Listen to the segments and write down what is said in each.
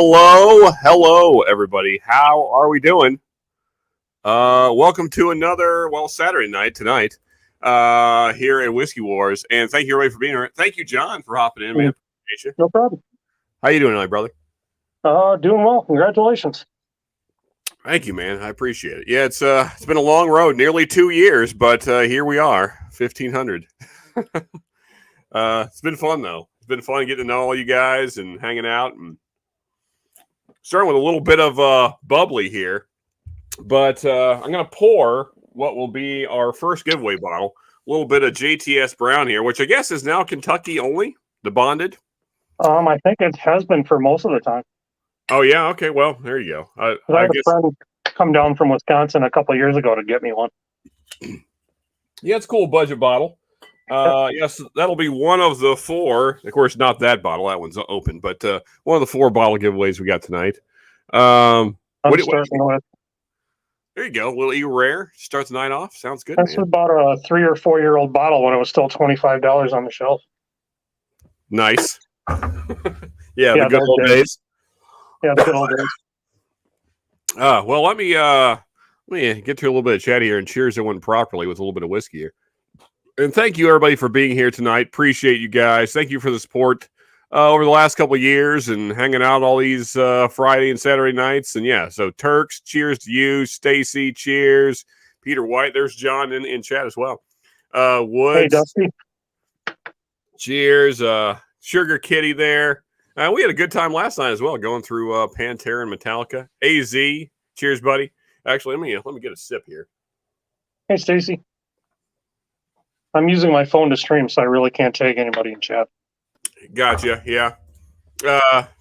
Hello, everybody. How are we doing? Welcome to another Saturday night tonight here at Whiskey Wars, and thank you everybody for being here. Thank you, John, for hopping in, man. Appreciate you. No problem. How you doing tonight, brother? Doing well. Congratulations. Thank you, man. I appreciate it. Yeah, it's been a long road, nearly 2 years, but here we are, 1,500. It's been fun though. It's been fun getting to know all you guys and hanging out and. Starting with a little bit of bubbly here, but I'm going to pour what will be our first giveaway bottle, a little bit of JTS Brown here, which I guess is now Kentucky only, the bonded. I think it has been for most of the time. Oh, yeah? Okay, well, there you go. I had a friend come down from Wisconsin a couple of years ago to get me one. Yeah, it's a cool budget bottle. Yes, that'll be one of the four. Of course, not that bottle. That one's open, but one of the 4 bottle giveaways we got tonight. There you go. A little E Rare. Starts the night off. Sounds good, That's about a 3 or 4 year old bottle when it was still $25 on the shelf. Nice. yeah, the good old days. Yeah, the good old days. Well, let me get to a little bit of chat here and cheers everyone properly with a little bit of whiskey here. And thank you, everybody, for being here tonight. Appreciate you guys. Thank you for the support over the last couple of years and hanging out all these Friday and Saturday nights. And, yeah, so Turks, cheers to you. Stacy, cheers. Peter White, there's John in chat as well. Woods. Hey, Dusty. Cheers. Sugar Kitty there. We had a good time last night as well, going through Pantera and Metallica. AZ, cheers, buddy. Actually, let me get a sip here. Hey, Stacy. I'm using my phone to stream, so I really can't take anybody in chat. Gotcha. Yeah.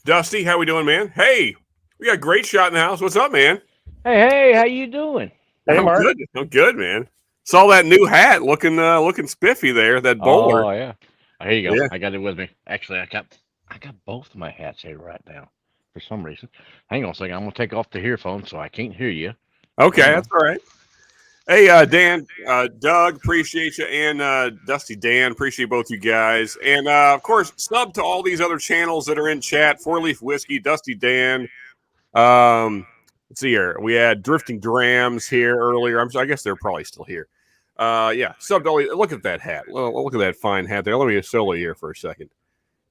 Dusty, how we doing, man? Hey, we got a great shot in the house. What's up, man? Hey, how you doing? Hey, Mark. I'm good, man. Saw that new hat looking spiffy there. That bowler. Oh yeah. Here you go. Yeah. I got it with me. Actually, I got both of my hats here right now for some reason. Hang on a second. I'm gonna take off the earphones so I can't hear you. Okay, that's all right. Hey, Dan, Doug, appreciate you, and Dusty Dan, appreciate both you guys. And, of course, sub to all these other channels that are in chat, 4 Leaf Whiskey, Dusty Dan. Let's see here. We had Drifting Drams here earlier. I guess they're probably still here. Yeah, sub to all these. Look at that hat. Look at that fine hat there. Let me get solo here for a second.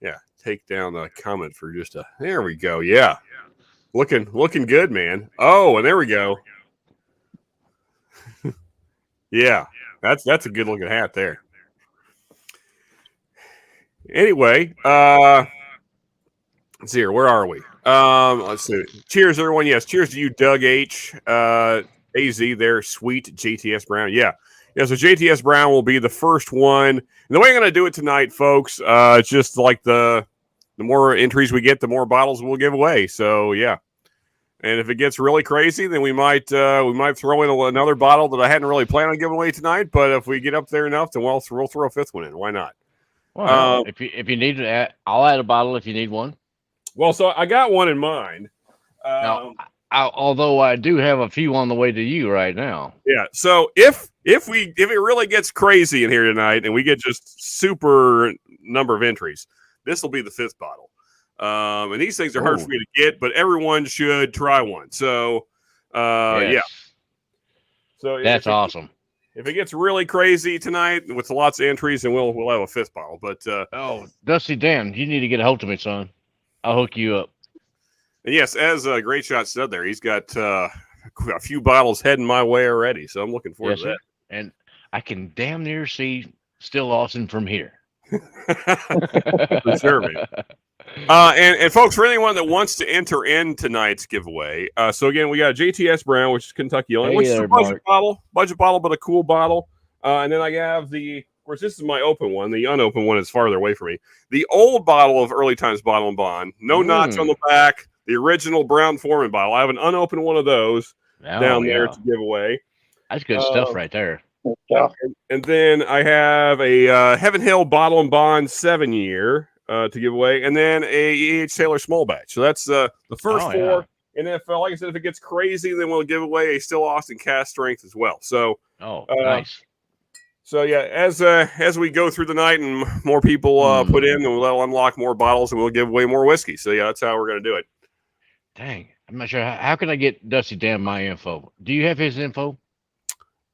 Yeah, take down the comment for just a – there we go. Yeah, looking good, man. Oh, and there we go. Yeah, that's a good looking hat there. Anyway, let's see here. Where are we? Let's see. Cheers, everyone. Yes, cheers to you, Doug H. AZ there, sweet JTS Brown. Yeah. So JTS Brown will be the first one. And the way I'm going to do it tonight, folks, it's just like the more entries we get, the more bottles we'll give away. So yeah. And if it gets really crazy, then we might throw in another bottle that I hadn't really planned on giving away tonight. But if we get up there enough, then we'll throw a 5th one in. Why not? Well, if you need it, I'll add a bottle if you need one. Well, so I got one in mind. Now, although I do have a few on the way to you right now. Yeah. So if it really gets crazy in here tonight, and we get just super number of entries, this will be the 5th bottle. And these things are hard for me to get, but everyone should try one. So, yes. Yeah. So that's awesome. If it gets really crazy tonight with lots of entries, then we'll have a 5th bottle. But Dusty Dan, you need to get a hold of me, son. I'll hook you up. And yes, as Great Shot said there, he's got a few bottles heading my way already. So I'm looking forward to that. And I can damn near see Still Austin from here. For sure, man. And folks, for anyone that wants to enter in tonight's giveaway, so again, we got JTS Brown, which is Kentucky only, which is a budget bottle, but a cool bottle. And then I have of course, this is my open one. The unopened one is farther away from me. The old bottle of Early Times Bottle and Bond, no notch on the back, the original Brown Foreman bottle. I have an unopened one of those down there to give away. That's good stuff right there. Yeah. And then I have a Heaven Hill Bottle and Bond 7-year. To give away, and then a E.H. Taylor small batch. So that's the first 4. Yeah. And then, like I said, if it gets crazy, then we'll give away a Still Austin cast strength as well. So, nice. So yeah, as we go through the night and more people put in, and we'll unlock more bottles, and we'll give away more whiskey. So yeah, that's how we're going to do it. Dang, I'm not sure. How can I get Dusty Dan my info? Do you have his info?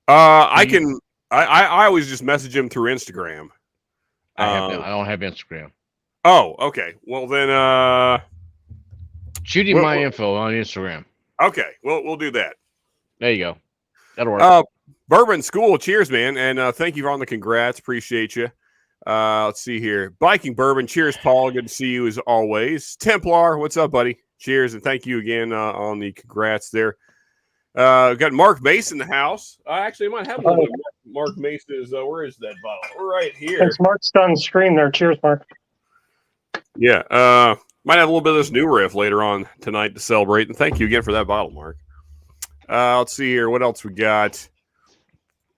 I can. I always just message him through Instagram. I don't have Instagram. Oh, okay. Well then, Shoot him my info on Instagram. okay. We'll do that. There you go. That'll work. Bourbon School, cheers, man, and thank you for all the congrats. Appreciate you. Let's see here. Biking Bourbon, cheers, Paul. Good to see you as always. Templar, what's up, buddy? Cheers, and thank you again on the congrats there. We've got Mark Mace in the house. Actually, I might have a little bit. Mark Mace is, where is that bottle? Right here. Thanks, Mark's done stream there. Cheers, Mark. Yeah, might have a little bit of this new riff later on tonight to celebrate, and thank you again for that bottle, Mark. Let's see here. What else we got?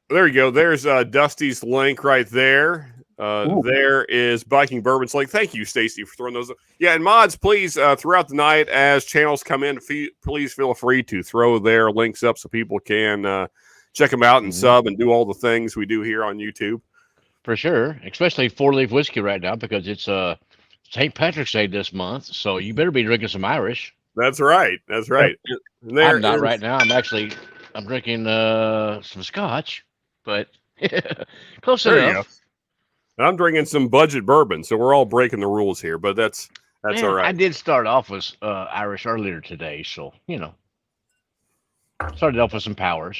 There you go. There's Dusty's link right there. There is Biking Bourbon's link. Thank you, Stacy, for throwing those up. Yeah, and mods, please, throughout the night, as channels come in, please feel free to throw their links up so people can check them out and sub and do all the things we do here on YouTube. For sure, especially 4-Leaf Whiskey right now because it's St. Patrick's Day this month, so you better be drinking some Irish. That's right. That's right. I'm not right now. I'm drinking some Scotch, but close there enough. And I'm drinking some budget bourbon, so we're all breaking the rules here, but that's all right. I did start off with Irish earlier today, so started off with some Powers.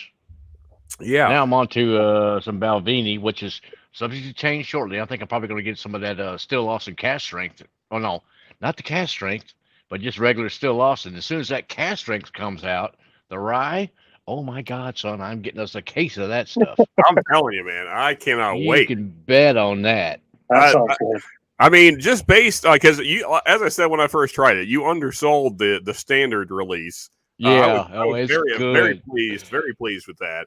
Yeah. Now I'm on to some Balvenie, which is subject to change shortly. I think I'm probably going to get some of that Still Austin cast strength. Oh no, not the cast strength, but just regular Still Austin. As soon as that cast strength comes out, the rye. Oh my God, son! I'm getting us a case of that stuff. I'm telling you, man, I cannot wait. You can bet on that. That sounds good. I mean, just based because you, as I said when I first tried it, you undersold the standard release. Yeah, I was it's very good. very pleased with that.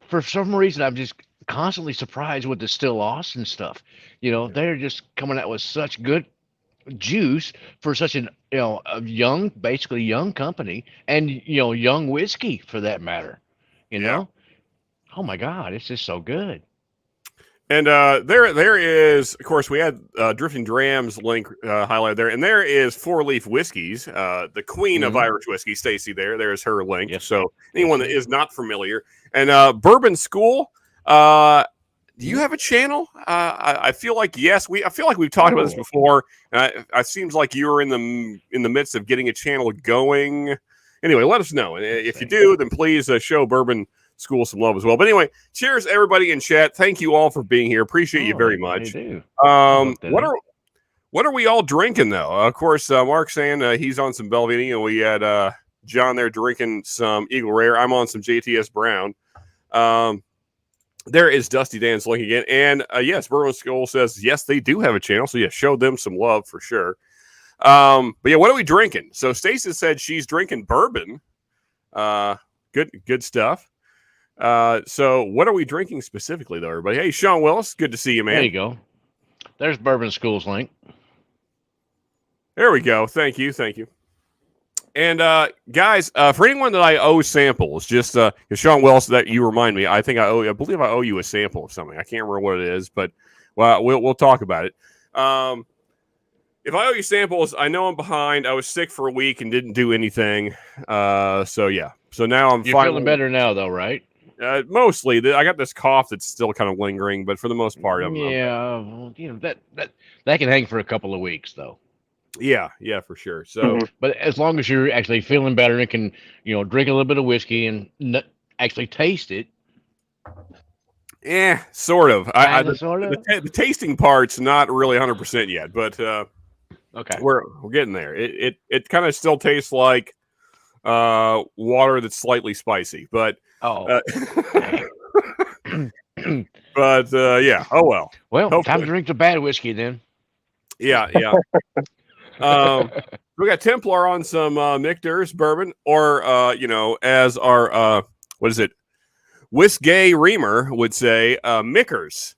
For some reason, I'm just constantly surprised with the Still Austin stuff. They're just coming out with such good juice for such a basically young company, and young whiskey for that matter. Oh my God, it's just so good. And there is, of course, we had Drifting Dram's link highlighted there, and there is 4-Leaf Whiskeys, the queen of Irish whiskey, Stacy. There's her link. Yes. So anyone that is not familiar, and Bourbon School. Do you have a channel? I feel like yes. I feel like we've talked about this before. It seems like you were in the midst of getting a channel going. Anyway, let us know. And if you do, then please show Bourbon School some love as well. But anyway, cheers everybody in chat. Thank you all for being here. Appreciate you very much. What are we all drinking though? Of course, Mark's saying he's on some Balvenie, and we had John there drinking some Eagle Rare. I'm on some JTS Brown. There is Dusty Dan's link again. And yes, Bourbon School says, yes, they do have a channel. So, yeah, show them some love for sure. But, yeah, what are we drinking? So, Stacey said she's drinking bourbon. Good stuff. So, what are we drinking specifically, though, everybody? Hey, Sean Willis, good to see you, man. There you go. There's Bourbon School's link. There we go. Thank you. And guys, for anyone that I owe samples, just Sean Wells, that you remind me, I believe I owe you a sample of something. I can't remember what it is, but we'll talk about it. If I owe you samples, I know I'm behind. I was sick for a week and didn't do anything. So yeah. So now I'm feeling better now, though, right? Mostly, I got this cough that's still kind of lingering, but for the most part, I'm well, that can hang for a couple of weeks, though. Yeah, for sure. So, but as long as you're actually feeling better and can, drink a little bit of whiskey and actually taste it. Yeah, sort of. Sort of. The tasting part's not really 100% yet, but okay, we're getting there. It kind of still tastes like water that's slightly spicy, but but yeah. Oh well. Well, hopefully. Time to drink the bad whiskey then. Yeah. We got Templar on some Michter's bourbon, or as our what is it? Whiskey Reamer would say, Mickers.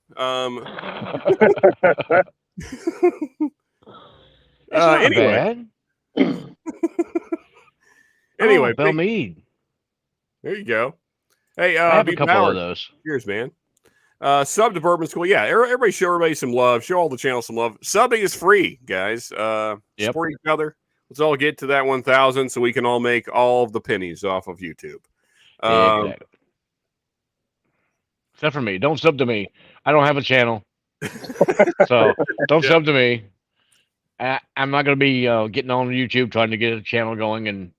Anyway. Anyway, Belmead. There you go. Hey, I have a couple of those. Cheers, man. Sub to Bourbon School. Yeah, everybody show everybody some love. Show all the channels some love. Subbing is free, guys. Support each other. Let's all get to that 1,000 so we can all make all of the pennies off of YouTube. Exactly. Except for me. Don't sub to me. I don't have a channel. So don't sub to me. I'm not going to be getting on YouTube trying to get a channel going and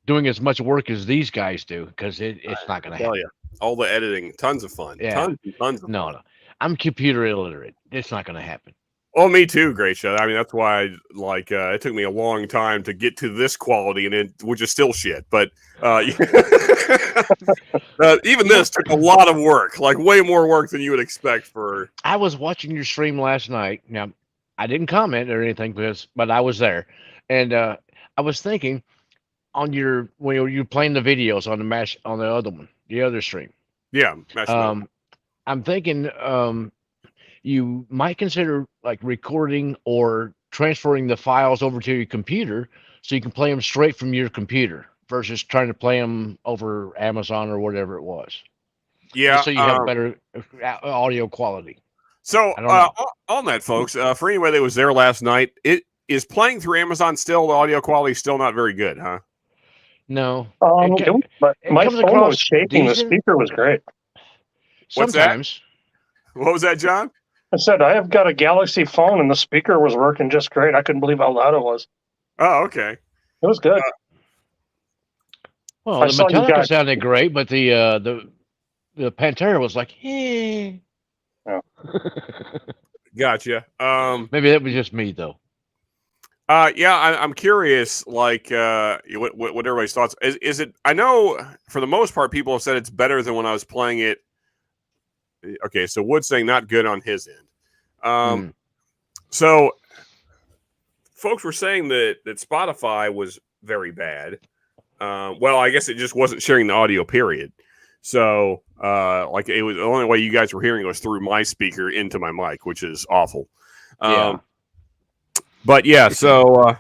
doing as much work as these guys do, because it's not going to happen. You, all the editing, tons of fun. Yeah. Tons and tons of fun. No. I'm computer illiterate. It's not going to happen. Oh, me too, Gracia. I mean, that's why it took me a long time to get to this quality, which is still shit. But even this took a lot of work, like way more work than you would expect for. I was watching your stream last night. Now, I didn't comment or anything but I was there, and I was thinking on when you're playing the videos on the other one, the other stream. Yeah, I'm thinking you might consider like recording or transferring the files over to your computer so you can play them straight from your computer versus trying to play them over Amazon or whatever it was. Yeah. Just so you have better audio quality. So on that, folks, for anybody that was there last night, it is playing through Amazon still. The audio quality is still not very good, huh? No. But my phone was shaking. The speaker was great. Sometimes. What was that, John? I said, I have got a Galaxy phone and the speaker was working just great. I couldn't believe how loud it was. Oh, okay. It was good. Well, the Metallica sounded great, but the Pantera was like, hey. Oh. Gotcha. Maybe that was just me, though. Yeah, I'm curious, like, what everybody's thoughts. Is it, I know for the most part, people have said it's better than when I was playing it. Okay, so Wood's saying not good on his end. So folks were saying that Spotify was very bad. Well, I guess it just wasn't sharing the audio, period. So, like, it was the only way you guys were hearing it was through my speaker into my mic, which is awful. But yeah, so,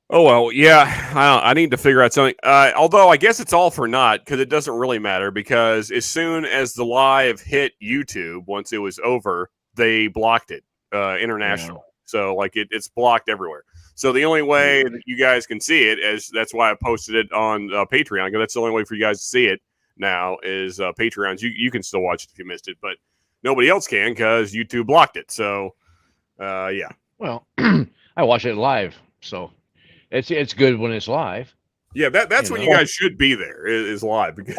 oh well, yeah, I need to figure out something. Although I guess it's all for naught because it doesn't really matter, because as soon as the live hit YouTube, once it was over, they blocked it internationally. Yeah. So like it's blocked everywhere. So the only way that you guys can see it that's why I posted it on Patreon, because that's the only way for you guys to see it now is Patreons. You can still watch it if you missed it, but nobody else can because YouTube blocked it. So yeah. Well, I watch it live, so it's good when it's live. Yeah, that's when you guys should be there is live, because,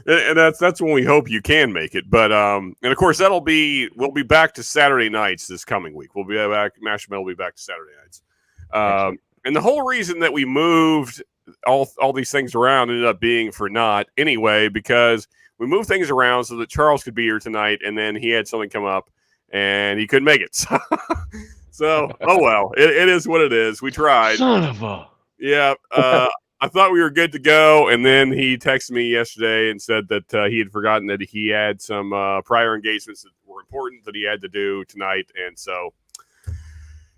and that's when we hope you can make it. But and of course we'll be back to Saturday nights this coming week. We'll be back. Marshmallow will be back to Saturday nights. And the whole reason that we moved all these things around ended up being for naught anyway, because we moved things around so that Charles could be here tonight, and then he had something come up and he couldn't make it. So oh well, it is what it is. We tried. Son of a. Yeah, I thought we were good to go, and then he texted me yesterday and said that he had forgotten that he had some prior engagements that were important that he had to do tonight, and so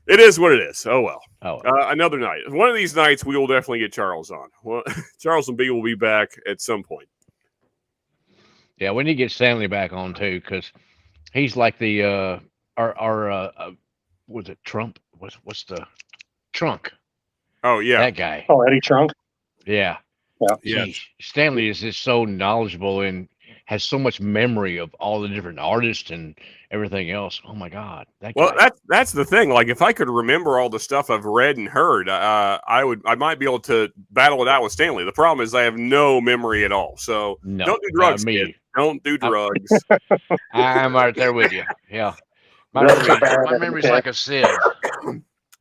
it is what it is. Oh, well. Another night. One of these nights, we will definitely get Charles on. Well, Charles and B will be back at some point. Yeah, we need to get Stanley back on, too, because he's like the, was it Trump? What's the Trunk? Oh, yeah. That guy. Oh, Eddie Trunk? Yeah. Yeah. Stanley is just so knowledgeable and has so much memory of all the different artists and everything else. Oh, my God. Well, that's the thing. Like, if I could remember all the stuff I've read and heard, I might be able to battle it out with Stanley. The problem is I have no memory at all. So don't do drugs, kid. Don't do drugs. I'm right there with you. Yeah. My memory's like a sieve.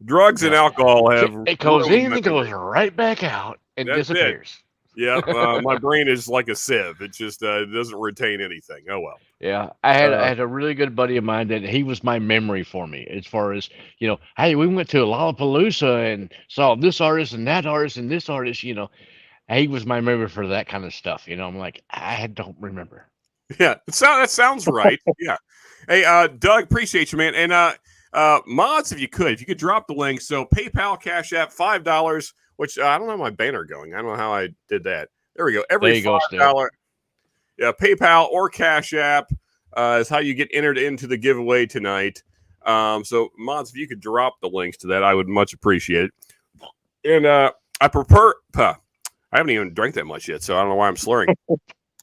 Drugs and alcohol have it goes in and goes right back out and disappears. Yeah, my brain is like a sieve. It just it doesn't retain anything. Oh well. Yeah, I had a really good buddy of mine that he was my memory for me as far as, hey, we went to Lollapalooza and saw this artist and that artist and this artist. He was my memory for that kind of stuff. I'm like, I don't remember. Yeah, that sounds right. Yeah. Hey, Doug, appreciate you, man, and mods, if you could drop the link. So PayPal, Cash App, $5, which I don't know my banner going. I don't know how I did that. There we go. Every $5. Yeah, PayPal or Cash App is how you get entered into the giveaway tonight. So mods, if you could drop the links to that, I would much appreciate it. And I prefer. I haven't even drank that much yet, so I don't know why I'm slurring.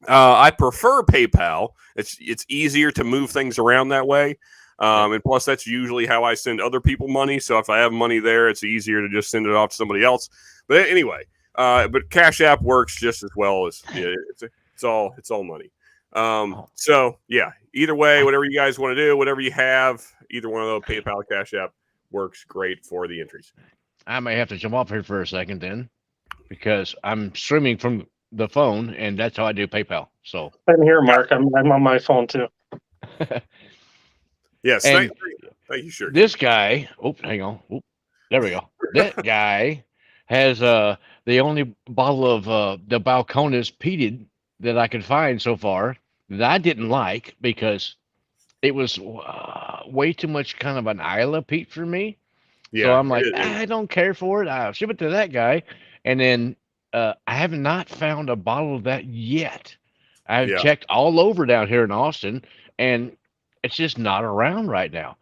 I prefer PayPal. It's easier to move things around that way. And plus, that's usually how I send other people money. So if I have money there, it's easier to just send it off to somebody else. But anyway, but Cash App works just as well as it's all money. So yeah, either way, whatever you guys want to do, whatever you have, either one of those, PayPal, Cash App, works great for the entries. I may have to jump off here for a second then, because I'm streaming from the phone, and that's how I do PayPal. So I'm here, Mark. I'm on my phone too. Yes, And thank you, sure. this guy, hang on. There we go. That guy has the only bottle of the Balcones peated that I could find so far that I didn't like because it was way too much kind of an Isla peat for me. Yeah, So I'm like, I don't care for it. I'll ship it to that guy. And then I have not found a bottle of that yet. I've checked all over down here in Austin, and it's just not around right now.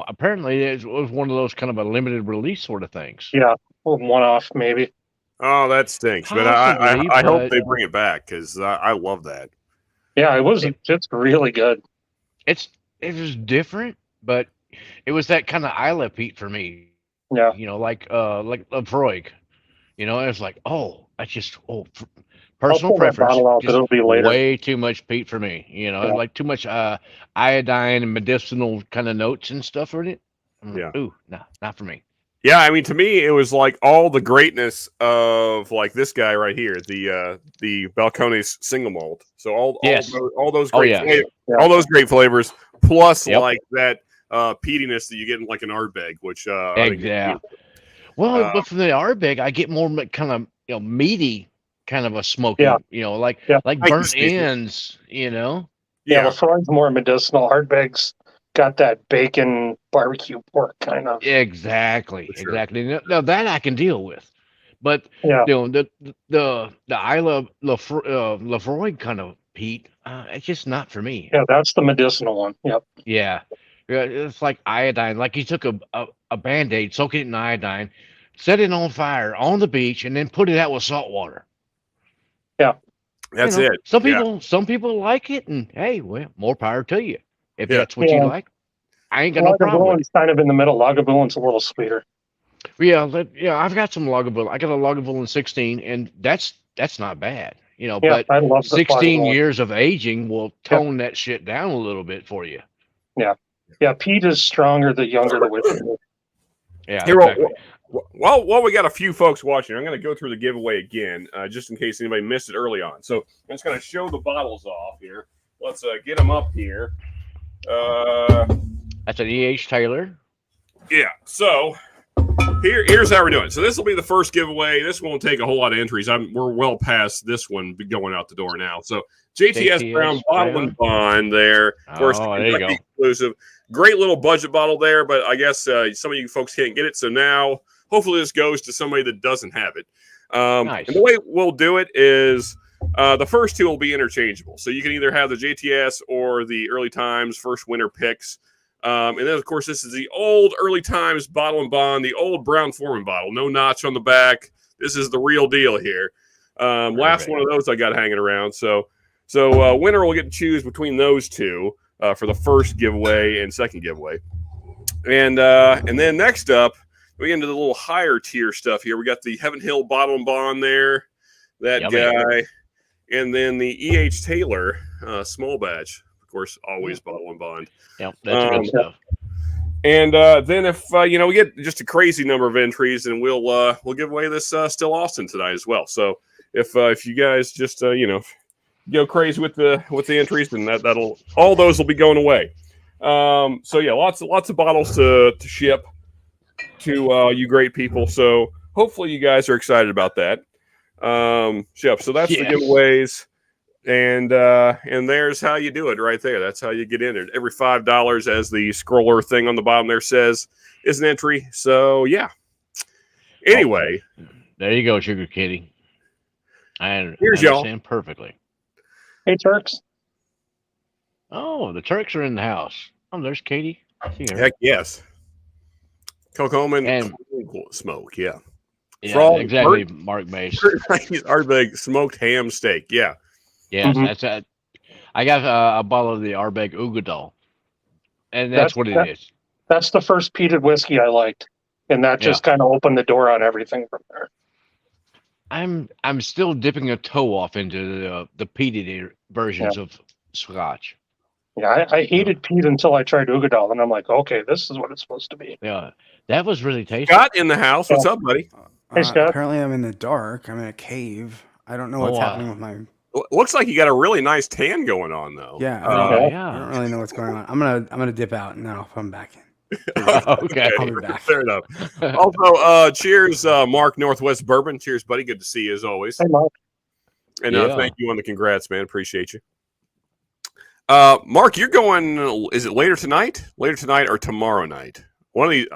Apparently it was one of those kind of a limited release sort of things. Yeah, one off maybe. Oh, that stinks. Possibly, but I hope they bring it back because I love that. Yeah, it's really good. It was different, but it was that kind of Isla peat for me. Yeah. Like Lafroig. It's like, that's just I'll personal pull that preference. bottle out, but Just it'll be later. way too much peat for me. Like too much iodine and medicinal kind of notes and stuff in it. Ooh, no, not for me. Yeah, I mean, to me, it was like all the greatness of like this guy right here, the Balcones single malt. So all those great all those great flavors, plus like that peatiness that you get in like an Ardbeg, which Well, but from the Ardbeg, I get more kind of meaty kind of a smoky. Like burnt ends. Yeah, Lafroig's more medicinal. Ardbeg's got that bacon barbecue pork kind of. Exactly. Now that I can deal with, but the Isla Lafroig kind of peat, it's just not for me. Yeah, that's the medicinal one. Yep. Yeah, it's like iodine. Like you took a Band-Aid, soak it in iodine, set it on fire on the beach, and then put it out with salt water. Yeah, that's it. Some people like it, and hey, well, more power to you. If that's what you like, I ain't got no problem with it. Kind of in the middle. Lagavulin a little sweeter. Yeah, I've got some Lagavulin. I got a Lagavulin 16, and that's not bad. But I love 16 years of aging will tone that shit down a little bit for you. Yeah, peat is stronger the younger the whiskey. Yeah, Here, exactly. Well, we got a few folks watching. I'm going to go through the giveaway again, just in case anybody missed it early on. So I'm just going to show the bottles off here. Let's get them up here. That's an E.H. Taylor. Yeah. So here's how we're doing. So this will be the first giveaway. This won't take a whole lot of entries. We're well past this one going out the door now. So JTS Brown Bottle and Bond there. Of course, there you go. Exclusive. Great little budget bottle there, but I guess some of you folks can't get it. So now hopefully this goes to somebody that doesn't have it. Nice. And the way we'll do it is the first two will be interchangeable. So you can either have the JTS or the Early Times First Winter Picks. And then, of course, this is the old Early Times Bottle and Bond, the old Brown Foreman bottle. No notch on the back. This is the real deal here. Last one of those I got hanging around. So winner will get to choose between those two for the first giveaway and second giveaway. And then next up, we get into the little higher tier stuff here. We got the Heaven Hill Bottle and Bond there, that guy. And then the E.H. Taylor small batch. Of course, always Bottle and Bond. Yep, that's good stuff. And then if we get just a crazy number of entries, and we'll give away this Still Austin tonight as well. So if you guys just go crazy with the entries, then that'll all those will be going away. So yeah, lots of bottles to ship to you great people. So hopefully you guys are excited about that. So that's the giveaways. And there's how you do it right there. That's how you get in it. Every $5, as the scroller thing on the bottom there says, is an entry. So yeah. Anyway, there you go, Sugar Kitty. I here's understand perfectly. Hey, Turks. Oh, the Turks are in the house. Oh, there's Katie. Heck yes. Cocoa and smoke. Yeah. Yeah, exactly. Mark Mace. Ardbeg smoked ham steak. Yeah. Yes, Mhm. that's it. I got a bottle of the Ardbeg Ugadal, and that's what it is. That's the first peated whiskey I liked, and that just kind of opened the door on everything from there. I'm still dipping a toe off into the peated versions of Scotch. Yeah, I hated peat until I tried Ugadal, and I'm like, okay, this is what it's supposed to be. Yeah, that was really tasty. Scott in the house. What's up, buddy? Hey, Scott. Apparently, I'm in the dark. I'm in a cave. I don't know what's happening with my. Looks like you got a really nice tan going on, though. Yeah, I don't really know what's going on. I'm gonna dip out and then I'll come back in. Okay, I'll be back. Fair enough. Also, cheers, Mark Northwest Bourbon. Cheers, buddy. Good to see you as always. Hey, Mark. And thank you on the congrats, man. Appreciate you. Mark, you're going. Is it later tonight or tomorrow night? One of these,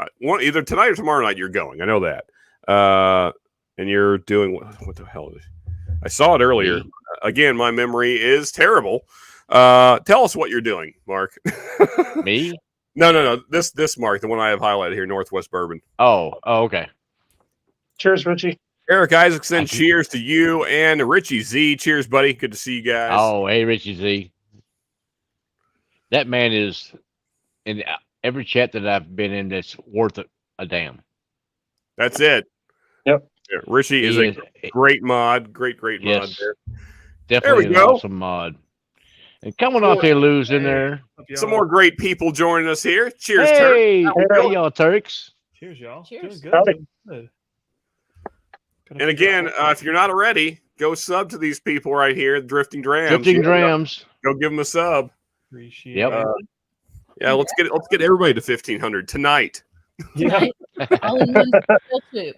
either tonight or tomorrow night. You're going. I know that. And you're doing what the hell is it? I saw it earlier. Again, my memory is terrible. Tell us what you're doing, Mark. Me? No. This Mark, the one I have highlighted here, Northwest Bourbon. Oh, okay. Cheers, Richie. Eric Isaacson, cheers to you, and Richie Z. Cheers, buddy. Good to see you guys. Oh, hey, Richie Z. That man is in every chat that I've been in that's worth a damn. That's it. Yep. Yeah, Richie is a great mod. Great mod there. Definitely an awesome mod. And coming off here, Lou's in there. Some more great people joining us here. Cheers, hey, Turk. Hey, y'all, Turks. Cheers, y'all. Cheers. Doing good. Doing good. And again, if you're not already, go sub to these people right here, Drifting Drams. Drifting Drams. Go give them a sub. Appreciate it. Yeah, let's get everybody to 1,500 tonight. Yeah. All in one fell swoop.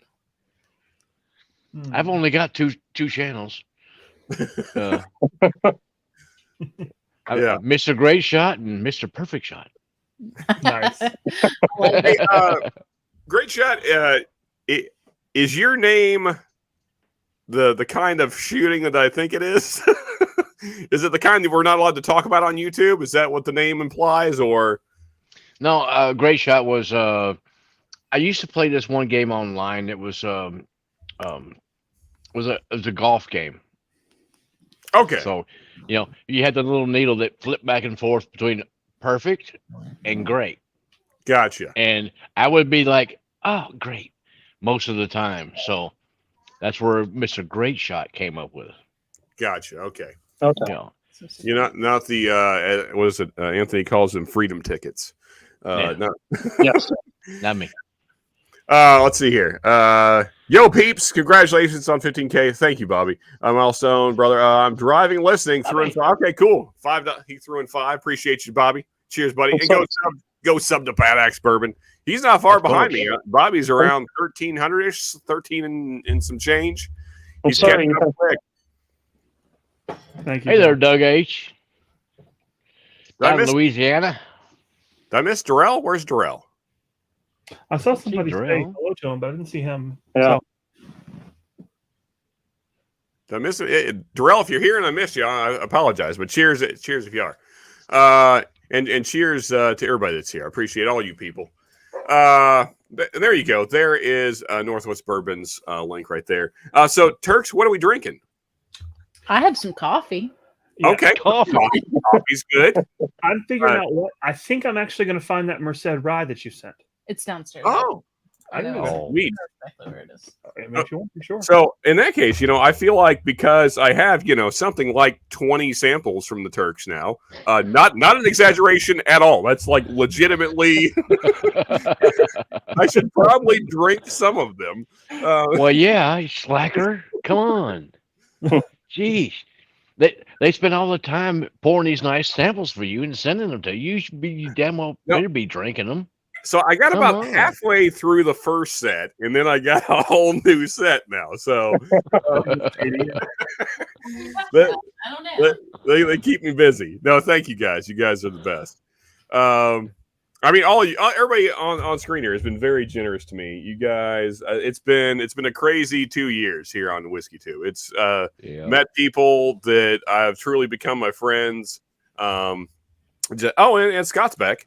I've only got two channels. Mr. Great Shot and Mr. Perfect Shot. Nice. Hey, Great Shot. Is your name the kind of shooting that I think it is? Is it the kind that we're not allowed to talk about on YouTube? Is that what the name implies, or? No, Great Shot was. I used to play this one game online. It was a golf game. Okay. So, you had the little needle that flipped back and forth between perfect and great. Gotcha. And I would be like, oh, great, most of the time. So that's where Mr. Great Shot came up with. Gotcha. Okay. Yeah. Not the what is it? Anthony calls them freedom tickets. Yes. Not me. Let's see here. Yo, peeps! Congratulations on 15K. Thank you, Bobby. Milestone, brother. I'm driving, listening. Threw in 5. Okay, cool. 5. He threw in 5. Appreciate you, Bobby. Cheers, buddy. And go sub to Bad Axe Bourbon. He's not far behind me. Bobby's around 1,300-ish, 13 and some change. He's catching up quick. Thank you. Hey there, Doug H. Down in miss Louisiana. Did I miss Darrell? Where's Darrell? I saw somebody say Darrell. hello to him, but I didn't see him. Yeah. Did I miss it? Darrell, if you're here and I missed you, I apologize. But cheers if you are. And cheers to everybody that's here. I appreciate all you people. There you go. There is Northwest Bourbon's link right there. So, Turks, what are we drinking? I have some coffee. Yeah. Okay. Coffee's good. I'm figuring out what I think I'm actually going to find that Merced rye that you sent. It's downstairs. Oh, I know. Sweet. Exactly where it is. It makes you want, for sure. So in that case, I feel like because I have, something like 20 samples from the Turks now, not an exaggeration at all. That's like legitimately, I should probably drink some of them. Well, yeah, you slacker. Come on. Jeez. They spend all the time pouring these nice samples for you and sending them to you. You should be damn well better be drinking them. So I got about halfway through the first set, and then I got a whole new set now. So they keep me busy. No, thank you guys. You guys are the best. I mean, all of you, everybody on screen here has been very generous to me. You guys, it's been a crazy 2 years here on Whiskey 2. It's met people that I've truly become my friends. And Scott's back.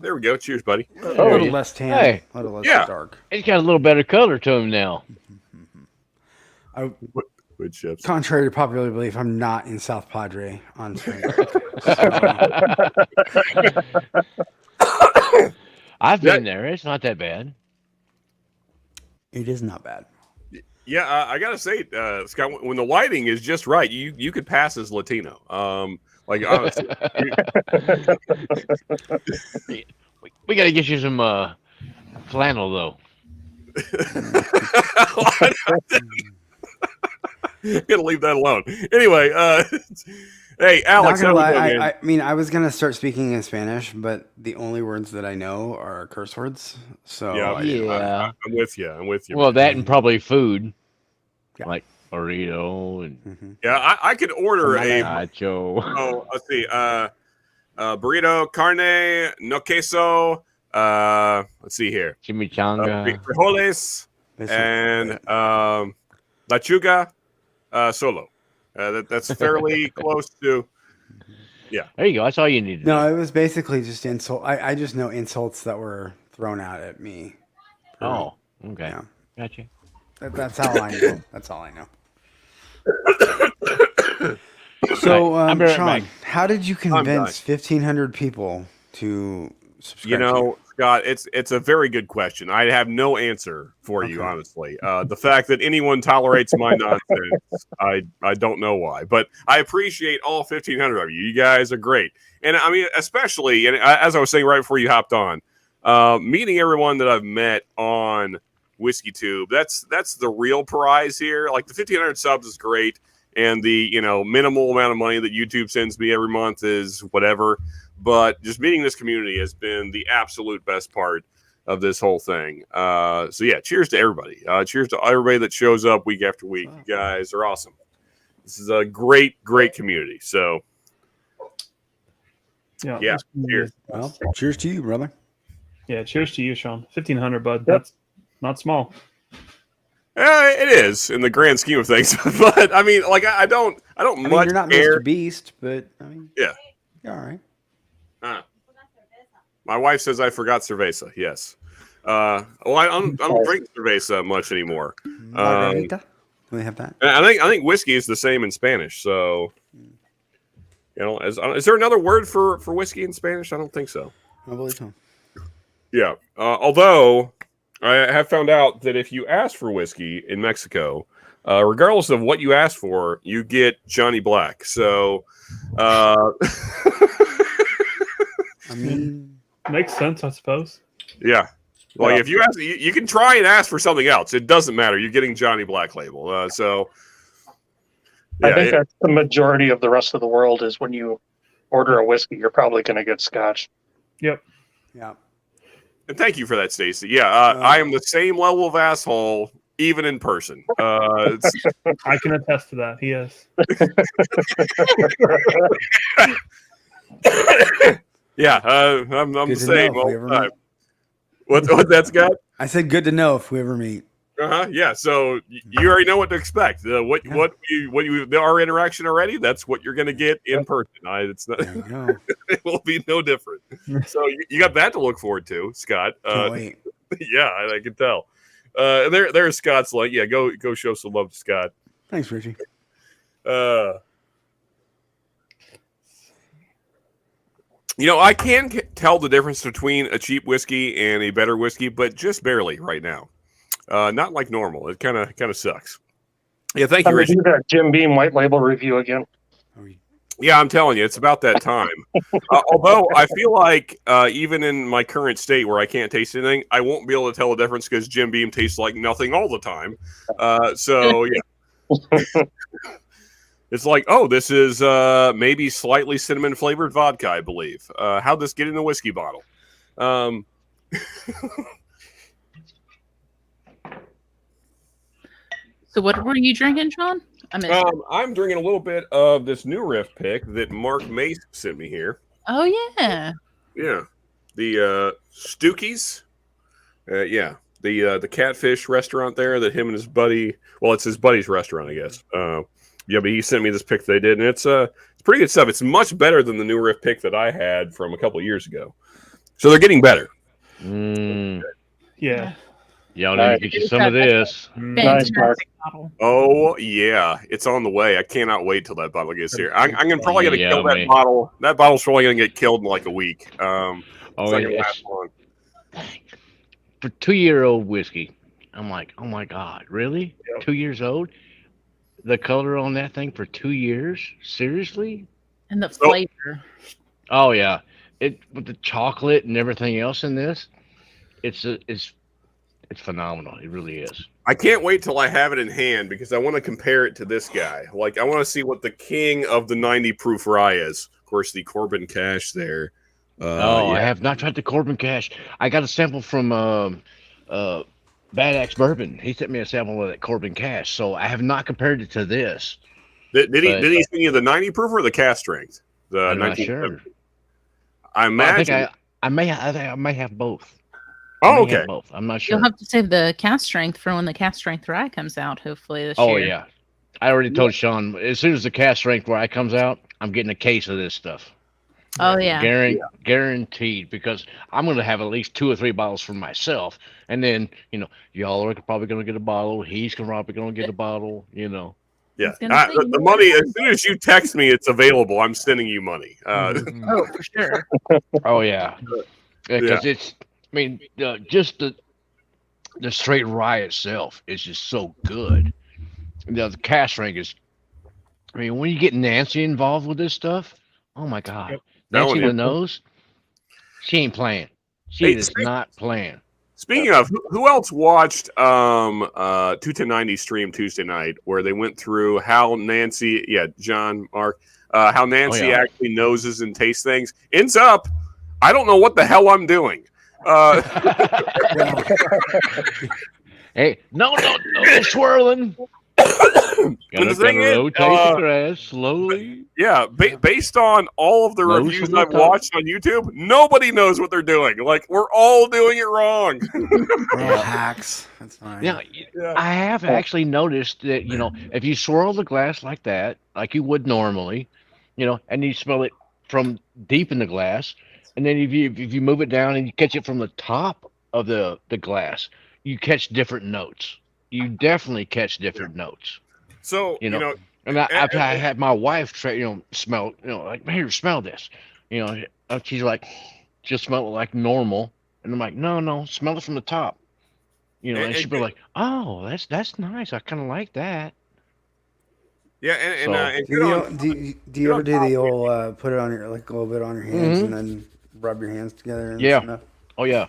There we go. Cheers, buddy. A little less tan, a little less dark. It's got a little better color to him now. Wood chips. Contrary to popular belief, I'm not in South Padre on stream. I've been there. It's not that bad. It is not bad. Yeah, I gotta say, Scott, when the lighting is just right, you could pass as Latino. Like honestly, We got to get you some flannel though. Gonna leave that alone. Anyway, hey Alex, Not gonna lie, how's it going, man? I mean, I was gonna start speaking in Spanish, but the only words that I know are curse words. So Yeah, Yeah. I'm with you. I'm with you. Well, that and probably food, Yeah. like burrito and Mhm. Yeah, I could order a. nacho. Oh, let's see. Burrito, carne, no queso. Let's see here. Chimichanga. Frijoles and lechuga solo. That's fairly close to. There you go. That's all you need to No, know. it was basically just insult. I just know insults that were thrown out at me. Oh, okay. Yeah. Gotcha. That's all I know. That's all I know. So, I'll be right Sean, back. how did you done. convince 1,500 people to subscribe? You to know, Scott, it's a very good question. I have no answer for you, Okay. honestly. The fact that anyone tolerates my nonsense, I don't know why, but I appreciate all 1,500 of you. You guys are great, and I mean, especially, and as I was saying right before you hopped on, meeting everyone that I've met on WhiskeyTube. That's the real prize here. Like the 1,500 subs is great, and the minimal amount of money that YouTube sends me every month is whatever. But just meeting this community has been the absolute best part of this whole thing. So yeah, cheers to everybody. Cheers to everybody that shows up week after week. You guys are awesome. This is a great community. So yeah, this community cheers. is the best. Well, cheers to you, brother. Yeah, cheers to you, Sean. 1,500, bud. That's not small. It is in the grand scheme of things, but I mean, like I don't I mean, much you're not care. Mr. Beast, but I mean, Yeah. you're all right. My wife says I forgot cerveza. Yes. Well, I don't drink cerveza much anymore. Margarita? Can we have that? And I think whiskey is the same in Spanish. So, is there another word for whiskey in Spanish? I don't think so. I believe so. Yeah. Although I have found out that if you ask for whiskey in Mexico, regardless of what you ask for, you get Johnny Black. So, I mean, Makes sense, I suppose. yeah. Like if you ask, you can try and ask for something else. It doesn't matter. You're getting Johnny Black label. So I think that's the majority of the rest of the world is when you order a whiskey, you're probably going to get scotch. Yep. yeah. and thank you for that, Stacy. Yeah, I am the same level of asshole even in person. I can attest to that. He is. Yeah, I'm the Good to same know if all we the ever time. meet. What that's got? I said good to know if we ever meet. Yeah. So you already know what to expect. What our interaction already. That's what you're going to get in person. It's not. There you go. It will be no different. So you got that to look forward to, Scott. Can't wait. Yeah, I can tell. There's Scott's like, yeah, go show some love to Scott. Thanks, Richie. I can tell the difference between a cheap whiskey and a better whiskey, but just barely right now. Not like normal. It kind of sucks. Yeah, thank you, I'm going to Richie. do that Jim Beam white label review again. Yeah, I'm telling you, it's about that time. Although I feel like even in my current state where I can't taste anything, I won't be able to tell the difference because Jim Beam tastes like nothing all the time. So yeah. It's like, oh, this is maybe slightly cinnamon flavored vodka, I believe. How'd this get in the whiskey bottle? So what were you drinking, Sean? I missed it. I'm drinking a little bit of this new riff pick that Mark Mace sent me here. Oh yeah. Yeah, the Stookies. Yeah, the Catfish restaurant there that him and his buddy. Well, it's his buddy's restaurant, I guess. Yeah, but he sent me this pick they did, and it's pretty good stuff. It's much better than the new riff pick that I had from a couple of years ago. So they're getting better. Yeah. Y'all Nice. need to get you some of this. Nice, Mark. Fantastic bottle. Oh yeah, it's on the way. I cannot wait till that bottle gets here. I'm probably gonna kill that Yummy. bottle. That bottle's probably gonna get killed in like a week. It's Oh, not gonna yeah, last long. for 2-year-old whiskey. I'm like, oh my God, really? Yep. 2 years old? The color on that thing for 2 years? Seriously? And the So- flavor. Oh yeah, it with the chocolate and everything else in this, it's phenomenal. It really is. I can't wait till I have it in hand because I want to compare it to this guy. Like I want to see what the king of the 90 proof rye is. Of course, the Corbin Cash there. I Yeah. have not tried the Corbin Cash. I got a sample from Bad Axe Bourbon. He sent me a sample of that Corbin Cash, so I have not compared it to this. Did he But- send you the 90 proof or the cast strength? The I'm not 1970? sure. I I think imagine. I may have both. I Oh, may okay. have both. I'm not sure. You'll have to save the cast strength for when the cast strength rye comes out, hopefully this Oh year. yeah, I already told Sean as soon as the cast strength rye comes out, I'm getting a case of this stuff. Oh yeah. Guaranteed, because I'm going to have at least 2 or 3 bottles for myself, and then y'all are probably going to get a bottle. He's probably going to get a bottle. Yeah. was gonna say, The money, as soon as you text me it's available, I'm sending you money. Oh, for sure. Oh yeah, because it's. I mean, just the straight rye itself is just so good. The cast strength is. I mean, when you get Nancy involved with this stuff, oh my God, Nancy you. the nose, she ain't playing. She Hey, is not playing. Speaking of, who else watched 21090 stream Tuesday night where they went through how Nancy, John, Mark, how Nancy actually noses and tastes things? Ends up, I don't know what the hell I'm doing. Hey, no swirling. And the thing is, rotate the grass slowly. yeah, based on all of the Nose reviews from the I've top. watched on YouTube, nobody knows what they're doing. Like, we're all doing it wrong. We're all hacks. That's fine. Yeah, Yeah. I have actually noticed that if you swirl the glass like that, like you would normally, and you smell it from deep in the glass, and then if you move it down and you catch it from the top of the glass, you catch different notes. You definitely catch different notes. So, And I've had my wife try, smell, like, here, smell this. She's like, just smell it like normal. And I'm like, no, smell it from the top. And she'd be like, oh, that's nice. I kind of like that. yeah, and Do you ever do the old put it on your a little bit on your hands Mhm. and then rub your hands together? And Yeah. stuff? Oh, yeah.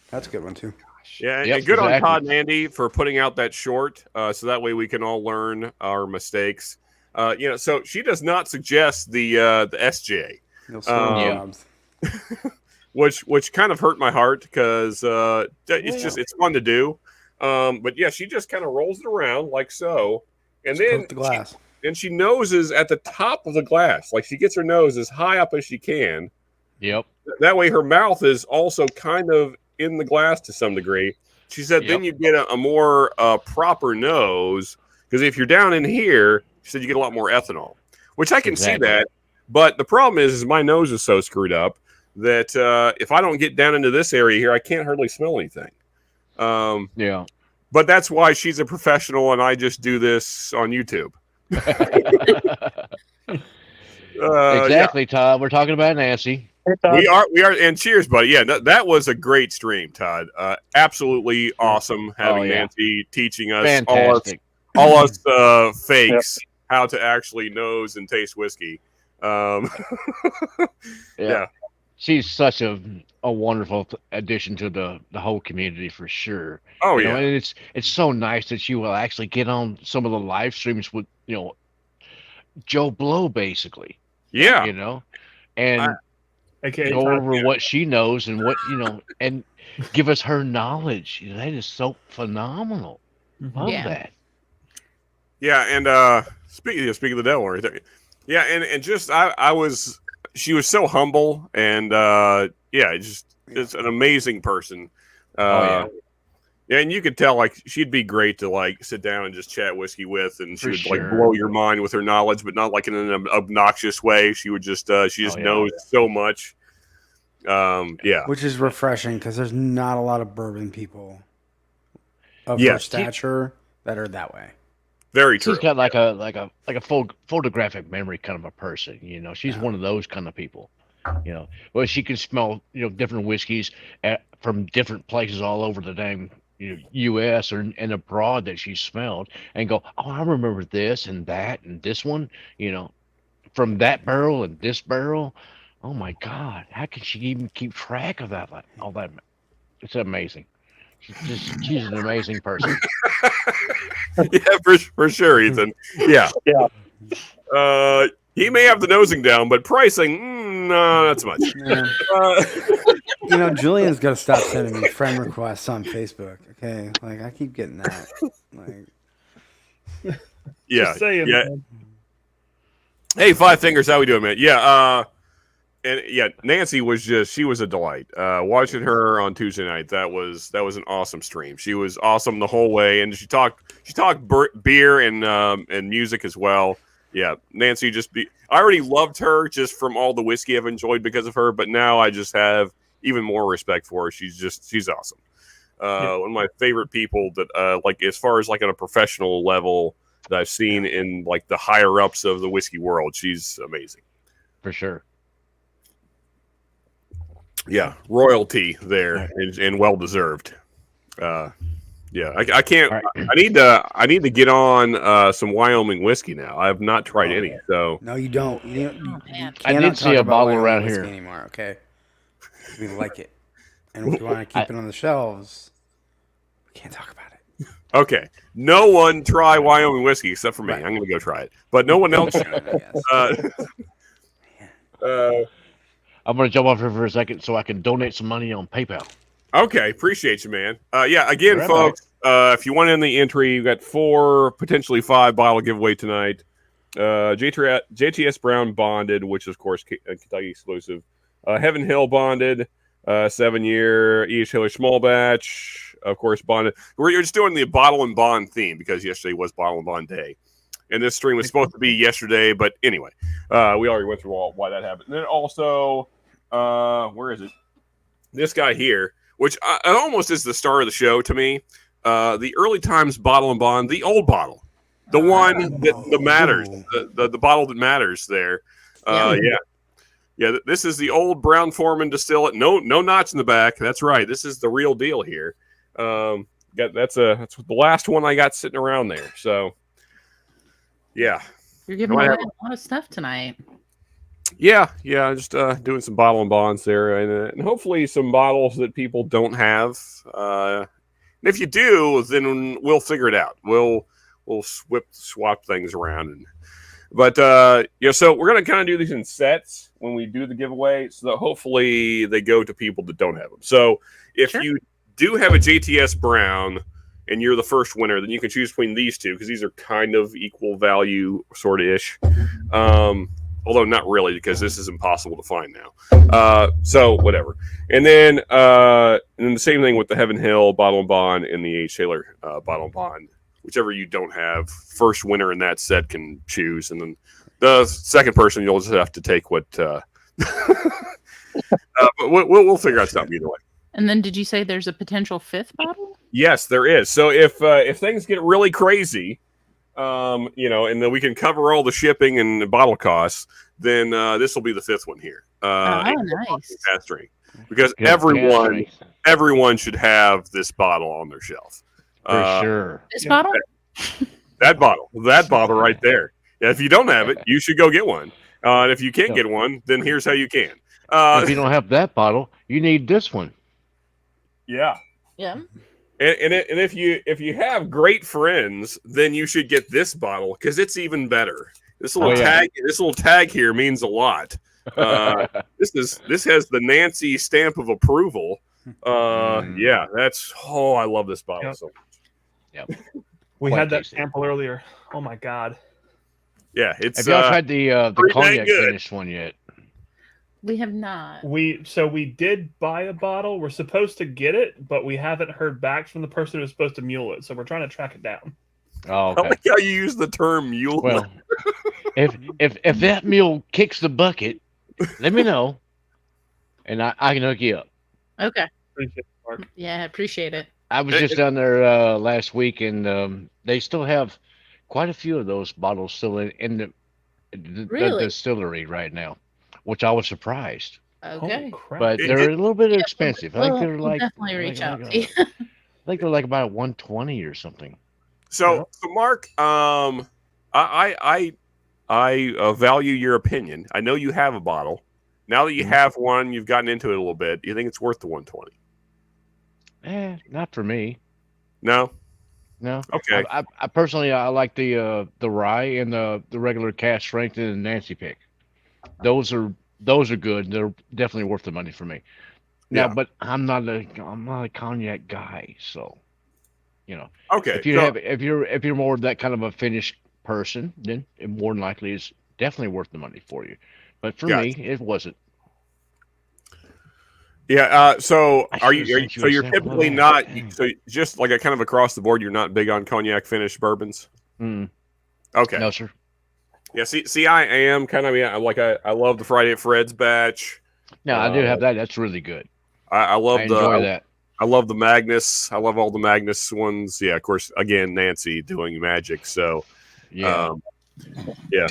That's a good one too. Yeah, Yep, and good on exactly. Todd and Andy for putting out that short, so that way we can all learn our mistakes. So she does not suggest the SJ, You'll swirl Yeah. knobs. which kind of hurt my heart because it's fun to do. But yeah, she just kind of rolls it around like so, and Just then coat the glass. she noses at the top of the glass, like she gets her nose as high up as she can. Yep. That way, her mouth is also kind of in the glass to some degree. She said, then you get a more proper nose, because if you're down in here, she said you get a lot more ethanol, which I can see Exactly. that. But the problem is my nose is so screwed up that if I don't get down into this area here, I can't hardly smell anything. Yeah. But that's why she's a professional and I just do this on YouTube. Exactly, Todd. We're talking about Nancy. Hey, Todd. We are, and cheers, buddy. Yeah, that was a great stream, Todd. Absolutely awesome having yeah. Nancy teaching us Fantastic. all us fakes how to actually nose and taste whiskey. Yeah. She's such a wonderful addition to the whole community for sure. Oh You yeah. know, and it's so nice that she will actually get on some of the live streams with Joe Blow basically. Yeah. And Okay, go Todd, over what she knows and what and give us her knowledge. That is so phenomenal. Love Yeah. that. Yeah, and speaking of the devil right there. Yeah, and just she was so humble and it's an amazing person. Yeah. Yeah, and you could tell like she'd be great to like sit down and just chat whiskey with, and she For would sure. like blow your mind with her knowledge, but not like in an obnoxious way. She would just she just yeah. knows so much. Yeah, Which is refreshing because there's not a lot of bourbon people of Yes. her stature that are that way. Very true. She's got like a photographic memory kind of a person. She's Yeah. one of those kind of people. Well, she can smell different whiskeys from different places all over the dang U.S. and abroad that she smelled and go, oh, I remember this and that and this one. From that barrel and this barrel. Oh my God, how can she even keep track of that? All that, it's amazing. She's an amazing person. Yeah, for sure, Ethan. Yeah. He may have the nosing down, but pricing, no, not so much. Yeah. Julian's got to stop sending me friend requests on Facebook. Okay, like I keep getting that. Like, Yeah, Just saying, yeah. man. Hey, Five Fingers, how we doing, man? Yeah, and yeah, Nancy was she was a delight. Watching her on Tuesday night, that was an awesome stream. She was awesome the whole way, and she talked beer and music as well. Yeah, Nancy I already loved her just from all the whiskey I've enjoyed because of her, but now I just have even more respect for her. She's awesome. One of my favorite people that like as far as like on a professional level that I've seen in like the higher ups of the whiskey world. She's amazing. For sure. Yeah, royalty there and well deserved. Yeah, I can't. Right. I need to get on some Wyoming whiskey now. I have not tried any. So no, you don't. You Oh, man. I cannot did see talk a about bottle Wyoming around whiskey here. anymore. Okay, we like it, and if you want to keep it on the shelves, we can't talk about it. okay, no one try Wyoming whiskey except for me. Right. I'm going to go try it, but no one else. Yes. I'm going to jump off here for a second so I can donate some money on PayPal. Okay, appreciate you, man. Yeah, again, Right, folks, if you want in the entry, you got 4, potentially 5 bottle giveaway tonight. JTS Brown bonded, which is, of course, Kentucky exclusive. Heaven Hill bonded, 7-year. E.H. Taylor small batch, of course, bonded. We're just doing the bottle and bond theme because yesterday was bottle and bond day. And this stream was supposed to be yesterday, but anyway, we already went through why that happened. And then also, where is it? This guy here, which it almost is the star of the show to me. The early times bottle and bond, the old bottle, the one that matters, the bottle that matters there. Yeah. This is the old Brown Forman distillate. No knots in the back. That's right. This is the real deal here. That's the last one I got sitting around there. So, yeah. You're giving away a lot of stuff tonight. Yeah, just doing some bottle and bonds there, and hopefully some bottles that people don't have. And if you do, then we'll figure it out. We'll swap things around, so we're gonna kind of do these in sets when we do the giveaway, so that hopefully they go to people that don't have them. So if you do have a JTS Brown and you're the first winner, then you can choose between these two because these are kind of equal value, sort of ish. Although not really, because this is impossible to find now. So whatever. And then the same thing with the Heaven Hill bottle and bond and the H. Taylor bottle and bond. Whichever you don't have, first winner in that set can choose, and then the second person you'll just have to take what. But we'll figure out something either way. And then, did you say there's a potential 5th bottle? Yes, there is. So if things get really crazy. And then we can cover all the shipping and the bottle costs, then this will be the 5th one here. Nice. Fast drink. Because everyone should have this bottle on their shelf. For sure. This bottle? That bottle right there. Yeah, if you don't have it, you should go get one. And if you can't get one, then here's how you can. If you don't have that bottle, you need this one. Yeah. Yeah. And if you have great friends, then you should get this bottle because it's even better. This little tag here means a lot. This has the Nancy stamp of approval. Yeah, I love this bottle so much. Yep. We Quite had that tasty. sample earlier. Oh my God. Yeah, it's. Have y'all tried the cognac good. finished one yet? We have not. We did buy a bottle. We're supposed to get it, but we haven't heard back from the person who's supposed to mule it. So we're trying to track it down. Oh, I okay. like how you use the term mule. Well, if that mule kicks the bucket, let me know, and I can hook you up. Okay. Appreciate it, Mark. Yeah, I appreciate it. I was just down there last week, and they still have quite a few of those bottles still in the Really? distillery right now, which I was surprised. Holy Okay. crap! But It- they're it- a little bit Yeah, expensive. I think We'll, they're we'll like definitely reach out to you. I think they're like about 120 or something. So Mark, I value your opinion. I know you have a bottle. Now that you have one, you've gotten into it a little bit. You think it's worth the 120? Not for me. No. No. Okay. I personally I like the rye and the regular cask strength and the Nancy pick. Those are good. They're definitely worth the money for me. Now, Yeah. but I'm not a cognac guy, so Okay. if you if you're more that kind of a finished person, then it more than likely is definitely worth the money for you. But for me, it wasn't. Yeah. So I are should've you? sent you So a you're sample of typically that. not. Dang. So just like a kind of across the board, you're not big on cognac finished bourbons. Okay. No, sir. Yeah. See, I am kind of. Yeah. I love the Friday at Fred's batch. No, I do have that. That's really good. I love I enjoy the. that. I love the Magnus. I love all the Magnus ones. Yeah. Of course. Again, Nancy doing magic. So. Yeah. Yeah.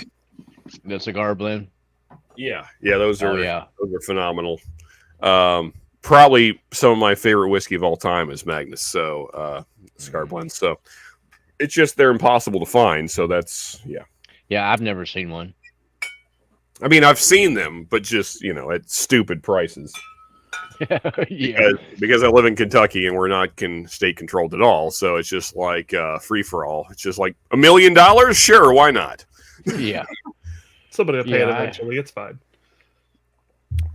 The cigar blend. Yeah. Those are. yeah. Those are phenomenal. Probably some of my favorite whiskey of all time is Magnus. So, cigar blends. So, it's just they're impossible to find. So that's Yeah, I've never seen one. I mean, I've seen them, but just at stupid prices. Yeah. Because I live in Kentucky and we're not state controlled at all. So it's just like free for all. It's just like $1 million. Sure, why not? Yeah. Somebody will pay it Yeah, eventually. It's fine.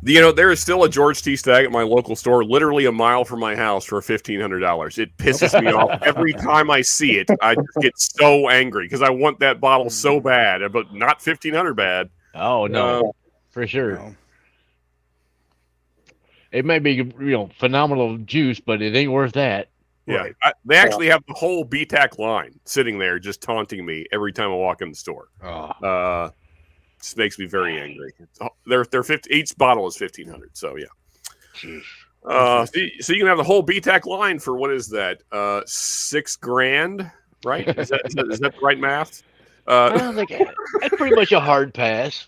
There is still a George T. Stagg at my local store, literally a mile from my house, for $1,500. It pisses me off every time I see it. I just get so angry because I want that bottle so bad, but not $1,500 bad. Oh no, for sure. No. It may be phenomenal juice, but it ain't worth that. Yeah, Right. they actually have the whole BTAC line sitting there just taunting me every time I walk in the store. Oh. Just makes me very angry. They're 50. Each bottle is $1,500. So yeah. Jeez. So you can have the whole BTAC line for what is that? $6,000, right? Is that the right math? I don't think that's pretty much a hard pass.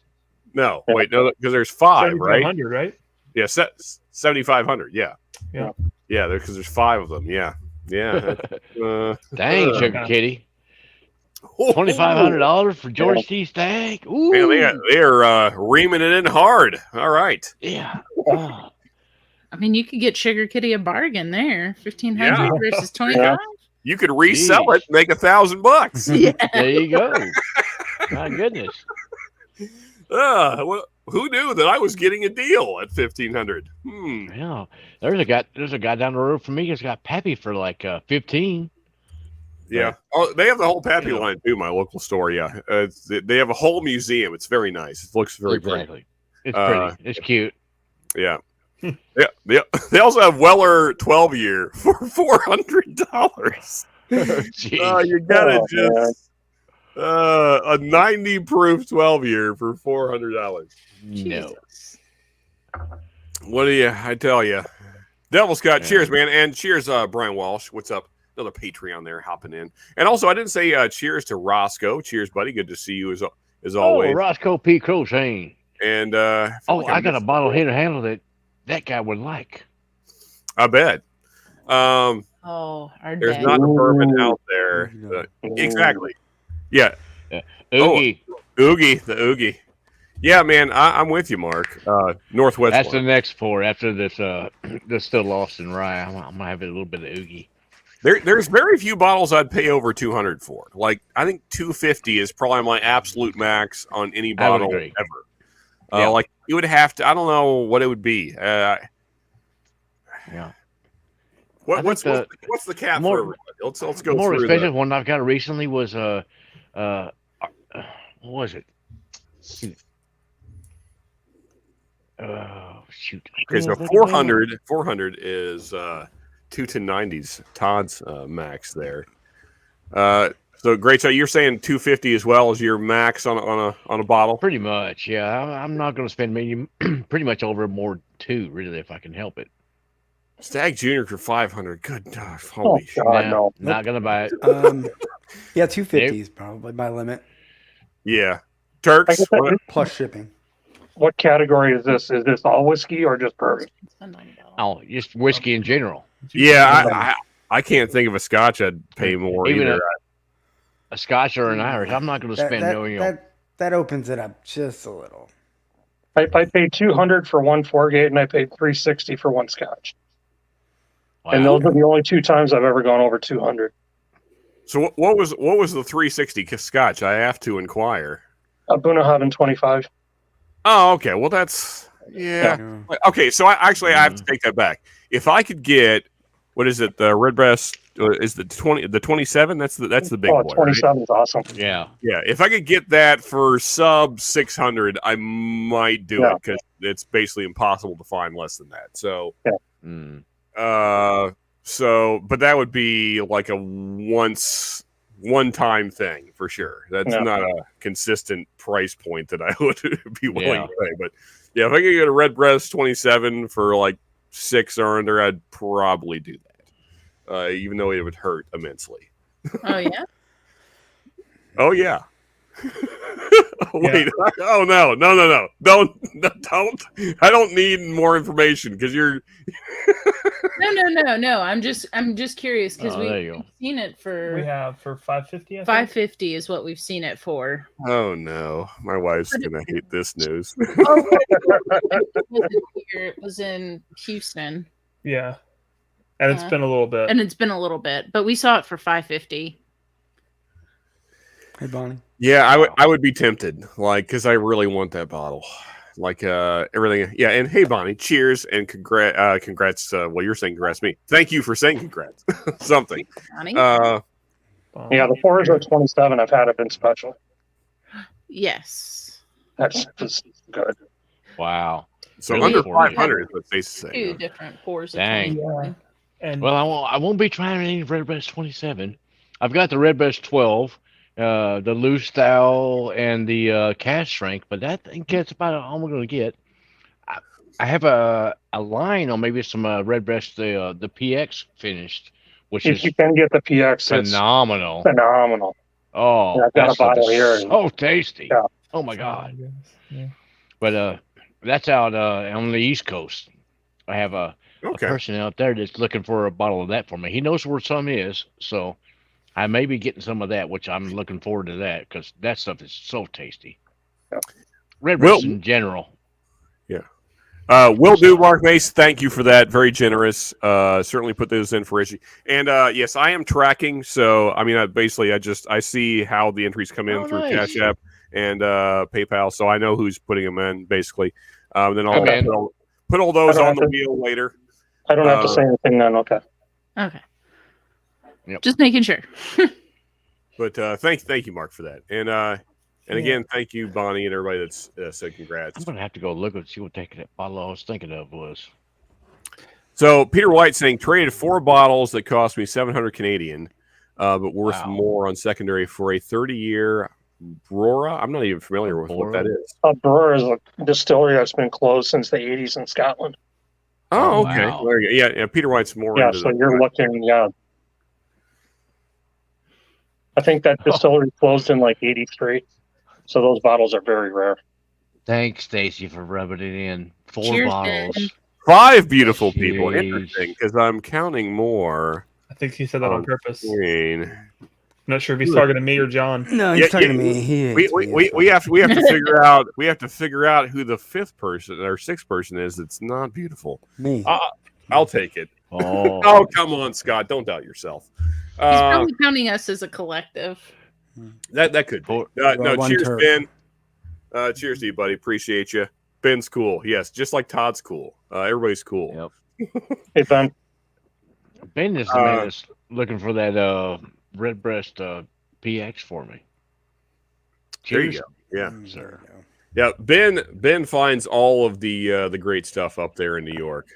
No, wait, no, because there's 5, right? 7,500, right? Yeah, 7,500. Yeah, Yeah. because there's 5 of them. Yeah. Dang, Sugar Kitty. $2,500 for George T. Stagg. Ooh. Man, they're reaming it in hard. All right. Yeah. Oh. I mean, you could get Sugar Kitty a bargain there. 1,500 Yeah. versus 25. You could resell Jeez. it, make $1,000. Yeah. There you go. My goodness. Well, who knew that I was getting a deal at $1,500? Yeah. There's a guy down the road from me who's got Pappy for like 15. Yeah. Oh, they have the whole Pappy line too. My local store. Yeah. They have a whole museum. It's very nice. It looks very pretty. Exactly. It's pretty. It's cute. Yeah. Yeah. They also have Weller 12-year for $400. Jeez. You gotta just a 90 proof 12-year for $400. No. What do I tell you? Devil Scott, cheers, man, and cheers, Brian Walsh. What's up? Another Patreon there hopping in, and also I didn't say cheers to Roscoe. Cheers, buddy. Good to see you as Oh, always. Roscoe P. Crochane. And I got a bottle here to handle that guy would like. I bet. Oh, our There's dad. not a bourbon out there. Exactly. Yeah. Oogie. Oogie, the Oogie. Yeah, man, I'm with you, Mark. Northwest. That's the one. next pour after this. This still lost in rye. I'm gonna have a little bit of Oogie. There's very few bottles I'd pay over $200 for. Like I think $250 is probably my absolute max on any I would bottle agree. ever. Yeah. Like you would have to. I don't know what it would be. Yeah. What's think the cap more- for everybody? Let's go The more through expensive one I've got recently was what was it? Shoot. Oh shoot. Okay, so 400 is 21090s. Todd's max there. So great. So you're saying 250 as well as your max on a bottle? Pretty much, yeah. I'm not going to spend pretty much over more too, really, if I can help it. Stag Junior for 500. Good God, Oh holy shit. God, no. Not gonna buy it. Yeah, 250 is probably my limit Yeah. I Turks. guess that- plus shipping. What category is this? Is this all whiskey or just bourbon? Spend $90. Oh, just whiskey in general. Yeah, I can't think of a Scotch I'd pay more Even either. a Scotch or an Irish. I'm not gonna spend That opens it up just a little. I paid 200 for one 4-gate and I paid 360 for one Scotch. And Wow. those are the only two times I've ever gone over 200. So what was the 360 Scotch? I have to inquire. A Bunnahabhain 25. Oh, okay. Well, that's yeah. Okay, so I have to take that back. If I could get what is it? The Redbreast is the 27? That's the big boy. 27 is awesome. Yeah. Yeah, if I could get that for sub 600, I might do it because it's basically impossible to find less than that. So, but that would be like a one-time thing for sure. That's not a consistent price point that I would be willing to pay. But yeah, if I could get a Redbreast 27 for like 6 or under, I'd probably do that, even though it would hurt immensely. Oh yeah. Oh yeah. Wait. Oh no. Don't. I don't need more information because you're. No. I'm just curious because we've seen it for. We have for 550. 550 is what we've seen it for. Oh no, my wife's gonna hate this news. It was in Houston. Yeah, and it's been a little bit. But we saw it for 550. Hey, Bonnie. Yeah, I would be tempted, like, because I really want that bottle, like everything. Yeah, and hey, Bonnie, cheers and congrats. Well, you're saying congrats to me. Thank you for saying congrats. Something. Yeah, the 4s are 27. I've had it been special. Yes. That's just good. Wow. So Really? under 500 is what they say. 2 different pours. Dang. And well, I won't be trying any Redbreast 27. I've got the Redbreast 12. The loose style and the cast strength, but that thing gets about all I'm going to get. I have a line on maybe some Redbreast, the PX finished, which if is you can get the PX, phenomenal. It's phenomenal. Oh, I've got a bottle here. So tasty. Yeah. Oh my God. Yeah. But that's out on the East Coast. I have a person out there that's looking for a bottle of that for me. He knows where some is, so I may be getting some of that, which I'm looking forward to that because that stuff is so tasty. Yeah. Redbreast in general. Yeah. Will do, Mark Mace. Thank you for that. Very generous. Certainly put those in for issue. And yes, I am tracking. So I mean, I see how the entries come in through Cash App and PayPal. So I know who's putting them in basically. Then I'll put all those on the wheel later. I don't have to say anything then. Okay. Okay. Yep. Just making sure. But thank you, Mark, for that. And again, thank you, Bonnie, and everybody that's said congrats. I'm gonna have to go look and see what that bottle I was thinking of was. So Peter White saying traded 4 bottles that cost me 700 Canadian, but worth more on secondary for a 30-year Brora. I'm not even familiar with what that is. Brora is a distillery that's been closed since the 80s in Scotland. Oh, okay. Wow. There you go. Yeah, Peter White's more. Yeah, so you're looking. Yeah. I think that distillery closed in like 83. So those bottles are very rare. Thanks, Stacy, for rubbing it in. 4 Cheers, bottles. Ben. 5 beautiful people. Interesting, because I'm counting more. I think he said that on purpose. Screen. I'm not sure if he's talking to me or John. No, he's talking to me. We have to figure out. We have to figure out who the 5th person or 6th person is. That's not beautiful. Me. I'll take it. Oh, come on, Scott. Don't doubt yourself. He's probably counting us as a collective. That could be. No, cheers, Ben. Cheers to you, buddy. Appreciate you. Ben's cool. Yes, just like Todd's cool. Everybody's cool. Yep. Hey, Ben. Ben is the man that's looking for that Redbreast PX for me. Cheers. There you go. Yeah, sir. Yeah, Ben finds all of the great stuff up there in New York.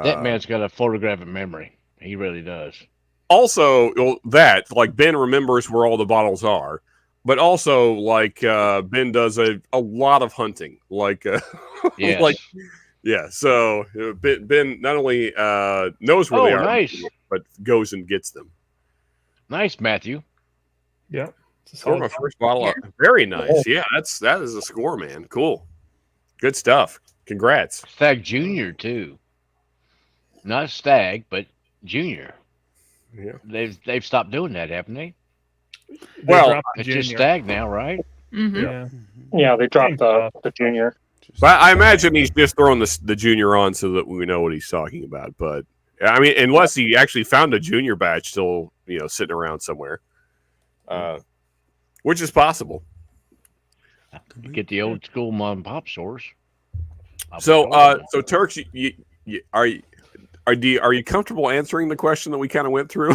That man's got a photographic memory. He really does. Also, that like Ben remembers where all the bottles are, but also like Ben does a lot of hunting. Like, Yes. like Yeah, so Ben not only knows where they are, nice. but goes and gets them. Nice, Matthew. Yeah. Scored my first bottle up. Very nice. Yeah, that is a score, man. Cool. Good stuff. Congrats. Stag Junior too. Not Stag, but Junior. Yeah. They've stopped doing that, haven't they? Well, dropped the It's just junior. Stag now, right? Mhm. Yeah. Yeah, they dropped Same stuff. the junior. But I imagine he's just throwing the junior on so that we know what he's talking about. But I mean, unless he actually found a junior batch still, sitting around somewhere, which is possible. You get the old school mom and pop stores. So, Turks, are you comfortable answering the question that we kind of went through?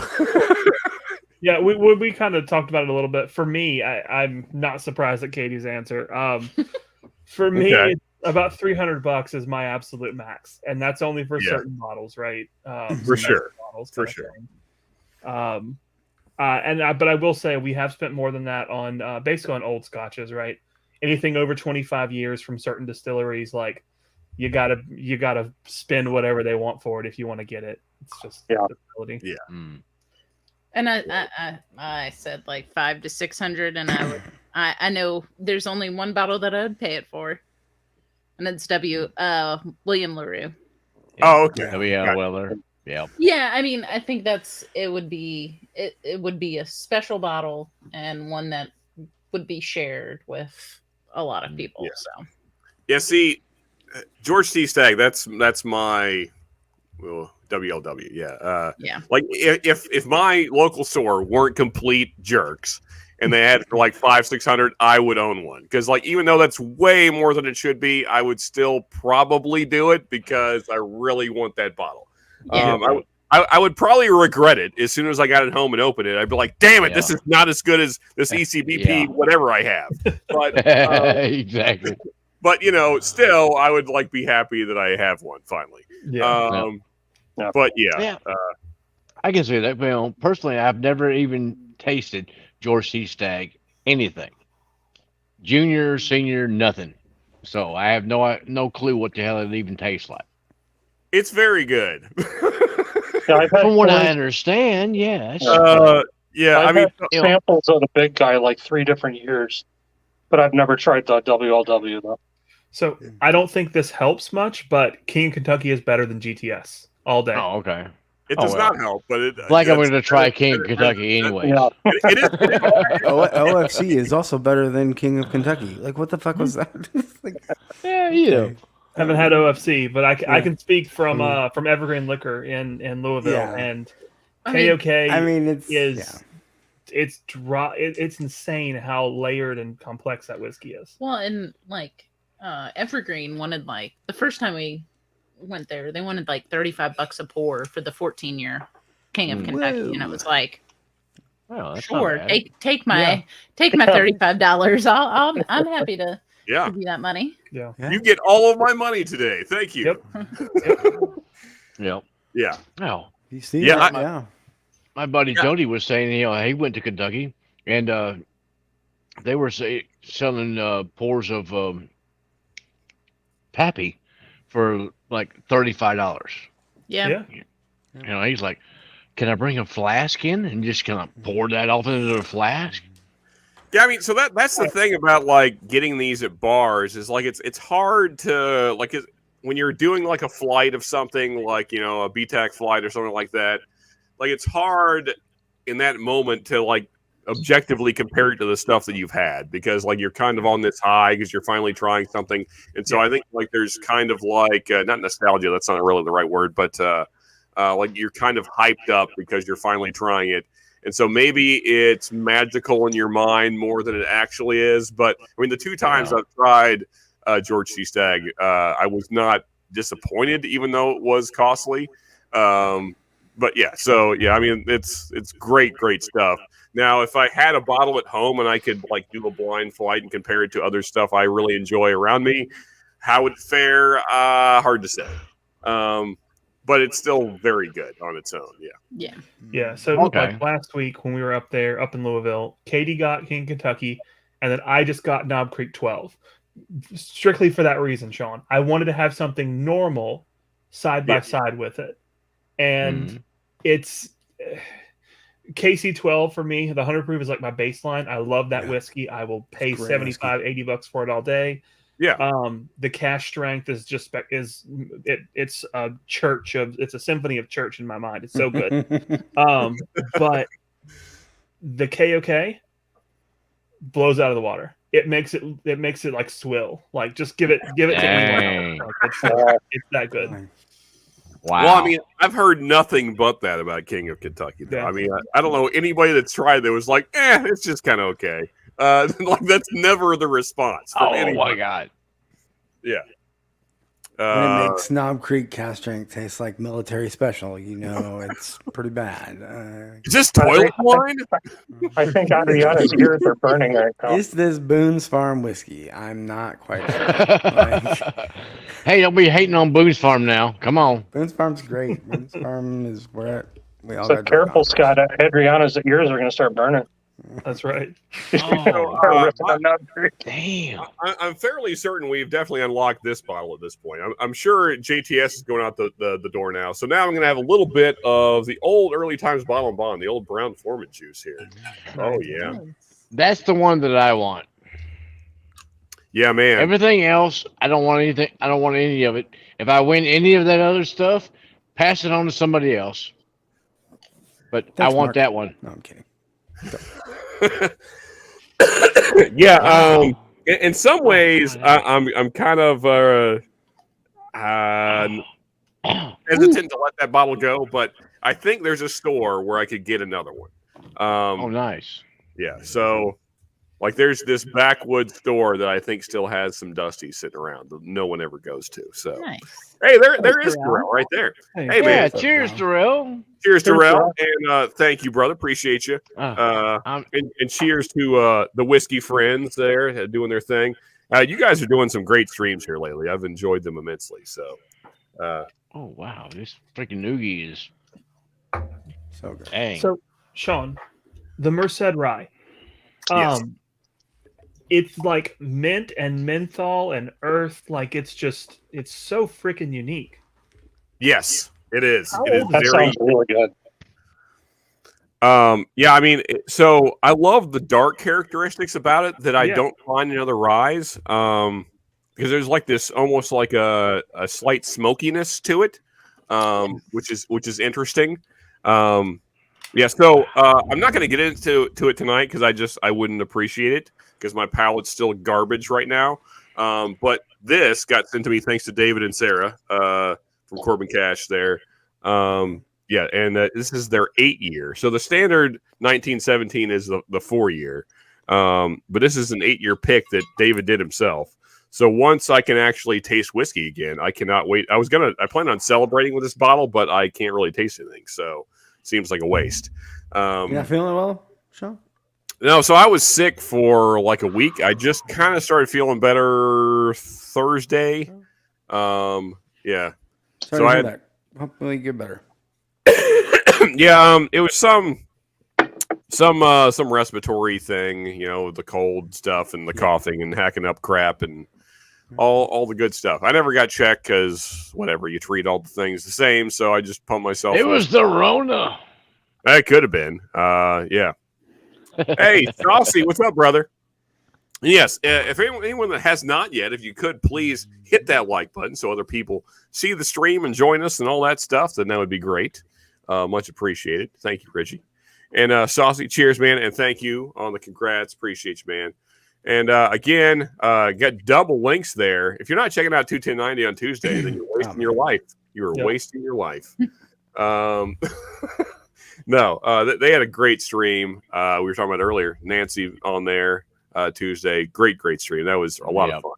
Yeah, we kind of talked about it a little bit. For me, I'm not surprised at Katie's answer. For me, Okay. about $300 is my absolute max, and that's only for Yeah. certain models, right? For sure. Models, For kind of sure. thing. But I will say we have spent more than that on basically on old scotches, right? Anything over 25 years from certain distilleries, like you gotta spend whatever they want for it if you want to get it. It's just Yeah. the ability. Yeah. And I said like 500 to 600, and I know there's only one bottle that I would pay it for, and it's William LaRue. Oh, okay. Yeah, Weller. Yeah. Yeah, I mean, I think it would be a special bottle and one that would be shared with a lot of people. Yeah. So Yeah, see, George T. Stagg, that's my WLW. Yeah. yeah. Like if my local store weren't complete jerks and they had for like 500-600, I would own one, because like even though that's way more than it should be, I would still probably do it because I really want that bottle. Yeah. I would probably regret it as soon as I got it home and opened it. I'd be like, damn it, this is not as good as this ECBP whatever I have. But exactly. But still, I would like be happy that I have one finally. Yeah. But yeah. I can say that. Personally, I've never even tasted George C. Stagg anything. Junior, senior, nothing. So I have no clue what the hell it even tastes like. It's very good. Yeah, I've had From what I understand, yes. Yeah, I've I mean, had samples of the big guy like 3 different years, but I've never tried the WLW though. So I don't think this helps much, but King of Kentucky is better than GTS all day. Oh, okay. it does not help, but it. Like I'm it's- going to try King of Kentucky anyways. Yeah. It is. OFC is also better than King of Kentucky. Like, what the fuck was that? Like, Yeah, you know. Haven't had OFC, but I can speak from Evergreen Liquor in Louisville, Yeah. and I mean- KOK I mean, it's it's insane how layered and complex that whiskey is. Well, and like Evergreen wanted, like, the first time we went there, they wanted like $35 a pour for the 14-year King of Kentucky, and it was like, Well, that's sure, not bad. take my $35. I'm happy to Yeah, give you that money. Yeah. you get all of my money today. Thank you. Yep. Yeah. Oh, You see Yeah, that? I- Yeah. my buddy Jody was saying, he went to Kentucky and they were selling pours of Pappy for like $35. Yeah. Yeah. He's like, can I bring a flask in and just kind of pour that off into the flask? Yeah, I mean, so that's the thing about like getting these at bars is like it's hard to like when you're doing like a flight of something like a BTAC flight or something like that. Like it's hard in that moment to like objectively compare it to the stuff that you've had, because like you're kind of on this high because you're finally trying something, and so I think like there's kind of like not nostalgia, that's not really the right word, but like you're kind of hyped up because you're finally trying it. And so maybe it's magical in your mind more than it actually is. But I mean, the 2 times I've tried George C. Stagg, I was not disappointed, even though it was costly. But yeah, so yeah, I mean, it's great stuff. Now, if I had a bottle at home and I could like do a blind flight and compare it to other stuff I really enjoy around me, how would it fare? Hard to say. But it's still very good on its own. Yeah. Yeah. So like last week when we were up in Louisville, Katie got King Kentucky, and then I just got Knob Creek 12. strictly for that reason, Sean. I wanted to have something normal side by side with it, and it's KC12 for me. The 100 proof is like my baseline. I love that whiskey. I will pay $75-$80 for it all day. Yeah. The cash strength is just it's a church of it's a symphony of church in my mind. It's so good. But the KOK blows out of the water. It makes it like swill. Like just give it to anyone else. It's that good. Wow. Well, I mean, I've heard nothing but that about King of Kentucky. Though. Yeah. I mean, I don't know anybody that's tried that was like, it's just kind of okay. Like that's never the response. From anyone. My God. Yeah. When it makes Knob Creek cast strength taste like military special, it's pretty bad. Is this toilet wine? I think Adriana's ears are burning right now. Is this Boone's Farm whiskey? I'm not quite sure. Hey, don't be hating on Boone's Farm now. Come on. Boone's Farm's great. Boone's Farm is where we all So got careful, Scott. Adriana's ears are going to start burning. That's right. Damn. I'm fairly certain we've definitely unlocked this bottle at this point. I'm sure JTS is going out the door now. So now I'm going to have a little bit of the old early times bottle and bond, the old Brown Foreman juice here. Oh, yeah. That's the one that I want. Yeah, man. Everything else, I don't want anything. I don't want any of it. If I win any of that other stuff, pass it on to somebody else. But I want that one. No, I'm kidding. Yeah, in some ways, I'm kind of hesitant to let that bottle go, but I think there's a store where I could get another one. Nice. Yeah, so like there's this backwoods store that I think still has some Dusties sitting around that no one ever goes to. So Nice. hey, there is Darrell right there. Hey, man. Cheers, Darrell. Cheers, Darrell, and thank you, brother. Appreciate you. And cheers to the whiskey friends there doing their thing. You guys are doing some great streams here lately. I've enjoyed them immensely. So, oh wow, this freaking noogie is so good. Dang. So, Sean, the Merced Rye. Yes. It's like mint and menthol and earth. Like it's so freaking unique. yes, it is. It is That very. sounds really good. Yeah, I mean, so I love the dark characteristics about it that I don't find in other ryes. Because there's like this almost like a slight smokiness to it, which is interesting. Yeah, so I'm not going to get into it tonight because I wouldn't appreciate it because my palate's still garbage right now. But this got sent to me thanks to David and Sarah from Corbin Cash there. Yeah, and this is their 8-year. So the standard 1917 is the 4-year. But this is an 8-year pick that David did himself. So once I can actually taste whiskey again, I cannot wait. I plan on celebrating with this bottle, but I can't really taste anything. So it seems like a waste. You're not feeling well, Sean? No, so I was sick for like a week. I just kind of started feeling better Thursday. Yeah. Sorry to hear that. Hopefully you get better. Yeah, it was some respiratory thing, the cold stuff and the coughing and hacking up crap and all the good stuff. I never got checked because whatever, you treat all the things the same, so I just pumped myself. It was the Rona. It could have been. Yeah. Hey, Saucy, what's up, brother? Yes, if anyone that has not yet, if you could please hit that like button so other people see the stream and join us and all that stuff, then that would be great. Much appreciated. Thank you, Richie. And Saucy, cheers, man, and thank you on the congrats. Appreciate you, man. And again, got double links there. If you're not checking out 21090 on Tuesday, then you're wasting your life. You are wasting your life. No, they had a great stream. We were talking about earlier. Nancy on there Tuesday. Great stream. That was a lot of fun.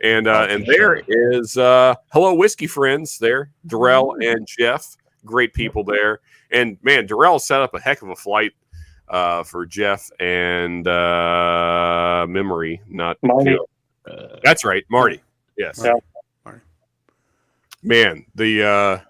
And there is hello whiskey friends there, Darrell and Jeff. Great people there. And man, Darrell set up a heck of a flight for Jeff and Memory, not Marty. That's right, Marty. Yes. Yeah. Man, the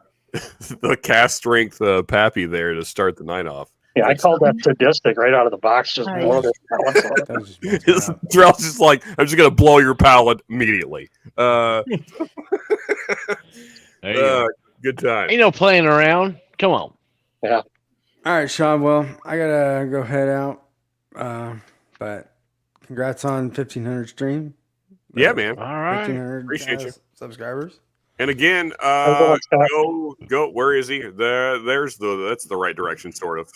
the cast strength Pappy there to start the night off. Yeah, I called that sadistic right out of the box. Just Oh, blow this pallets out. That was just messing His up. Drell's just like, I'm just gonna blow your pallet immediately. There you go. Good time. Ain't no playing around. Come on. All right, Sean. Well, I gotta go head out. But congrats on 1,500 stream. Yeah, man. All right. 1,500 Appreciate you. subscribers. And again, going, Scott. go. Where is he? That's the right direction, sort of.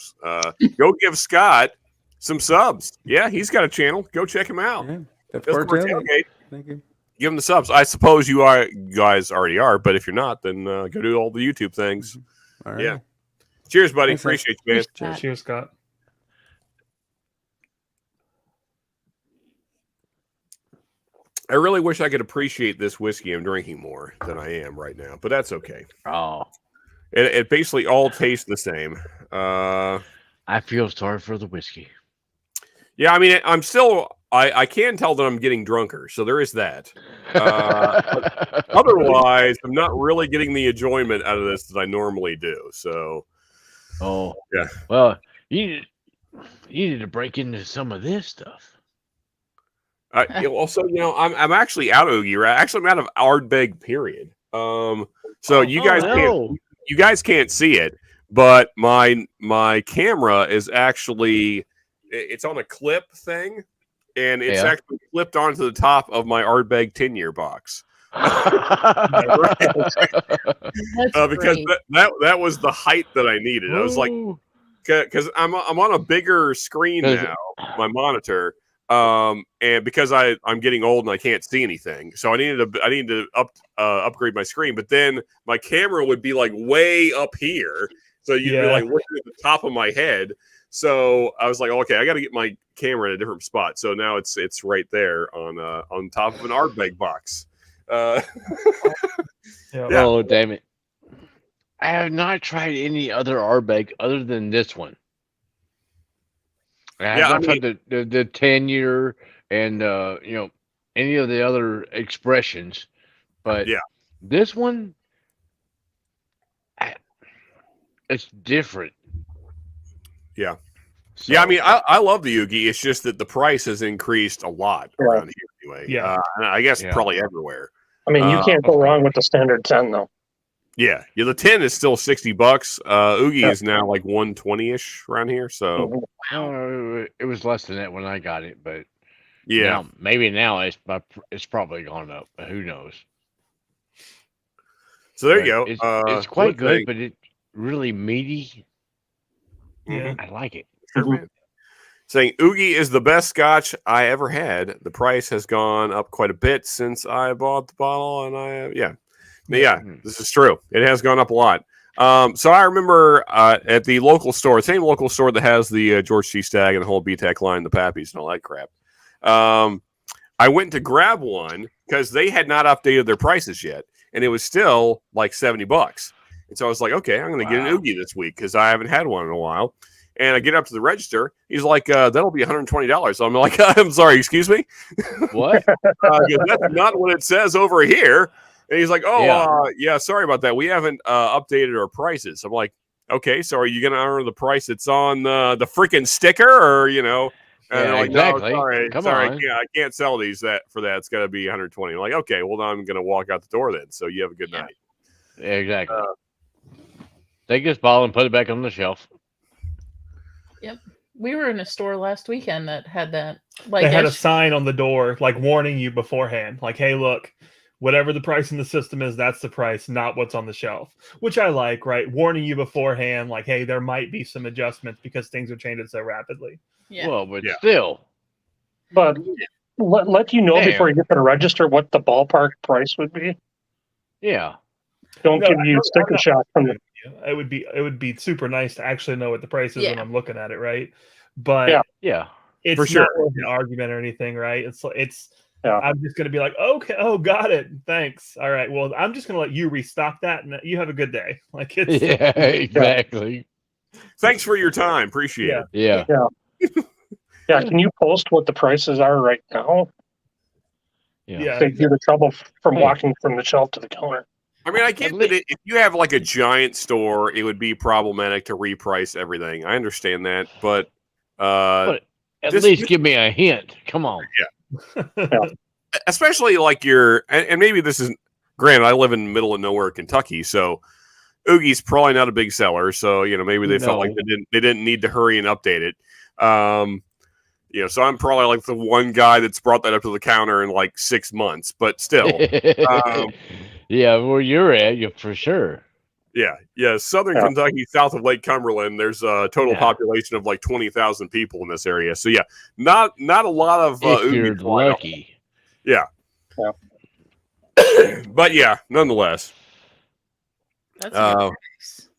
Go give Scott some subs. Yeah, he's got a channel. Go check him out. Yeah. Customer Tailgate. Thank you. Give him the subs. I suppose you guys already are, but if you're not, then go do all the YouTube things. All right. Yeah. Cheers, buddy. Thanks, man. Appreciate you, man. Cheers. Cheers, Scott. I really wish I could appreciate this whiskey I'm drinking more than I am right now, but that's okay. Oh, It basically all tastes the same. I feel sorry for the whiskey. Yeah, I mean, I'm still. I can tell that I'm getting drunker, so there is that. Otherwise, I'm not really getting the enjoyment out of this that I normally do. So, Oh, yeah. Well, you need to break into some of this stuff. Also, I'm actually out of Oogie. Right? Actually, I'm out of Ardbeg. Period. So you guys can't see it, but my camera is actually it's on a clip thing, and it's actually clipped onto the top of my Ardbeg 10-year box. Because that was the height that I needed. I was like, because I'm on a bigger screen now, my monitor. And because I'm getting old and I can't see anything, so I needed to upgrade my screen. But then my camera would be like way up here, so you'd be like looking at the top of my head. So I was like, okay, I got to get my camera in a different spot. So now it's right there on top of an Ardbeg box. Yeah. Oh, damn it! I have not tried any other Ardbeg other than this one. I have not tried the 10-year and any of the other expressions, but this one, it's different. Yeah. So, Yeah, I mean, I love the Oogie. It's just that the price has increased a lot around here anyway. Yeah. And I guess probably everywhere. I mean, you can't go wrong with the standard 10, though. Yeah. The 10 is still $60. Oogie is now like 120-ish around here. So it was less than that when I got it, but yeah, maybe now it's probably gone up. But who knows? So there you go. It's quite good, but it's really meaty. Yeah. I like it. Sure, man. Saying Oogie is the best scotch I ever had. The price has gone up quite a bit since I bought the bottle, and this is true. It has gone up a lot. So I remember at the local store, same local store that has the George C. Stagg and the whole BTEC line, the Pappies and all that crap. I went to grab one because they had not updated their prices yet, and it was still like $70. And so I was like, okay, I'm going to get an Oogie this week because I haven't had one in a while. And I get up to the register. He's like, that'll be $120. So I'm like, I'm sorry, excuse me? What? That's not what it says over here. And he's like, sorry about that. We haven't updated our prices. I'm like, okay, so are you going to honor the price that's on the freaking sticker or, And they're like, exactly. No, Come sorry, on. I can't sell these for that. It's got to be 120. I'm like, okay, well, now I'm going to walk out the door then. So you have a good night. Exactly. Take this bottle and put it back on the shelf. Yep. We were in a store last weekend that had that. They had a sign on the door, like warning you beforehand, like, "Hey, look, whatever the price in the system is, that's the price, not what's on the shelf." Which I like, right? Warning you beforehand, like, "Hey, there might be some adjustments because things are changing so rapidly." Yeah. Well, but still. But let you know before you get to the register what the ballpark price would be. Yeah. Don't give you sticker shock from the. It would be super nice to actually know what the price is when I'm looking at it, right? But it's for sure. not worth an argument or anything, right? It's I'm just gonna be like, okay, got it, thanks. All right, well, I'm just gonna let you restock that, and you have a good day. Like it's exactly. Thanks for your time. Appreciate it. Yeah. Yeah, can you post what the prices are right now? Yeah. Save you the trouble from walking from the shelf to the counter. I mean, I get that if you have like a giant store, it would be problematic to reprice everything. I understand that, but But at least give me a hint. Come on. Especially like and maybe this isn't. Granted, I live in the middle of nowhere, Kentucky, so Oogie's probably not a big seller. So maybe they felt like they didn't need to hurry and update it. So I'm probably like the one guy that's brought that up to the counter in like 6 months, but still. Yeah, where you're at, for sure. Yeah. Southern Kentucky, south of Lake Cumberland, there's a total population of like 20,000 people in this area. So yeah, not a lot of. If you're lucky. Yeah. But yeah, nonetheless. That's nice.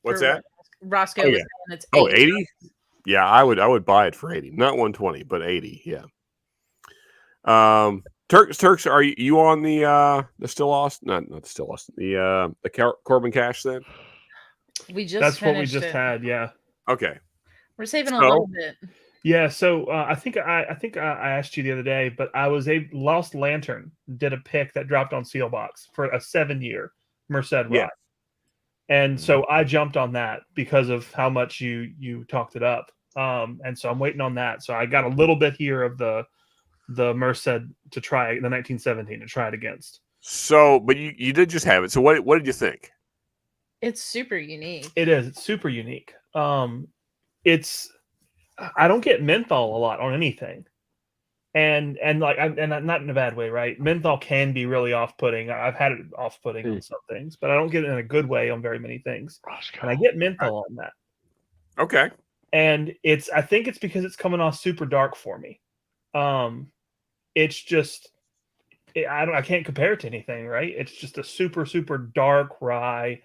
What's that? Roscoe was saying it's 80? Yeah, I would buy it for 80. Not 120, but 80. Yeah. Turks, are you on the still lost? Not the still lost. The Corbin Cash then? We just That's what we finished just it. had, yeah. Okay. We're saving a little bit. Yeah, so I think I asked you the other day, but I was a Lost Lantern did a pick that dropped on Sealbox for a 7-year Merced ride. Yeah. And so I jumped on that because of how much you talked it up. And so I'm waiting on that. So I got a little bit here of the Merced to try the 1917 to try it against. So, but you did just have it. So what did you think? It's super unique. It is. It's super unique. I don't get menthol a lot on anything, and not in a bad way, right? Menthol can be really off-putting. I've had it off-putting on some things, but I don't get it in a good way on very many things. And I get menthol on that. Okay. And I think it's because it's coming off super dark for me. It's just I can't compare it to anything, right? It's just a super, super dark rye.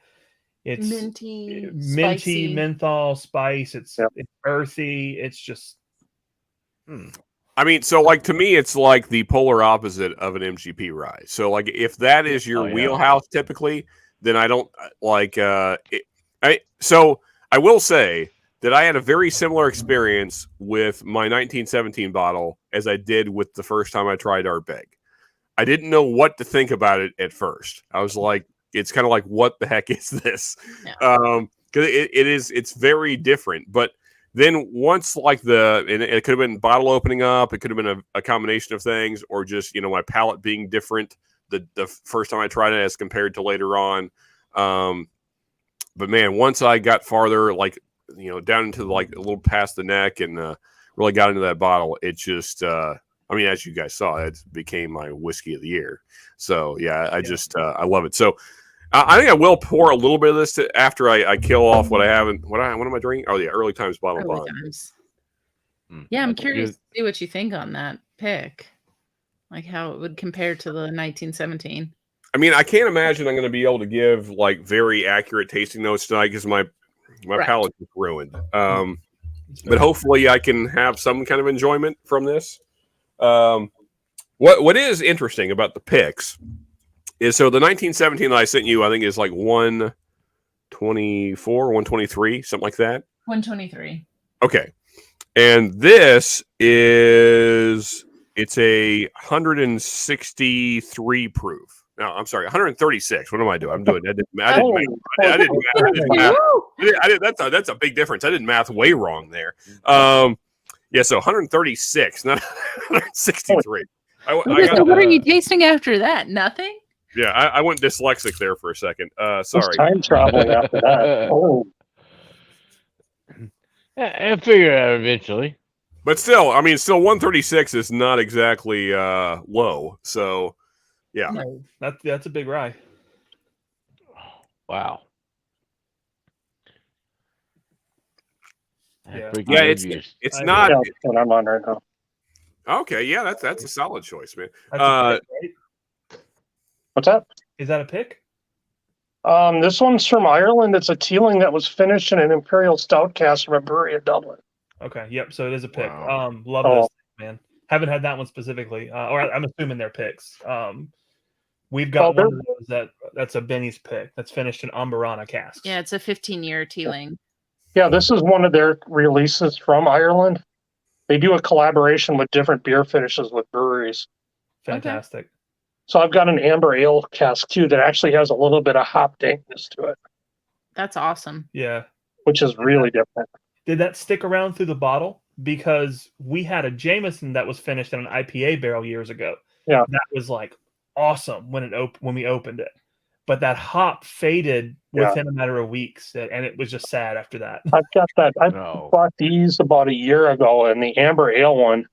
It's minty, menthol, spice. It's earthy. It's just. I mean, so like to me, it's like the polar opposite of an MGP rye. So like, if that is your wheelhouse, typically, then I don't like. So I will say that I had a very similar experience with my 1917 bottle as I did with the first time I tried Ardbeg. I didn't know what to think about it at first. I was like, it's kind of like, what the heck is this? Because it's very different. But then once like it could have been bottle opening up, it could have been a combination of things, or just my palate being different the first time I tried it as compared to later on. But man, once I got farther, like down into like a little past the neck and really got into that bottle, it just I mean, as you guys saw, it became my whiskey of the year. So yeah, I just I love it. So I think I will pour a little bit of this after I kill off what I haven't. What am I drinking? Oh yeah, Early Times Bottle Bond. Yeah, I'm curious to see what you think on that pick, like how it would compare to the 1917. I mean, I can't imagine I'm going to be able to give like very accurate tasting notes tonight because my palate is ruined. But hopefully, I can have some kind of enjoyment from this. What is interesting about the picks is so the 1917 that I sent you, I think is like 124, 123, something like that. 123. Okay. And this it's a 163 proof. No, I'm sorry, 136. What am I doing? I'm doing. I didn't math. That's a big difference. I did math way wrong there. Yeah, so 136, not 163. What are you tasting after that? Nothing? Yeah, I went dyslexic there for a second. Sorry. Time traveling after that. Oh. I'll figure it out eventually. But still, I mean, 136 is not exactly low. So, yeah. No, that's a big rye. Wow. Yeah, it's not. Yeah, what I'm on right now. Okay, yeah, that's a solid choice, man. That's a pick, right? What's that? Is that a pick? This one's from Ireland. It's a Teeling that was finished in an Imperial Stout cask from a brewery in Dublin. Okay, yep. So it is a pick. Wow. Love those, man. Haven't had that one specifically, or I'm assuming they're picks. We've got one of those that's a Benny's pick that's finished in Amberana cask. Yeah, it's a 15-year Teeling. Yeah, this is one of their releases from Ireland. They do a collaboration with different beer finishes with breweries. Fantastic. So I've got an amber ale cask too that actually has a little bit of hop dankness to it, That's awesome. Yeah. which is really different. Did that stick around through the bottle? Because we had a Jameson that was finished in an IPA barrel years ago. Yeah. That was like awesome when we opened it. But that hop faded within a matter of weeks, and it was just sad after that. I've got that. I No. bought these about a year ago, and the amber ale one.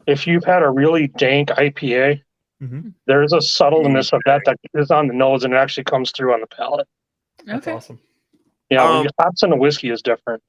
If you've had a really dank IPA, Mhm. there's a subtleness of that is on the nose and it actually comes through on the palate. That's Okay. awesome. Yeah, when you hops in a whiskey is different.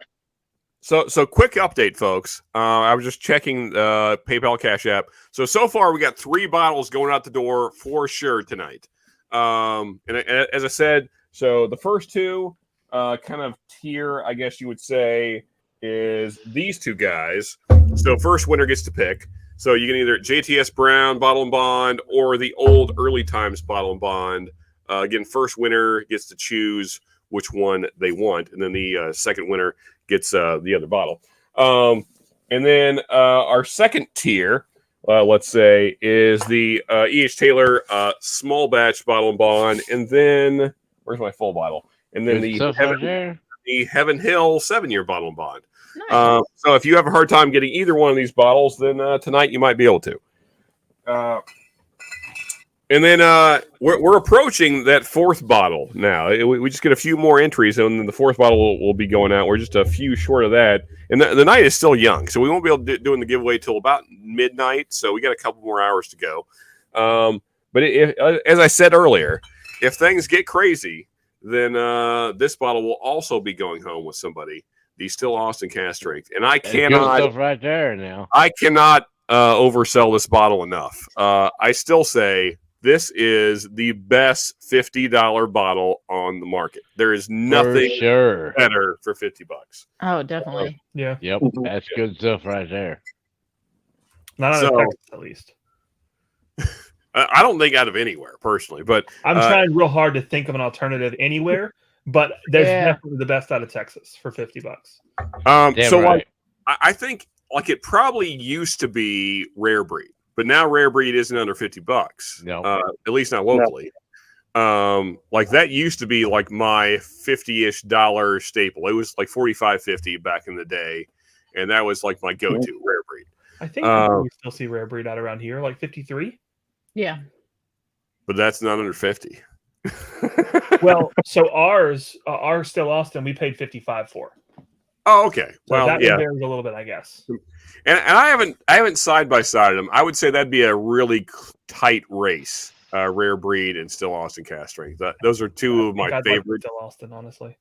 So quick update, folks. I was just checking PayPal Cash App. So far, we got 3 bottles going out the door for sure tonight. And as I said, so the first 2 kind of tier, I guess you would say, is these 2 guys. So first winner gets to pick. So you can either JTS Brown Bottle and Bond or the old Early Times Bottle and Bond. Again, first winner gets to choose which one they want, and then the second winner gets the other bottle. And then our second tier, let's say, is the E.H. Taylor small batch Bottle and Bond, and then where's my full bottle? And then Good stuff right there. the Heaven Hill 7-year Bottle and Bond. Nice. So if you have a hard time getting either one of these bottles, then tonight you might be able to. And then we're approaching that 4th bottle now. We just get a few more entries, and then the 4th bottle will be going out. We're just a few short of that. And the night is still young, so we won't be able to doing the giveaway till about midnight. So we got a couple more hours to go. But as I said earlier, if things get crazy, then this bottle will also be going home with somebody. The Still Austin Cast Strength. And I That's good cannot stuff right there now. I cannot oversell this bottle enough. I still say this is the best $50 bottle on the market. There is nothing For sure. better for $50. Oh, definitely. Yeah. Yep, that's good stuff right there. Not out of So- Texas, at least. I don't think out of anywhere personally, but I'm trying real hard to think of an alternative anywhere, but there's definitely the best out of Texas for $50. Damn so right. like I think like it probably used to be Rare Breed, but now Rare Breed isn't under $50. No. At least not locally. Like that used to be like my $50-ish staple. It was like $45.50 back in the day, and that was like my go-to Rare Breed. I think we still see Rare Breed out around here, like 53. Yeah. But that's not under 50. Well, so ours Still Austin, we paid 55 for. Oh, okay. So Well, that yeah. varies a little bit, I guess. And I haven't side by sided them. I would say that'd be a really tight race. Rare Breed and Still Austin Cast Strength. Those are 2 of my I'd like favorite. Still Austin, honestly.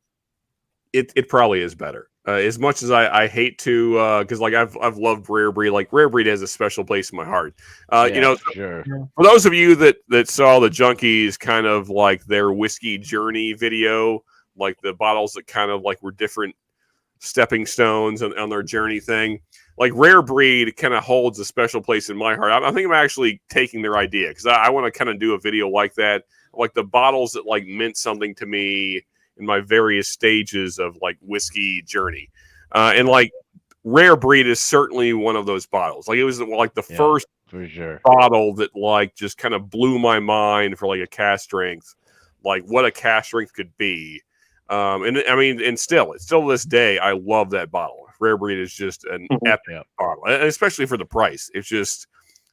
It probably is better. As much as I hate to, because like I've loved Rare Breed. Like Rare Breed has a special place in my heart. You know, for sure. for those of you that saw the Junkies kind of like their whiskey journey video, like the bottles that kind of like were different stepping stones on their journey thing. Like Rare Breed kind of holds a special place in my heart. I think I'm actually taking their idea because I want to kind of do a video like that, like the bottles that like meant something to me in my various stages of like whiskey journey. And like Rare Breed is certainly one of those bottles. Like it was like the first For sure. bottle that like just kind of blew my mind for like a cast strength, like what a cast strength could be. And I mean, and still to this day, I love that bottle. Rare Breed is just an epic bottle, and especially for the price. It's just,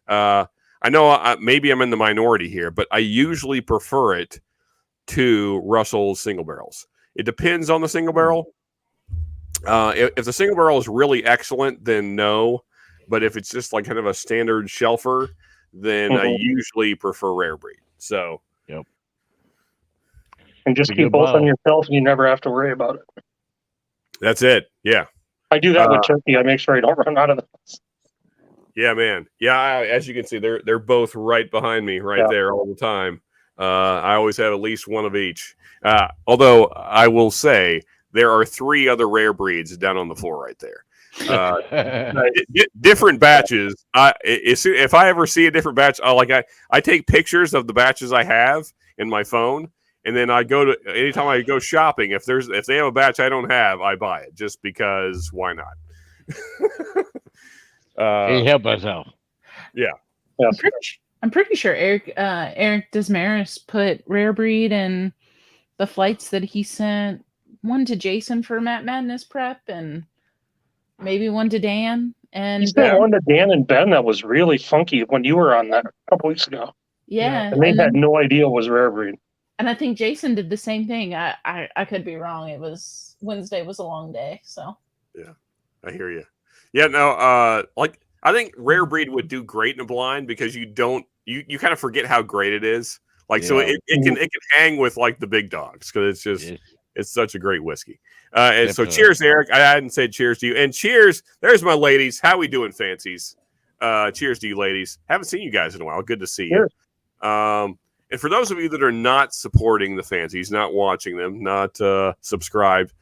I know maybe I'm in the minority here, but I usually prefer it to Russell's single barrels. It depends on the single barrel. If the single barrel is really excellent, then no. But if it's just like kind of a standard shelfer, then I usually prefer Rare Breed. So, And just It's a keep good both on bottle. yourself and you never have to worry about it. that's it. Yeah. I do that with turkey. I make sure I don't run out of those. Yeah, man. Yeah, as you can see, they're both right behind me there all the time. I always have at least one of each. Although I will say there are 3 other Rare Breeds down on the floor right there. Different batches. If I ever see a different batch, I take pictures of the batches I have in my phone, and then I go to anytime I go shopping. If they have a batch I don't have, I buy it just because. Why not? Can't help myself. Yes. I'm pretty sure Eric Desmaris put Rare Breed in the flights that he sent. One to Jason for Matt Madness prep, and maybe one to Dan. He And sent one to Dan and Ben that was really funky when you were on that a couple weeks ago. yeah, And they and had then, no idea it was Rare Breed. and I think Jason did the same thing. I could be wrong. It was Wednesday was a long day, so Yeah, I hear you. Yeah, no, like I think Rare Breed would do great in a blind because you kind of forget how great it is. Like, so Yeah. it can hang with like the big dogs because it's just Yes. it's such a great whiskey. And so Definitely. cheers, Eric. I hadn't said cheers to you. And cheers. There's my ladies. How we doing, fancies? Cheers to you, ladies. Haven't seen you guys in a while. Good to see you. And for those of you that are not supporting the fancies, not watching them, not subscribed,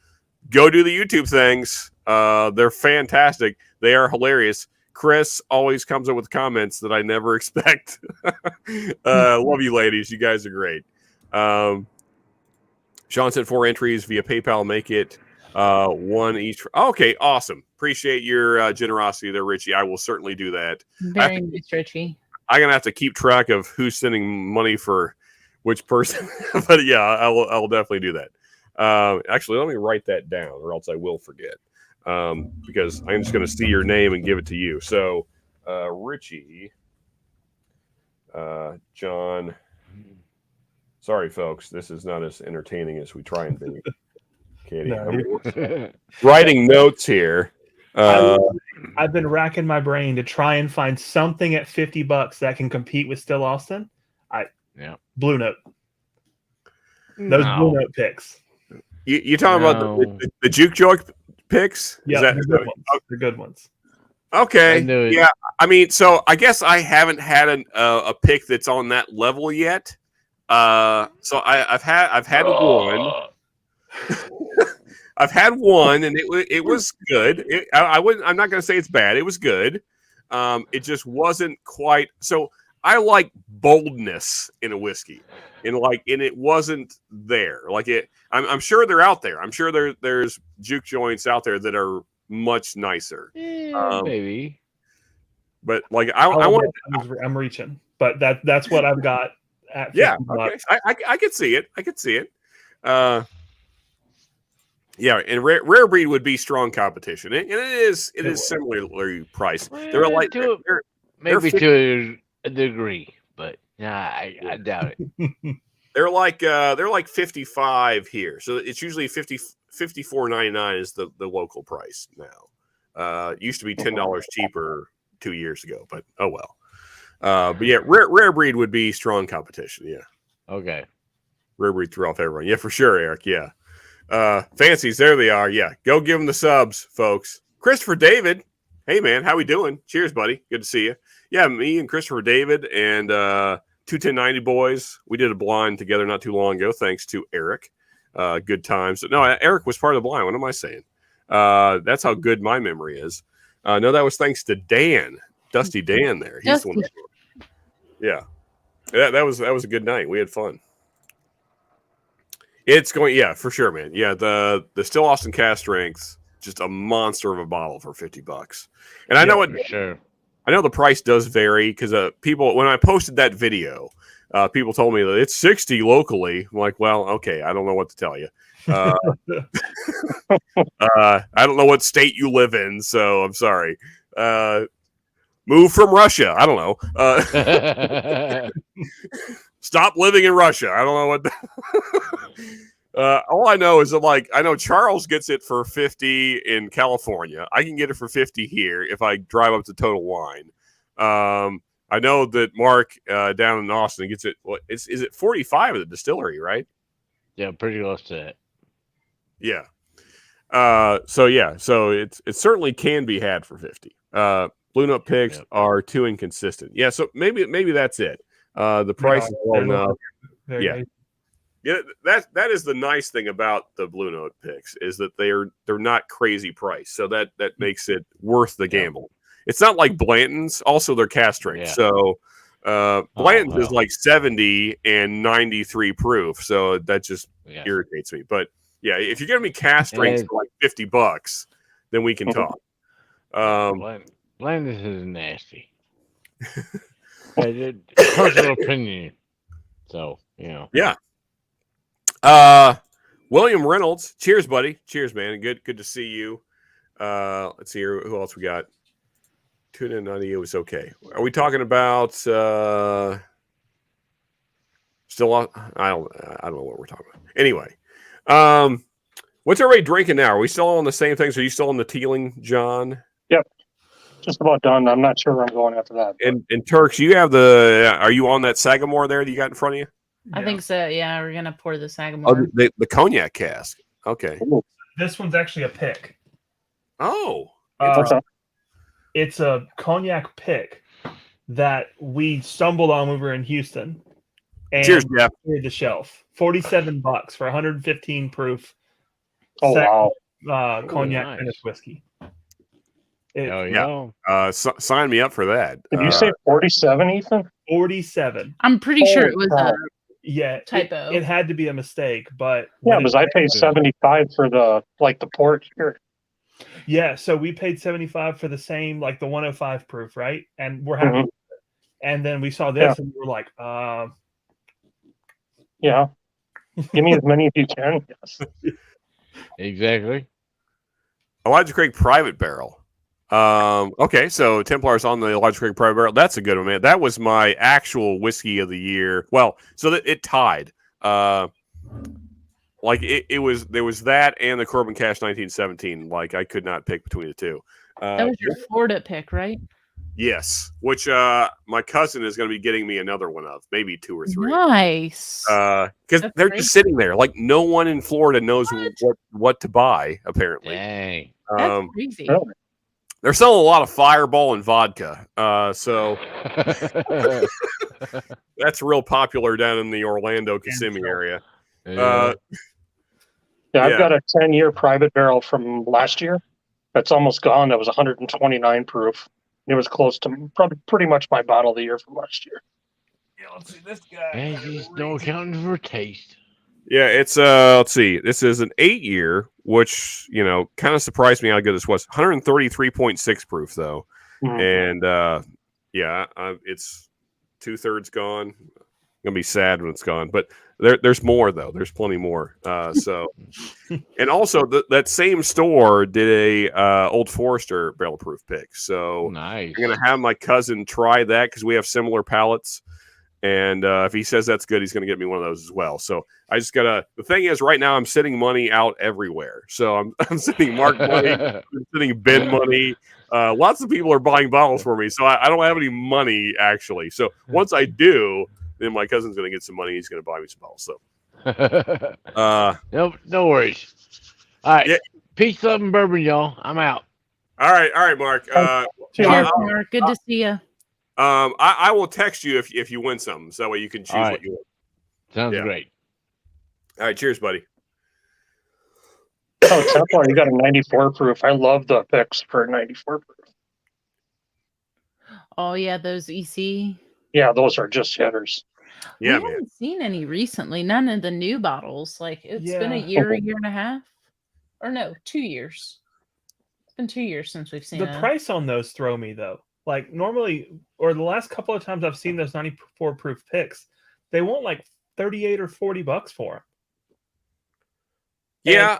go do the YouTube things. They're fantastic. They are hilarious. Chris always comes up with comments that I never expect. Love you, ladies. You guys are great. Sean sent 4 entries via PayPal. Make it one each. Okay, awesome. Appreciate your generosity there, Richie. I will certainly do that. very nice, Richie. I'm gonna have to keep track of who's sending money for which person, but yeah, I'll definitely do that. Actually, let me write that down, or else I will forget. Because I'm just gonna see your name and give it to you. So, Richie, John. Sorry, folks, this is not as entertaining as we try and be. Katie, I'm writing notes here. I've been racking my brain to try and find something at $50 that can compete with Still Austin. Blue Note. Those Blue Note picks. You talking about the juke joke picks? Yeah, they're good ones. They're good ones. Okay. Yeah. I mean, so I guess I haven't had a pick that's on that level yet. So I've had one. I've had one, and it was good. I'm not going to say it's bad. It was good. It just wasn't quite. So I like boldness in a whiskey, and it wasn't there. Like it, I'm sure they're out there. I'm sure there's juke joints out there that are much nicer. Maybe. But like I want. I'm reaching, but that's what I've got. At yeah, okay. I could see it. I could see it. Yeah, and Rare Breed would be strong competition, and it is similarly priced. They're like maybe to a degree, but I doubt it. They're like 55 here, so it's usually 54.99 is the local price now. It used to be $10 cheaper 2 years ago, but oh well. But yeah, Rare Breed would be strong competition. Yeah. Okay. Rare Breed threw off everyone. Yeah, for sure, Eric. Yeah. Fancies, there they are. Yeah, go give them the subs, folks. Christopher David, hey man, how we doing? Cheers, buddy. Good to see you. Yeah, me and Christopher David and 21090 boys. We did a blind together not too long ago, thanks to Eric. Good times. No, Eric was part of the blind. What am I saying? That's how good my memory is. No, that was thanks to Dan, Dusty Dan. There, he's the one. Yeah, that was a good night. We had fun. It's going, yeah, for sure, man. Yeah, the Still Austin cast strength, just a monster of a bottle for $50. And I know it. Sure. I know the price does vary because people, when I posted that video, people told me that it's $60 locally. I'm like, well, okay, I don't know what to tell you. I don't know what state you live in, so I'm sorry. Move from Russia. I don't know. Stop living in Russia. I don't know what. All I know is that, I know Charles gets it for $50 in California. I can get it for $50 here if I drive up to Total Wine. I know that Mark down in Austin gets it. What is it? $45 at the distillery, right? Yeah, pretty close to it. Yeah. So it certainly can be had for $50. Blue Note picks are too inconsistent. Yeah, so maybe that's it. The price is low enough. Yeah. Yeah, that is the nice thing about the Blue Note picks is that they're not crazy price. So that makes it worth the gamble. It's not like Blanton's. Also, they're cast strength. So Blanton's is like 70 and 93 proof. So that just irritates me. But yeah, if you're giving me cast strength for like $50, then we can talk. Blanton's is nasty. Personal opinion. So, you know. Yeah. William Reynolds. Cheers, buddy. Cheers, man. Good to see you. Let's see here. Who else we got? Tuna and audio was okay. Are we talking about still on? I don't know what we're talking about. Anyway, what's everybody drinking now? Are we still on the same things? Are you still on the Teeling, John? Yep. Just about done. I'm not sure where I'm going after that. And Turks, you have the. Are you on that Sagamore there that you got in front of you? I think so. Yeah, we're gonna pour the Sagamore. Oh, the cognac cask. Okay. This one's actually a pick. Oh. It's a cognac pick that we stumbled on when we were in Houston. And Cheers, Jeff. cleared the shelf. $47 for 115 proof. Oh, wow. Cognac nice. finished whiskey. Sign me up for that. Did you say 47, Ethan? 47. I'm pretty sure it was Holy a crap. Yeah, typo. It had to be a mistake, but Yeah, when because I paid 75 for the port here. Yeah, so we paid 75 for the same, like the 105 proof, right? And we're happy. Mhm. With it. And then we saw this, and we were like, Yeah. Give me as many as you can. Yes. Exactly. Elijah Craig Private Barrel. Okay, so Templar's on the Elijah Craig Private Barrel. That's a good one, man. That was my actual whiskey of the year. Well, so that it tied. Like it was, there was that and the Corbin Cash 1917. Like I could not pick between the two. That was your Florida pick, right? Yes, which my cousin is going to be getting me another one of, maybe 2 or 3. Nice. Because That's they're great. just sitting there. Like no one in Florida knows what to buy. Apparently, Dang. That's crazy. Really? they're selling a lot of Fireball and vodka. So that's real popular down in the Orlando Kissimmee area. Yeah. Yeah, I've Yeah. got a 10-year private barrel from last year. That's almost gone. That was 129 proof. It was close to probably pretty much my bottle of the year from last year. Yeah, let's see this guy. And he's no accounting for taste. Yeah, it's let's see. This is an 8-year, which kind of surprised me how good this was. 133.6 proof though, and it's 2/3 gone. Gonna be sad when it's gone, but there's more though. There's plenty more. So, and also that same store did a Old Forester barrel proof pick. So Nice. I'm gonna have my cousin try that because we have similar palates. And if he says that's good, he's going to get me one of those as well. So I just gotta. The thing is, right now I'm sitting money out everywhere. So I'm sitting mark money, I'm sitting bin money. Lots of people are buying bottles for me, so I don't have any money actually. So once I do, then my cousin's going to get some money. He's going to buy me some bottles. So no worries. All right. Yeah. Peace, love, and bourbon, y'all. I'm out. all right, Mark. Cheers, I'll- Mark. Good to see you. I will text you if you win something, so that way you can choose All right. what you want. Sounds Yeah. great. All right, cheers, buddy. Oh, Templar, you got a 94 proof. I love the picks for 94 proof. Oh yeah, those EC. Yeah, those are just hitters. Yeah, we man. haven't seen any recently. None of the new bottles. Like it's been a Yeah. year and a half, or no, 2 years. It's been 2 years since we've seen the it. price on those throw me though. Like normally, or the last couple of times I've seen those 94 proof picks, they want like 38 or $40 for them. Yeah.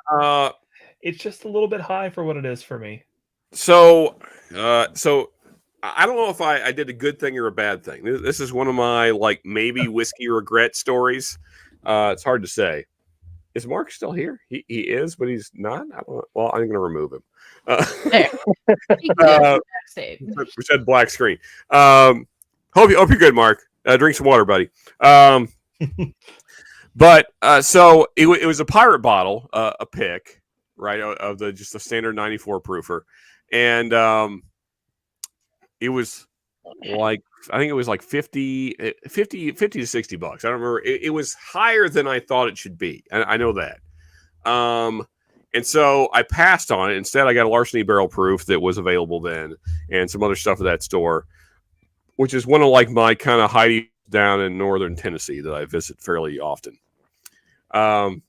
It's just a little bit high for what it is for me. So I don't know if I did a good thing or a bad thing. This is one of my maybe whiskey regret stories. It's hard to say. Is Mark still here? He is, but he's not. I don't know. Well, I'm going to remove him. There. Backstage. We said black screen. Hope you're good, Mark. Drink some water, buddy. But so it was a pirate bottle, a pick, right, of just the standard 94 proofer, and it was I think it was like 50 to $60. I don't remember. It was higher than I thought it should be. I know that. And so I passed on it. Instead, I got a Larceny barrel proof that was available then, and some other stuff at that store, which is one of my kind of hidey down in northern Tennessee that I visit fairly often. And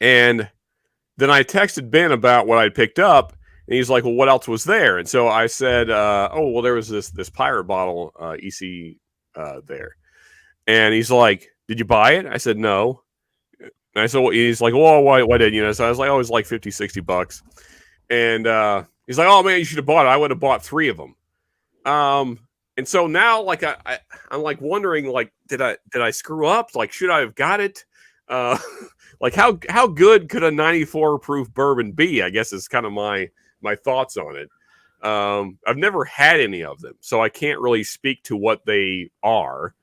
then I texted Ben about what I picked up, And he's like, well, what else was there? And so I said, oh, well, there was this pirate bottle EC there. And he's like, did you buy it? I said, no. And I said, well, he's like, well, why didn't you? So I was like, oh, it was like $50-$60. And he's like, oh, man, you should have bought it. I would have bought 3 of them. And so now, like, I'm like wondering, like, did I screw up? Like, should I have got it? Like, how good could a 94 proof bourbon be? I guess is kind of my thoughts on it. I've never had any of them, so I can't really speak to what they are.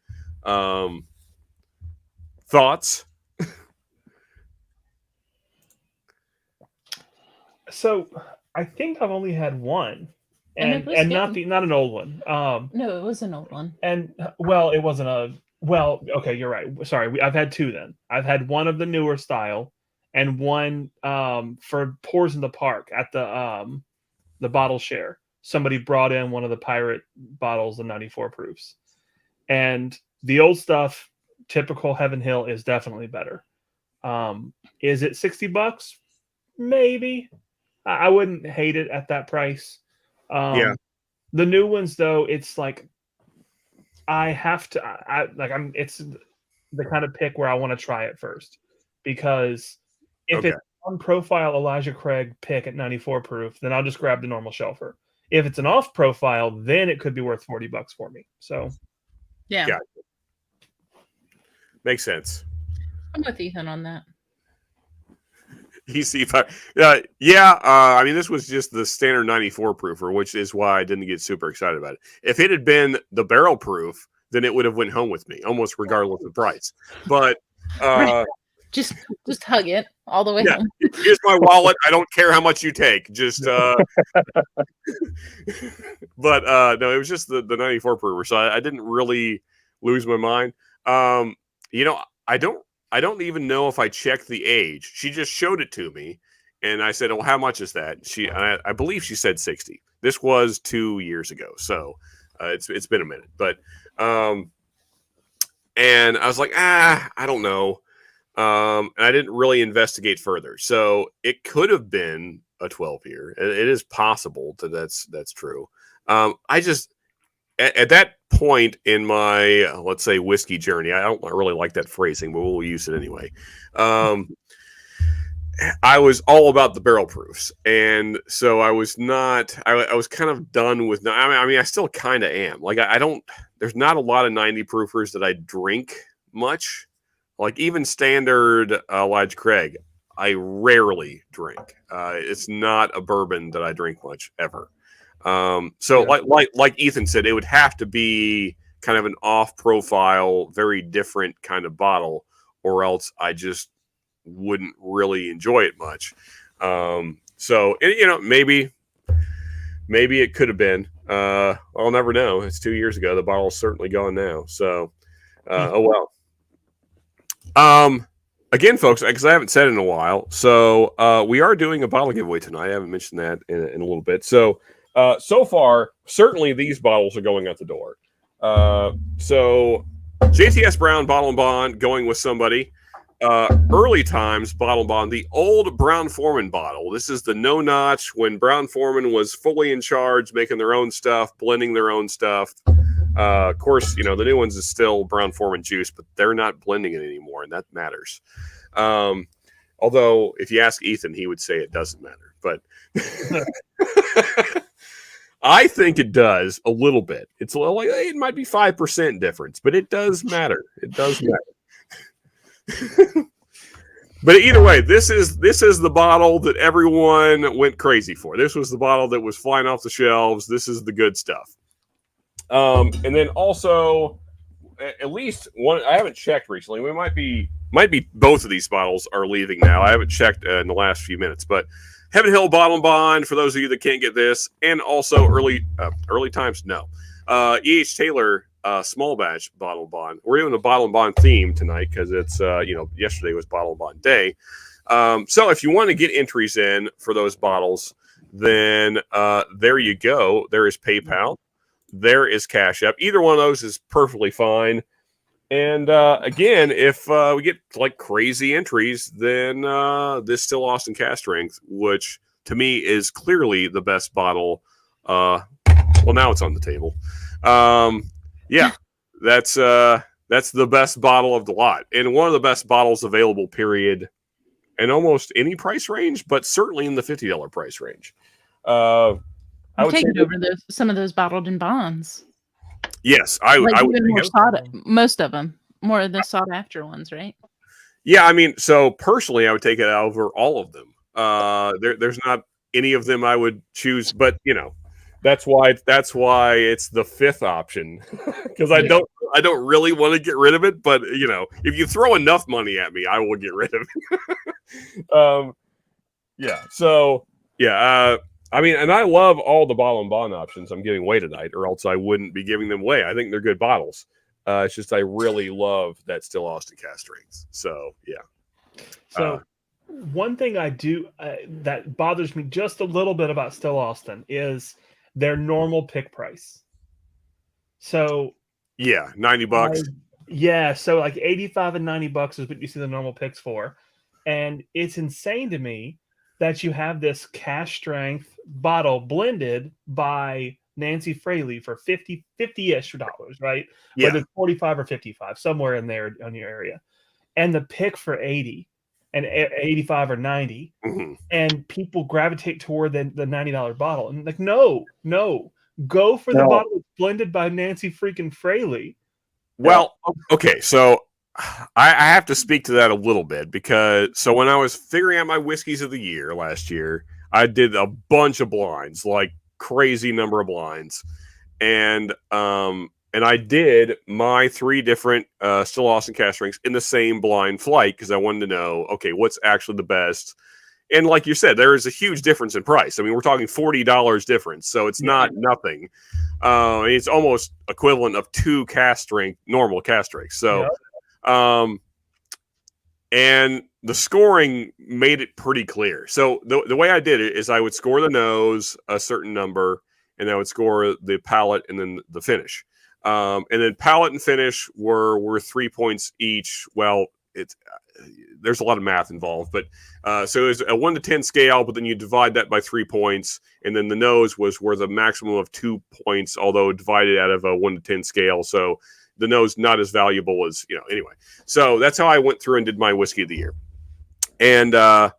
Thoughts? So I think I've only had one, And it and was and good. not an old one. No, it was an old one. And well, it wasn't a well. Okay, you're right. Sorry, I've had 2 then. I've had one of the newer style, and one for pours in the park at the bottle share. Somebody brought in one of the pirate bottles of 94 proofs, and the old stuff, typical Heaven Hill, is definitely better. Is it $60? Maybe. I wouldn't hate it at that price. Yeah. The new ones, though, it's like I have to. It's the kind of pick where I want to try it first, because if it's on profile Elijah Craig pick at 94 proof, then I'll just grab the normal shelfer. If it's an off profile, then it could be worth $40 for me. So Yeah. Got makes sense. I'm with Ethan on that. EC5. Yeah. I mean, this was just the standard 94 proofer, which is why I didn't get super excited about it. If it had been the barrel proof, then it would have went home with me, almost regardless of price. But just hug it all the way yeah, home. here's my wallet. I don't care how much you take. Just but no, it was just the 94 proofer. So I didn't really lose my mind. You know, I don't even know if I checked the age. She just showed it to me, and I said, "Oh, how much is that?" I believe she said 60. This was 2 years ago, so it's been a minute. But and I was like, I don't know, and I didn't really investigate further. So it could have been a 12-year. It is possible that's true. I just at that point in my, let's say, whiskey journey, I don't really like that phrasing, but we'll use it anyway. I was all about the barrel proofs, and so I was not. I was kind of done with. I mean, I still kind of am. Like, I don't. There's not a lot of 90 proofers that I drink much. Like, even standard Elijah Craig, I rarely drink. It's not a bourbon that I drink much ever. So yeah. like Ethan said, it would have to be kind of an off-profile, very different kind of bottle, or else I just wouldn't really enjoy it much. So you know, maybe it could have been. I'll never know. It's 2 years ago. The bottle's certainly gone now. So, oh well. Again, folks, because I haven't said it in a while, so we are doing a bottle giveaway tonight. I haven't mentioned that in a little bit. So. So far, certainly these bottles are going out the door. So JTS Brown Bottle and Bond going with somebody. Early times Bottle and Bond, the old Brown Forman bottle. This is the no notch when Brown Forman was fully in charge, making their own stuff, blending their own stuff. Of course, you know, the new ones is still Brown Forman juice, but they're not blending it anymore, and that matters. Although if you ask Ethan, he would say it doesn't matter, but I think it does a little bit. It's a little like it might be 5% difference, but it does matter. It does matter. But either way, this is the bottle that everyone went crazy for. This was the bottle that was flying off the shelves. This is the good stuff. And then also, at least one. I haven't checked recently. We might be both of these bottles are leaving now. I haven't checked in the last few minutes, but. Heaven Hill Bottle and Bond, for those of you that can't get this, and also early times, no. E.H. Taylor small batch Bottle and Bond. We're doing a Bottle and Bond theme tonight because it's, yesterday was Bottle and Bond Day. So if you want to get entries in for those bottles, then there you go. There is PayPal. There is Cash App. Either one of those is perfectly fine. And again, if we get like crazy entries, then this Still Austin cast strength, which to me is clearly the best bottle. Well, now it's on the table. Yeah, that's the best bottle of the lot, and one of the best bottles available. Period. In almost any price range, but certainly in the $50 price range. I I'm would say taking over some of those bottled in bonds. yes, I Like would. even more most of them, more of the sought after ones, right? Yeah, I mean, so personally, I would take it over all of them. There's not any of them I would choose, but that's why it's the fifth option because I don't really want to get rid of it, but if you throw enough money at me, I will get rid of it. Yeah. So yeah, I mean, and I love all the bottle and bond options I'm giving away tonight, or else I wouldn't be giving them away. I think they're good bottles. It's just I really love that Still Austin cast strengths. So yeah. So one thing I do that bothers me just a little bit about Still Austin is their normal pick price. So yeah, $90. Yeah, so like 85 and $90 is what you see the normal picks for. And it's insane to me that you have this cash strength bottle blended by Nancy Fraley for 50-ish dollars, right? Yeah. Whether it's 45 or 55, somewhere in there on your area. And the pick for 80 and 85 or 90. Mm-hmm. And people gravitate toward the $90 bottle. And like, no, go for the bottle that's blended by Nancy freaking Fraley. Well, okay, so I have to speak to that a little bit because when I was figuring out my whiskeys of the year last year, I did a bunch of blinds, like crazy number of blinds, and I did my 3 different Still Austin cast strengths in the same blind flight because I wanted to know, okay, what's actually the best. And like you said, there is a huge difference in price. I mean, we're talking $40 difference, so it's not nothing. It's almost equivalent of 2 normal cast strengths. So, and the scoring made it pretty clear. So the way I did it is I would score the nose a certain number, and I would score the palate and then the finish. And then palate and finish were 3 points each. Well, there's a lot of math involved, but so it was a 1 to 10 scale, but then you divide that by 3 points, and then the nose was worth a maximum of 2 points, although divided out of a 1 to 10 scale. So the nose not as valuable as anyway. So that's how I went through and did my whiskey of the year, and the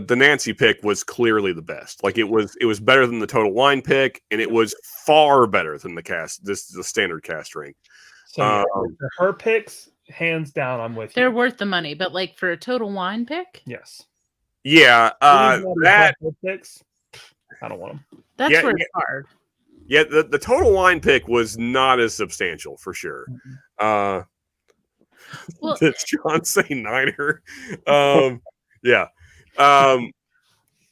Nancy pick was clearly the best. Like it was better than the Total Wine pick, and it was far better than the standard cast strength. So her picks. Hands down, I'm with you. They're worth the money, but like for a Total Wine pick, yes, yeah, that picks, I don't want them. That's where it's hard. Yeah, the Total Wine pick was not as substantial for sure. Well, did John say Niner? Yeah, yeah.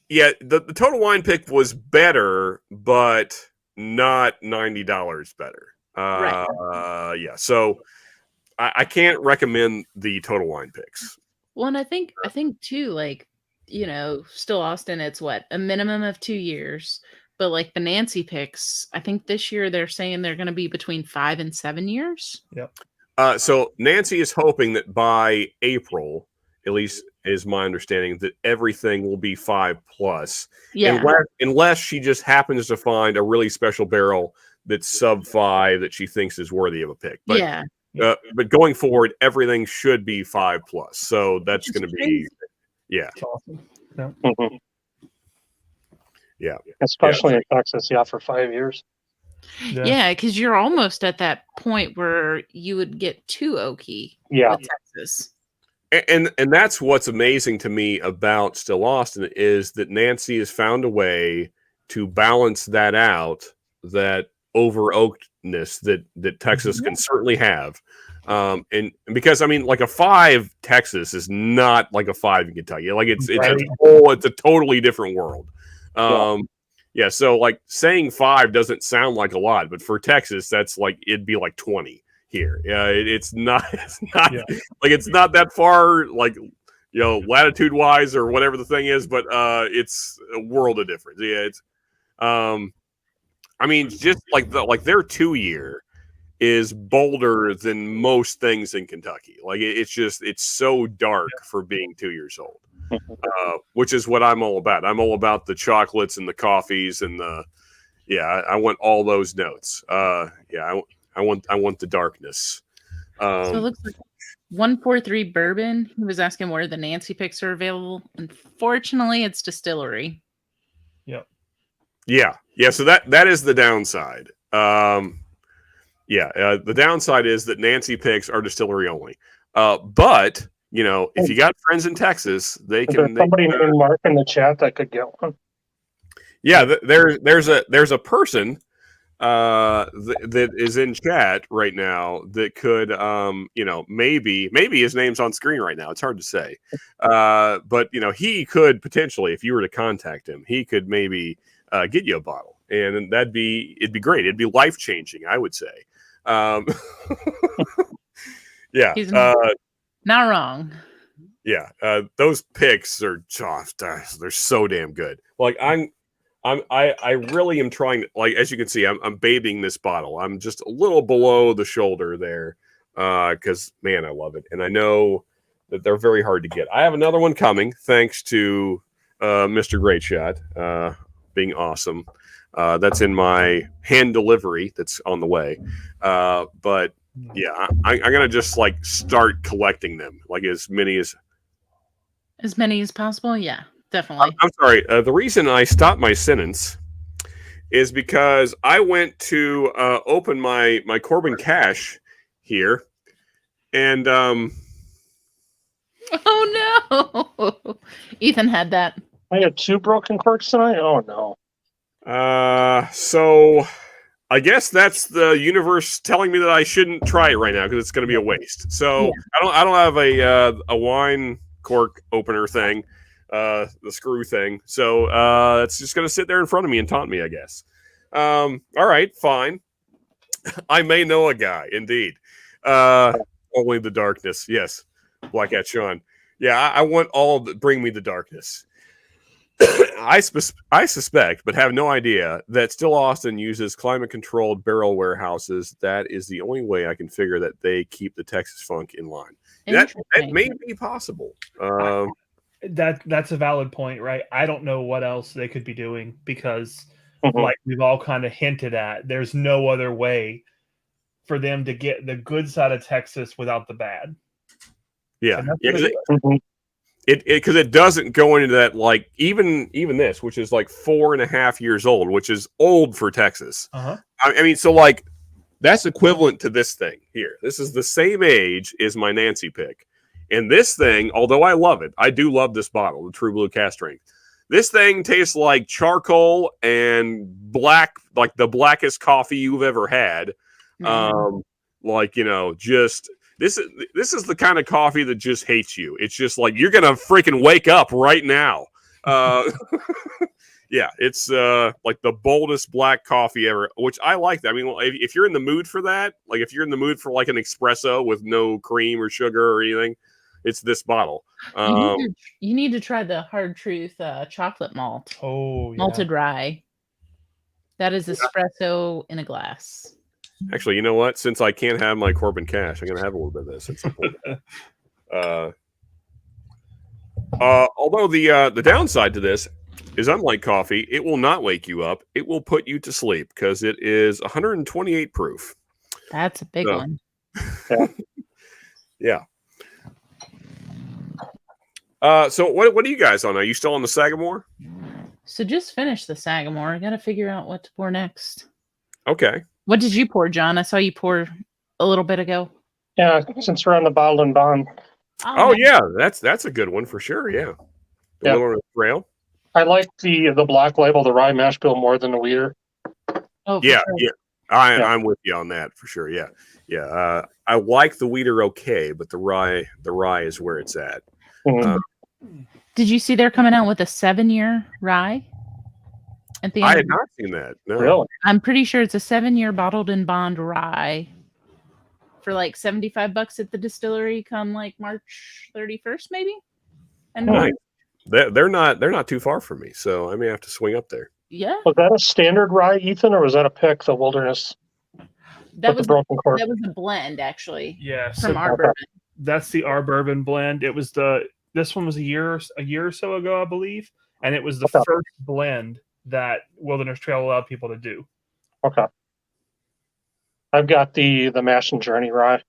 The Total Wine pick was better, but not $90 better. Right. Yeah, so. I can't recommend the Total Wine picks. Well, and I think too, like, Still Austin, it's what, a minimum of 2 years. But like the Nancy picks, I think this year they're saying they're going to be between 5 and 7 years. Yep. So Nancy is hoping that by April, at least is my understanding, that everything will be 5+. Yeah. Unless she just happens to find a really special barrel that's sub 5 that she thinks is worthy of a pick. But yeah. But going forward, everything should be 5+. So that's going to be, yeah. That's awesome. Yeah. Mm-hmm. Yeah. Especially in Texas, for 5 years. Yeah, because you're almost at that point where you would get too oaky with Texas. And that's what's amazing to me about Still Austin is that Nancy has found a way to balance that out, that over oakedness that Texas can certainly have. And because I mean, like a 5 Texas is not like a 5 in Kentucky. Like it's a totally different world. Yeah, so like saying 5 doesn't sound like a lot, but for Texas, that's like it'd be like 20 here. Yeah, it's not like it's not that far, like latitude wise or whatever the thing is, but it's a world of difference. Yeah, it's I mean, just like their 2 year is bolder than most things in Kentucky. Like it's so dark for being 2 years old. which is what I'm all about. I'm all about the chocolates and the coffees and I want all those notes. I want the darkness. So it looks like 143 bourbon. He was asking where the Nancy picks are available. Unfortunately, it's distillery. Yep. Yeah. So that is the downside. The downside is that Nancy picks are distillery only. But if you got friends in Texas, they Is can. there somebody named Mark in the chat that could get one? Yeah, there's a person that is in chat right now that could maybe his name's on screen right now. It's hard to say, but he could potentially, if you were to contact him, he could maybe get you a bottle, and it'd be great. It'd be life changing, I would say. Yeah, He's not wrong. Yeah, those picks are they're so damn good. Like I really am trying to, like, as you can see, I'm babying this bottle. I'm just a little below the shoulder there, because man, I love it, and I know that they're very hard to get. I have another one coming, thanks to Mr. Great Shot being awesome. That's in my hand delivery. That's on the way, but yeah, I'm gonna just like start collecting them, like as many as possible. Yeah, definitely. I'm sorry. The reason I stopped my sentence is because I went to open my Corbin cache here, and oh no, Ethan had that. I had 2 broken corks tonight. Oh no. So I guess that's the universe telling me that I shouldn't try it right now because it's going to be a waste. So yeah. I don't have a wine cork opener thing, the screw thing. So it's just going to sit there in front of me and taunt me, I guess. All right, fine. I may know a guy, indeed. Only the darkness. Yes, Black Hat Sean. Yeah, I want all of the, bring me the darkness. I suspect, but have no idea, that Still Austin uses climate-controlled barrel warehouses. That is the only way I can figure that they keep the Texas funk in line. That may be possible. That's a valid point, right? I don't know what else they could be doing because, like we've all kind of hinted at, there's no other way for them to get the good side of Texas without the bad. Yeah, because it doesn't go into that, like even this, which is like 4.5 years old, which is old for Texas. I mean, so like that's equivalent to this thing here. This is the same age as my Nancy pick, and this thing, although I love it, I do love this bottle, the True Blue Cask Strength. This thing tastes like charcoal and black, like the blackest coffee you've ever had. Like, just. This is the kind of coffee that just hates you. It's just like you're gonna freaking wake up right now. Yeah, it's like the boldest black coffee ever, which I like that. I mean, if you're in the mood for that, like if you're in the mood for like an espresso with no cream or sugar or anything, it's this bottle. You need to try the Hard Truth chocolate malt. Oh, yeah. Malted rye. That is espresso in a glass. Actually, you know what? Since I can't have my Corbin cash, I'm going to have a little bit of this. Although the downside to this is, unlike coffee, it will not wake you up. It will put you to sleep because it is 128 proof. That's a big one. Yeah. So what are you guys on? Are you still on the Sagamore? So just finish the Sagamore. I got to figure out what to pour next. Okay. What did you pour, John? I saw you pour a little bit ago. Yeah, since we're on the bottled and bond. Oh yeah, that's a good one for sure. Yeah. The one on the trail. I like the black label, the rye mash bill, more than the wheater. Oh yeah, sure. Yeah. I'm with you on that for sure. Yeah, yeah. I like the wheater okay, but the rye is where it's at. Did you see they're coming out with a 7-year rye? At the end I had not seen that. No. Really? I'm pretty sure it's a 7-year bottled in bond rye for like $75 at the distillery come like March 31st, maybe. And nice. They're not too far from me, so I may have to swing up there. Yeah. Was that a standard rye, Ethan, or was that a pick, the Wilderness? That was a blend, actually. Yeah. From our bourbon. That's the our bourbon blend. It was This one was a year or so ago, I believe, and it was the Okay. first blend that Wilderness Trail allowed people to do. Okay. I've got the Mash and Journey rye.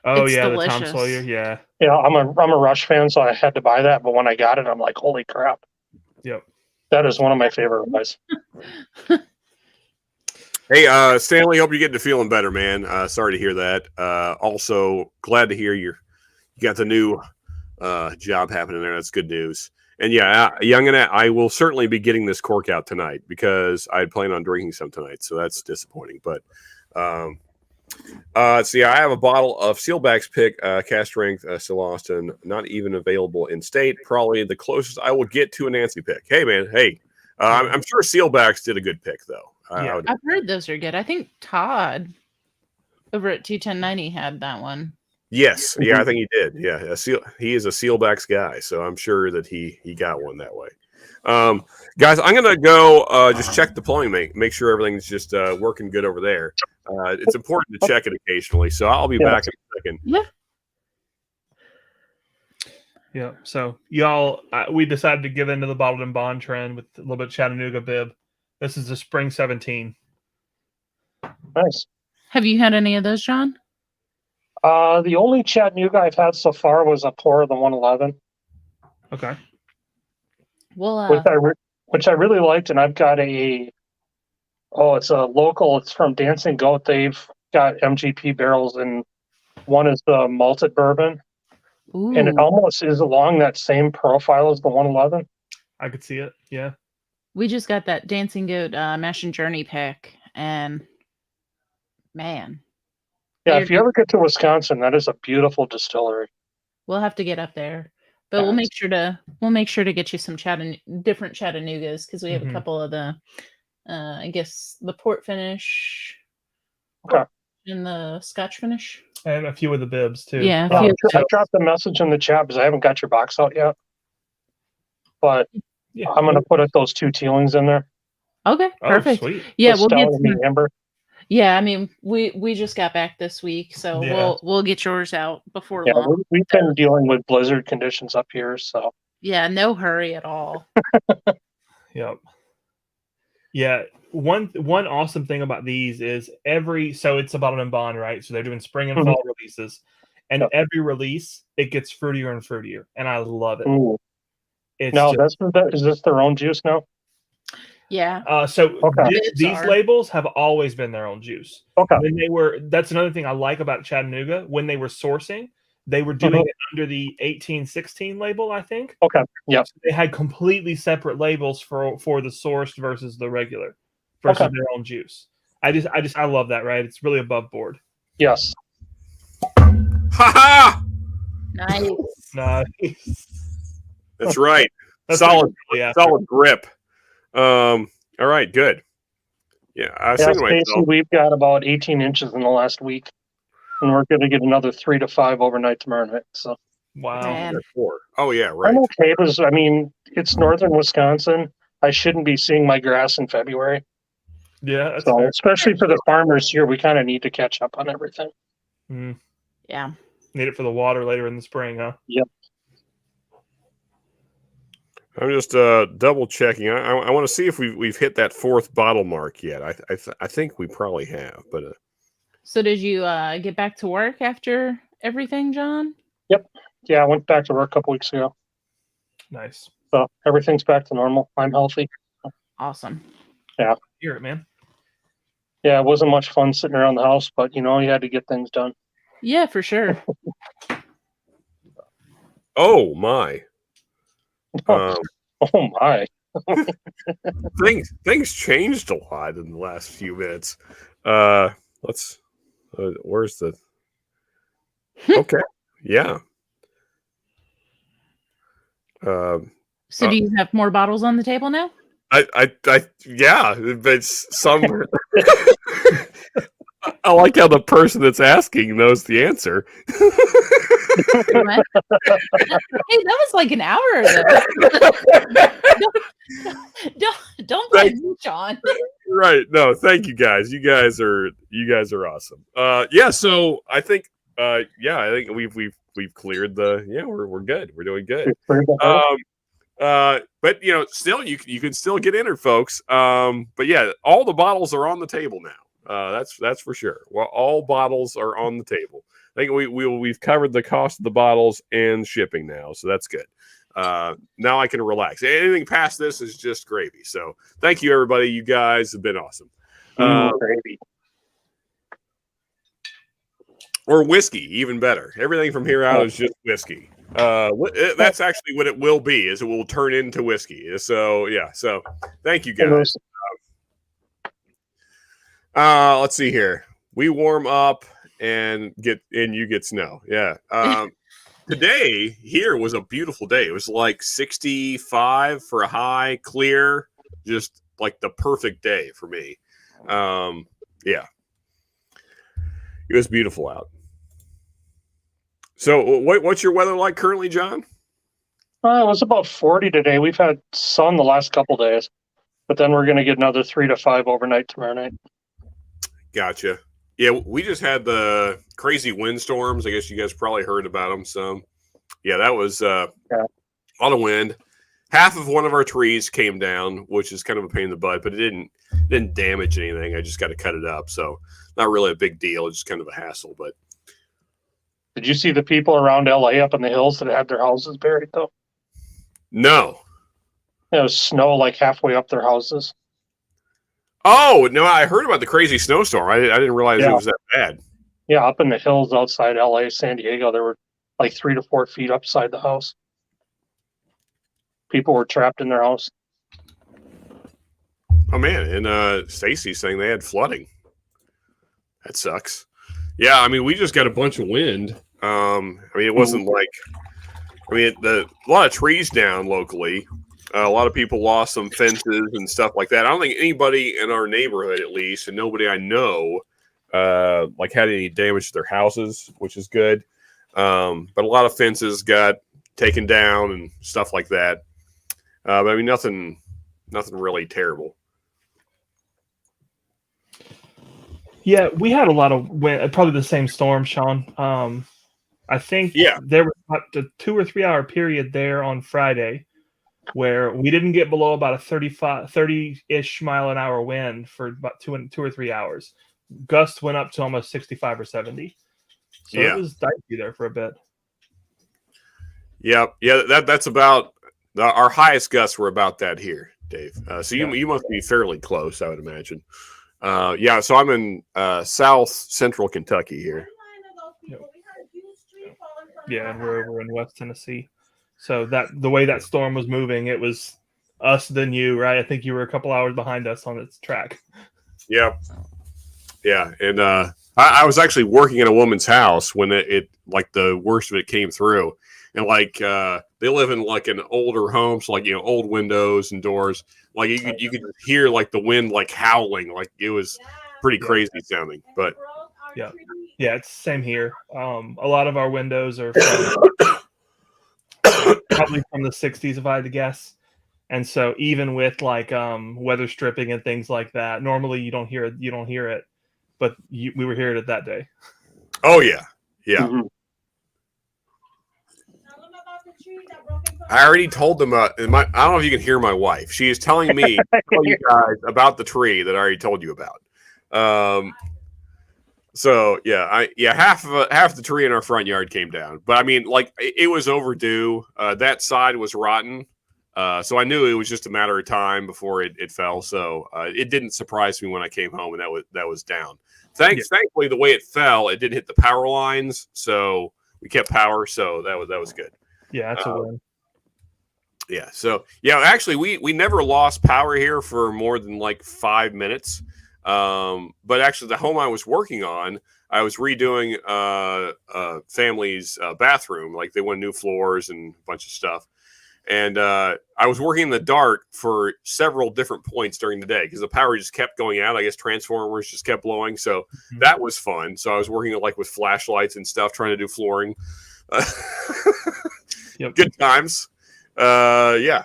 Oh It's yeah, the Tom delicious. Sawyer. Yeah. Yeah, I'm a Rush fan, so I had to buy that. But when I got it, I'm like, holy crap! Yep. That is one of my favorite ryes. Hey, Stanley, hope you're getting to feeling better, man. Sorry to hear that. Also, glad to hear you got the new job happening there. That's good news. And yeah, Youngin, I will certainly be getting this cork out tonight because I plan on drinking some tonight. So that's disappointing. But so yeah, I have a bottle of Sealback's Pick cast strength still Austin, not even available in state. Probably the closest I will get to a Nancy pick. Hey man, hey, I'm sure Sealbacks did a good pick though. Yeah. I've heard those are good. I think Todd over at 21090 had that one. Yes, yeah, I think he did. Yeah, he is a Sealbacks guy, so I'm sure that he got one that way. Guys, I'm gonna go just check the plumbing, make sure everything's just working good over there. It's important to check it occasionally, so I'll be back in a second. Yeah. Yeah. So y'all, we decided to give into the bottled and bond trend with a little bit of Chattanooga bib. This is the Spring 17. Nice. Have you had any of those, John? The only Chattanooga I've had so far was a pour of the 111, Okay. Well, which I really liked, and I've got it's a local. It's from Dancing Goat. They've got MGP barrels, and one is the malted bourbon, and it almost is along that same profile as the 111. I could see it. Yeah. we just got that Dancing Goat Mash and Journey pick, and man, Yeah, if you ever get to Wisconsin, that is a beautiful distillery. we'll have to get up there. But we'll make sure to get you some different Chattanoogas because we have a couple of the, I guess the port finish, and the Scotch finish, And a few of the bibs too. Yeah, I dropped a message in the chat because I haven't got your box out yet, but I'm going to put those 2 Teelings in there. Okay, perfect. Sweet. Yeah, we'll get some, Amber. Yeah, I mean, we just got back this week, so we'll get yours out before long. We've been dealing with blizzard conditions up here, so yeah, no hurry at all. Yep. Yeah, one awesome thing about these is so it's a bottled and bond, right? So they're doing spring and fall releases, and every release it gets fruitier and fruitier, and I love it. Ooh. It's is this their own juice now? Yeah. These labels have always been their own juice. Okay. That's another thing I like about Chattanooga. When they were sourcing, they were doing it under the 1816 label, I think. Okay. Yeah. So they had completely separate labels for the sourced versus the regular versus their own juice. I love that, right? It's really above board. Yes. Ha ha! Nice. That's right. That's solid really grip. All right, good. Yeah, Stacy, we've got about 18 inches in the last week, and we're going to get another 3 to 5 overnight tomorrow night. So, wow. 4. Oh yeah, right. I'm okay because it's northern Wisconsin. I shouldn't be seeing my grass in February. Yeah, that's so fair. Especially for the farmers here, we kind of need to catch up on everything. Yeah. Need it for the water later in the spring, huh? Yep. I'm just double checking. I want to see if we've hit that 4th bottle mark yet. I think we probably have, but. So did you get back to work after everything, John? Yep. Yeah, I went back to work a couple weeks ago. Nice. So everything's back to normal. I'm healthy. Awesome. Yeah. Hear it, man. Yeah, it wasn't much fun sitting around the house, but you had to get things done. Yeah, for sure. Oh my. Oh my. things changed a lot in the last few minutes. Where's the okay. Yeah. So do you have more bottles on the table now? Yeah, it's some. I like how the person that's asking knows the answer. Hey, that was like an hour ago. don't blame me, John. Right. No, thank you guys. You guys are awesome. Yeah, so I think yeah, I think we've cleared the. Yeah, we're good. We're doing good. But you know, still you can still get entered, folks. But yeah, all the bottles are on the table now. That's for sure. Well, all bottles are on the table. I think we've covered the cost of the bottles and shipping now, so that's good. Now I can relax. Anything past this is just gravy. So thank you, everybody. You guys have been awesome. Gravy. Or whiskey, even better. Everything from here out is just whiskey. That's actually what it will be. Is it will turn into whiskey. So yeah. So thank you guys. Let's see here. We warm up and you get snow. Yeah. Today here was a beautiful day. It was like 65 for a high, clear, just like the perfect day for me. Yeah. It was beautiful out. So what's your weather like currently, John? It was about 40 today. We've had sun the last couple days, but then we're going to get another 3 to 5 overnight tomorrow night. Gotcha. Yeah, we just had the crazy windstorms. I guess you guys probably heard about them some. Yeah, that was a lot of wind. Half of one of our trees came down, which is kind of a pain in the butt, but it didn't damage anything. I just got to cut it up, so not really a big deal. It's just kind of a hassle. But did you see the people around LA up in the hills that had their houses buried though? No. There was snow like halfway up their houses. Oh no, I heard about the crazy snowstorm. I didn't realize it was that bad. Yeah, up in the hills outside LA, San Diego, there were like 3 to 4 feet upside the house. People were trapped in their house. Oh man, and Stacy's saying they had flooding. That sucks. Yeah, I mean, we just got a bunch of wind. I mean, it wasn't like, I mean, a lot of trees down locally. A lot of people lost some fences and stuff like that. I don't think anybody in our neighborhood, at least, and nobody I know, like had any damage to their houses, which is good. But a lot of fences got taken down and stuff like that. But I mean, nothing really terrible. Yeah, we had a lot of wind, probably the same storm, Sean. I think there was about a 2 or 3 hour period there on Friday where we didn't get below about a 30-ish mile an hour wind for about 2 or 3 hours. Gusts went up to almost 65 or 70. So it was dicey there for a bit. Yeah, that's about our highest gusts were about that here, Dave. So you must be fairly close, I would imagine. So I'm in south central Kentucky here. Yeah, and we're over in West Tennessee. So the way that storm was moving, it was us then you, right? I think you were a couple hours behind us on its track. Yeah. Yeah, and I was actually working in a woman's house when it like the worst of it came through. And like they live in like an older home, so like old windows and doors. Like you could hear like the wind like howling, like it was pretty crazy sounding. But yeah, it's same here. A lot of our windows are probably from the 60s, if I had to guess. And so even with like weather stripping and things like that, normally you don't hear it, but we were hearing it that day. Oh yeah. Mm-hmm. I already told them. I don't know if you can hear my wife. She is telling me to tell you guys about the tree that I already told you about. So half the tree in our front yard came down, but I mean, like it was overdue. That side was rotten, so I knew it was just a matter of time before it fell. So it didn't surprise me when I came home and that was down. Thankfully, the way it fell, it didn't hit the power lines, so we kept power. So that was good. Yeah, that's a win. Yeah. So actually, we never lost power here for more than like 5 minutes. But actually, the home I was working on, I was redoing family's bathroom. Like they went new floors and a bunch of stuff. And I was working in the dark for several different points during the day because the power just kept going out. I guess transformers just kept blowing. So that was fun. So I was working like with flashlights and stuff, trying to do flooring. Good times. Yeah.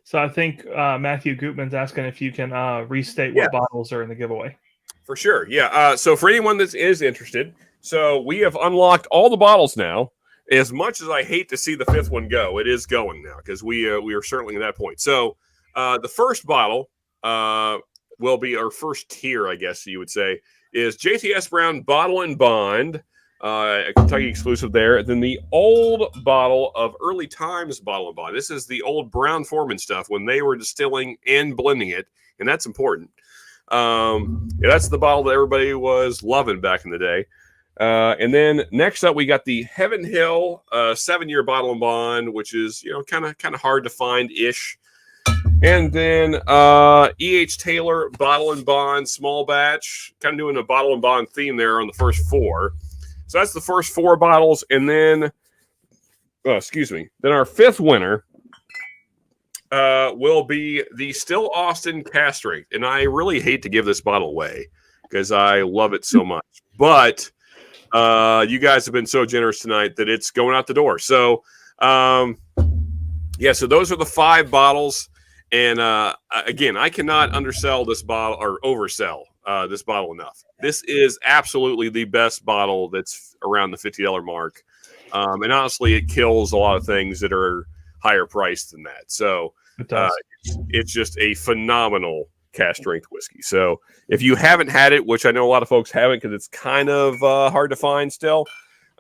So I think Matthew Gutman's asking if you can restate what bottles are in the giveaway. For sure. Yeah. So for anyone that is interested, So we have unlocked all the bottles now. As much as I hate to see the fifth one go, it is going now because we are certainly at that point. So the first bottle will be our first tier, I guess you would say, is JTS Brown Bottle and Bond, a Kentucky exclusive there. Then the old bottle of Early Times Bottle and Bond. This is the old Brown Foreman stuff when they were distilling and blending it, and that's important. That's the bottle that everybody was loving back in the day. And then next up, we got the Heaven Hill 7-year Bottle and Bond, which is kind of hard to find ish. And then E.H. Taylor Bottle and Bond small batch, kind of doing a Bottle and Bond theme there on the first 4. So that's the first 4 bottles, and then Then our 5th winner will be the Still Austin Castrate, and I really hate to give this bottle away because I love it so much, but. You guys have been so generous tonight that it's going out the door. So, so those are the 5 bottles. And again, I cannot undersell this bottle or oversell this bottle enough. This is absolutely the best bottle that's around the $50 mark. And honestly, it kills a lot of things that are higher priced than that. So it's just a phenomenal cask strength whiskey. So if you haven't had it, which I know a lot of folks haven't because it's kind of hard to find still.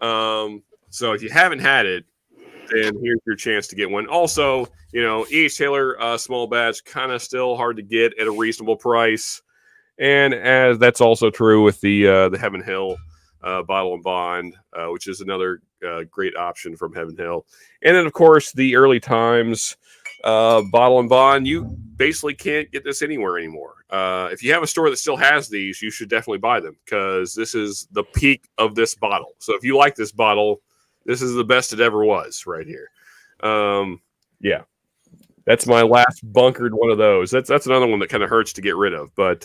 So if you haven't had it, then here's your chance to get one. Also, E.H. Taylor small batch, kind of still hard to get at a reasonable price. And as that's also true with the Heaven Hill Bottle and Bond, which is another great option from Heaven Hill. And then, of course, the Early Times Bottle and Bond. You basically can't get this anywhere anymore. If you have a store that still has these, you should definitely buy them because this is the peak of this bottle. So if you like this bottle, this is the best it ever was right here. That's my last bunkered one of those. That's another one that kind of hurts to get rid of, but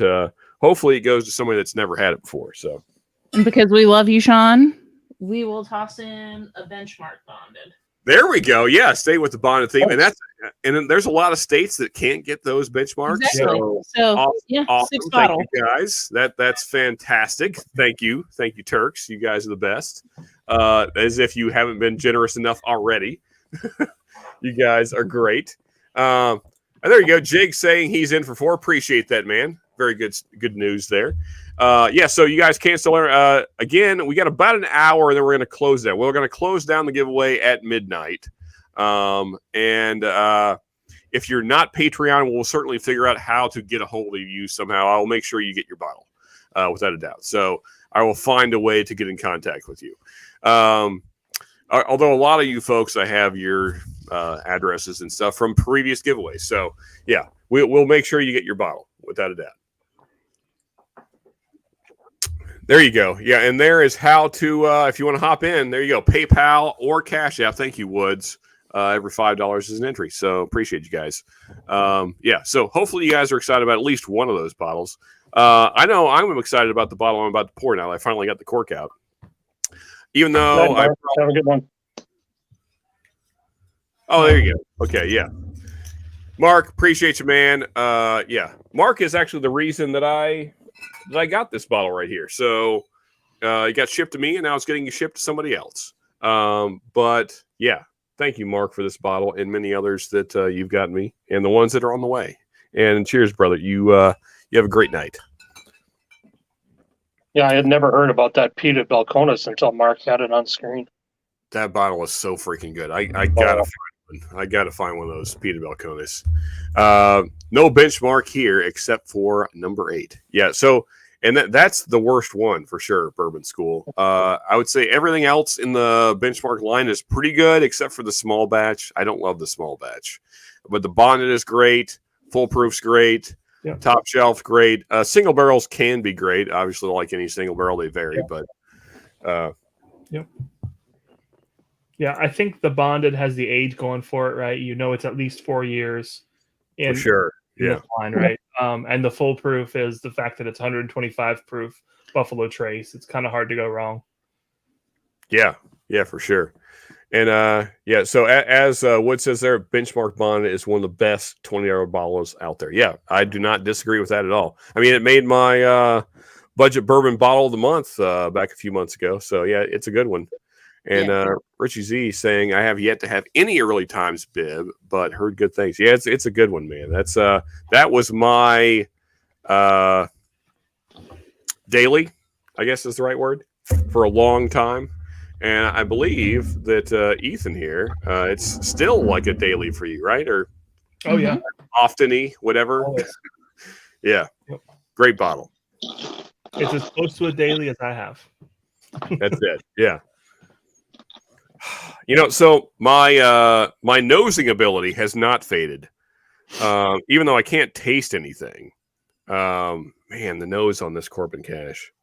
hopefully it goes to somebody that's never had it before. So, and because we love you, Sean, we will toss in a benchmark bonded. There we go. Yeah, stay with the bonded theme, and then there's a lot of states that can't get those benchmarks. Exactly. So awesome. 6 Thank bottles. you guys. That's fantastic. Thank you, Turks. You guys are the best. As if you haven't been generous enough already. You guys are great. And there you go. Jake saying he's in for 4. Appreciate that, man. Very good news there. So you guys can still learn. Again, we got about an hour, and then we're going to close that. We're going to close down the giveaway at midnight. If you're not Patreon, we'll certainly figure out how to get a hold of you somehow. I'll make sure you get your bottle, without a doubt. So I will find a way to get in contact with you. Although a lot of you folks, I have your addresses and stuff from previous giveaways. So yeah, we'll make sure you get your bottle without a doubt. There you go. Yeah, and there is how to, if you want to hop in, there you go. PayPal or Cash App. Thank you, Woods. Every $5 is an entry. So appreciate you guys. So hopefully you guys are excited about at least one of those bottles. I know I'm excited about the bottle I'm about to pour now. I finally got the cork out. Even though have a good one. Oh, there you go. Okay, yeah. Mark, appreciate you, man. Mark is actually the reason that I got this bottle right here. So it got shipped to me, and now it's getting shipped to somebody else. But yeah, thank you, Mark, for this bottle and many others that you've gotten me, and the ones that are on the way. And cheers, brother. You have a great night. Yeah, I had never heard about that Peter Balcones until Mark had it on screen. That bottle is so freaking good. I gotta find one. I gotta find one of those Peter Balcones. No benchmark here except for number 8. Yeah, so and that's the worst one for sure, Bourbon School. I would say everything else in the benchmark line is pretty good except for the small batch. I don't love the small batch. But the bonded is great, full proof's great. Yeah. Top shelf, great. Single barrels can be great. Obviously, like any single barrel, they vary. Yeah. But yeah, I think the bonded has the age going for it, right? It's at least 4 years. For sure. Yeah. Line, right. And the full proof is the fact that it's 125 proof Buffalo Trace. It's kind of hard to go wrong. Yeah, for sure. And so as Wood says there, Benchmark Bonded is one of the best 20-year bottles out there. Yeah, I do not disagree with that at all. I mean, it made my budget bourbon bottle of the month back a few months ago. So yeah, it's a good one. And Richie Z saying, I have yet to have any early times bib, but heard good things. Yeah, it's a good one, man. That's that was my daily, I guess is the right word, for a long time. And I believe that Ethan here, it's still like a daily for you, right? Or Oh yeah, often-y, whatever. always. Yeah, Yep. great bottle. It's as close to a daily as I have. That's it. Yeah. You know, so my my nosing ability has not faded, even though I can't taste anything. Man, the nose on this Corbin Cash.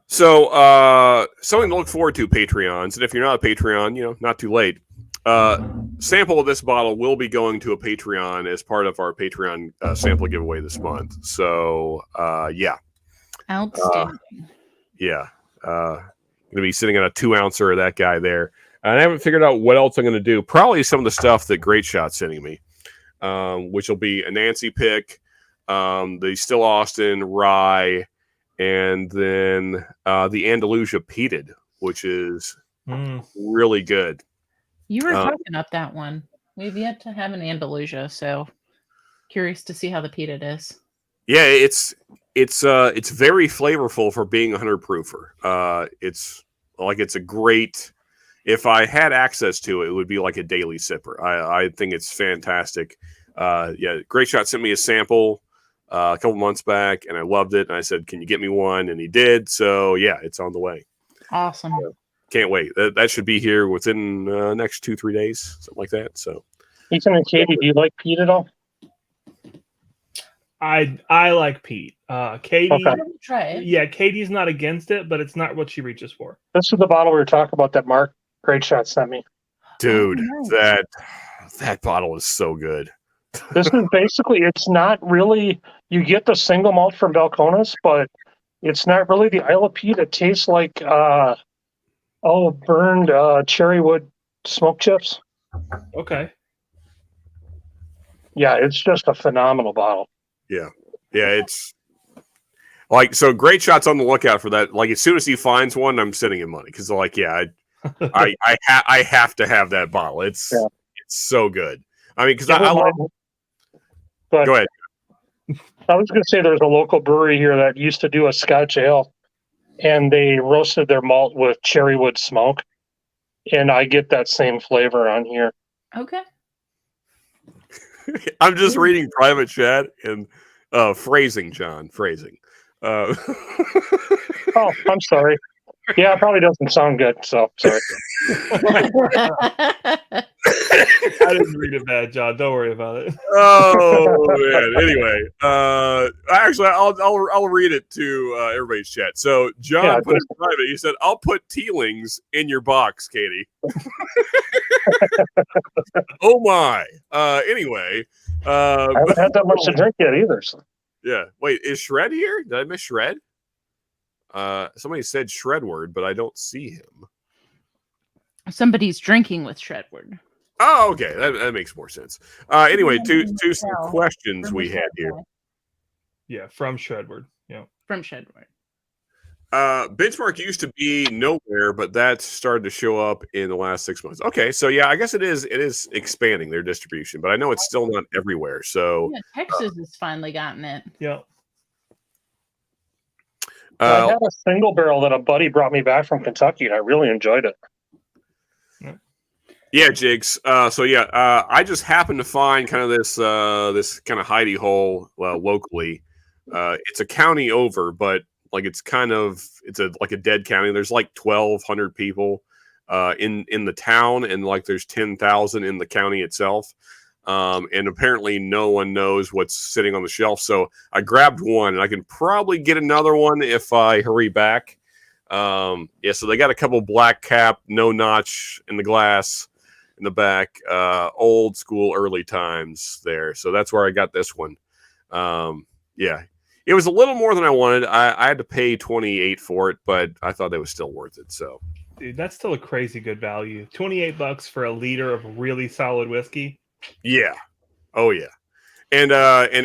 So something to look forward to, Patreons. And if you're not a Patreon, you know, not too late. Sample of this bottle will be going to a Patreon as part of our Patreon sample giveaway this month. So yeah. Outstanding. Yeah. Going to be sitting on a 2-ouncer of that guy there. And I haven't figured out what else I'm going to do. Probably some of the stuff that Great Shot's sending me, which will be a Nancy pick, the Still Austin rye, and then the Andalusia peated, which is really good. You were talking up that one. We've yet to have an Andalusia, so curious to see how the peated is. Yeah, it's very flavorful for being 100 proofer. It's a great. If I had access to it, it would be like a daily sipper. I think it's fantastic. Yeah, Great Shot sent me a sample a couple months back, and I loved it. And I said, "Can you get me one?" And he did. So yeah, it's on the way. Awesome. Can't wait. That should be here within next 2-3 days, something like that. So, Ethan and Katie, do you like peat at all? I like Pete. Katie, Okay. Try it. yeah, Katie's not against it, but it's not what she reaches for. This is the bottle we were talking about that Mark Great Shot sent me. dude, Oh, that bottle is so good. This is basically, it's not really, you get the single malt from Belconas, but it's not really the Isle of Peat. It tastes like, burned cherry wood smoke chips. Okay. Yeah, it's just a phenomenal bottle. Yeah, it's like, so Great Shot's on the lookout for that. Like, as soon as he finds one, I'm sending him money because, like, yeah, I have to have that bottle. It's so good. I mean, because I love. Go ahead. I was going to say there's a local brewery here that used to do a Scotch ale, and they roasted their malt with cherry wood smoke, and I get that same flavor on here. Okay. I'm just reading private chat and phrasing, John. Phrasing. Oh, I'm sorry. Yeah, it probably doesn't sound good, so sorry. I didn't read it bad, John. Don't worry about it. Oh man. Anyway, actually, I'll read it to everybody's chat. So John put it in private. He said, "I'll put Teelings in your box, Katie." Oh my. Anyway, I haven't had that much to drink yet either. So. yeah. Wait, is Shred here? Did I miss Shred? Somebody said Shredward, but I don't see him. Somebody's drinking with Shredward. Oh, okay. That makes more sense. Anyway, to some questions we had here. Yeah, from Shredward. Yeah. From Shredward. Benchmark used to be nowhere, but that started to show up in the last 6 months. Okay, so yeah, I guess it is expanding their distribution, but I know it's still not everywhere. So yeah, Texas has finally gotten it. Yeah. I had a single barrel that a buddy brought me back from Kentucky, and I really enjoyed it. Yeah, Jigs. So yeah, I just happened to find kind of this kind of hidey hole locally. It's a county over, but like it's like a dead county. There's like 1,200 people in the town, and like there's 10,000 in the county itself. And apparently no one knows what's sitting on the shelf. So I grabbed one, and I can probably get another one if I hurry back. So they got a couple black cap, no notch in the glass in the back, old school early times there. So that's where I got this one. It was a little more than I wanted. I had to pay $28 for it, but I thought it was still worth it. So, dude, that's still a crazy good value. $28 for a liter of really solid whiskey. Yeah. Oh yeah. And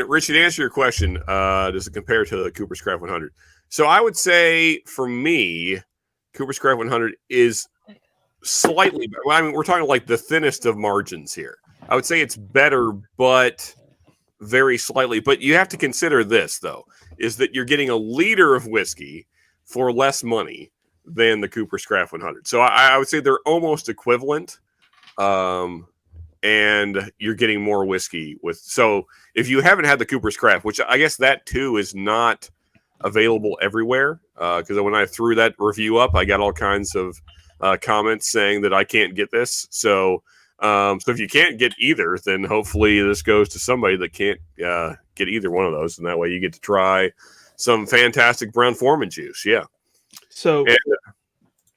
Richard, to answer your question, does it compare to the Cooper's Craft 100? So I would say for me, Cooper's Craft 100 is slightly better. I mean, we're talking like the thinnest of margins here. I would say it's better, but very slightly. But you have to consider this, though, is that you're getting a liter of whiskey for less money than the Cooper's Craft 100. So I would say they're almost equivalent. And you're getting more whiskey with. So if you haven't had the Cooper's Craft, which I guess that too is not available everywhere, because when I threw that review up, I got all kinds of comments saying that I can't get this. So if you can't get either, then hopefully this goes to somebody that can't get either one of those, and that way you get to try some fantastic Brown-Forman juice. Yeah. So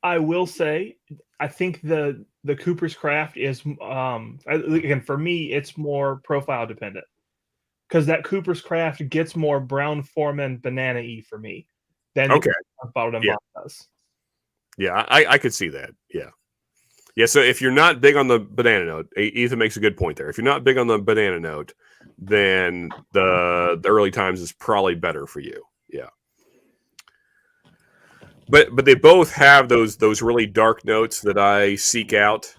I will say, I think the Cooper's Craft is again, for me, it's more profile dependent, because that Cooper's Craft gets more Brown-Forman banana-y for me than bottled and bond does. Yeah, I could see that. Yeah. So if you're not big on the banana note, Ethan makes a good point there. If you're not big on the banana note, then the early times is probably better for you. Yeah. But they both have those really dark notes that I seek out,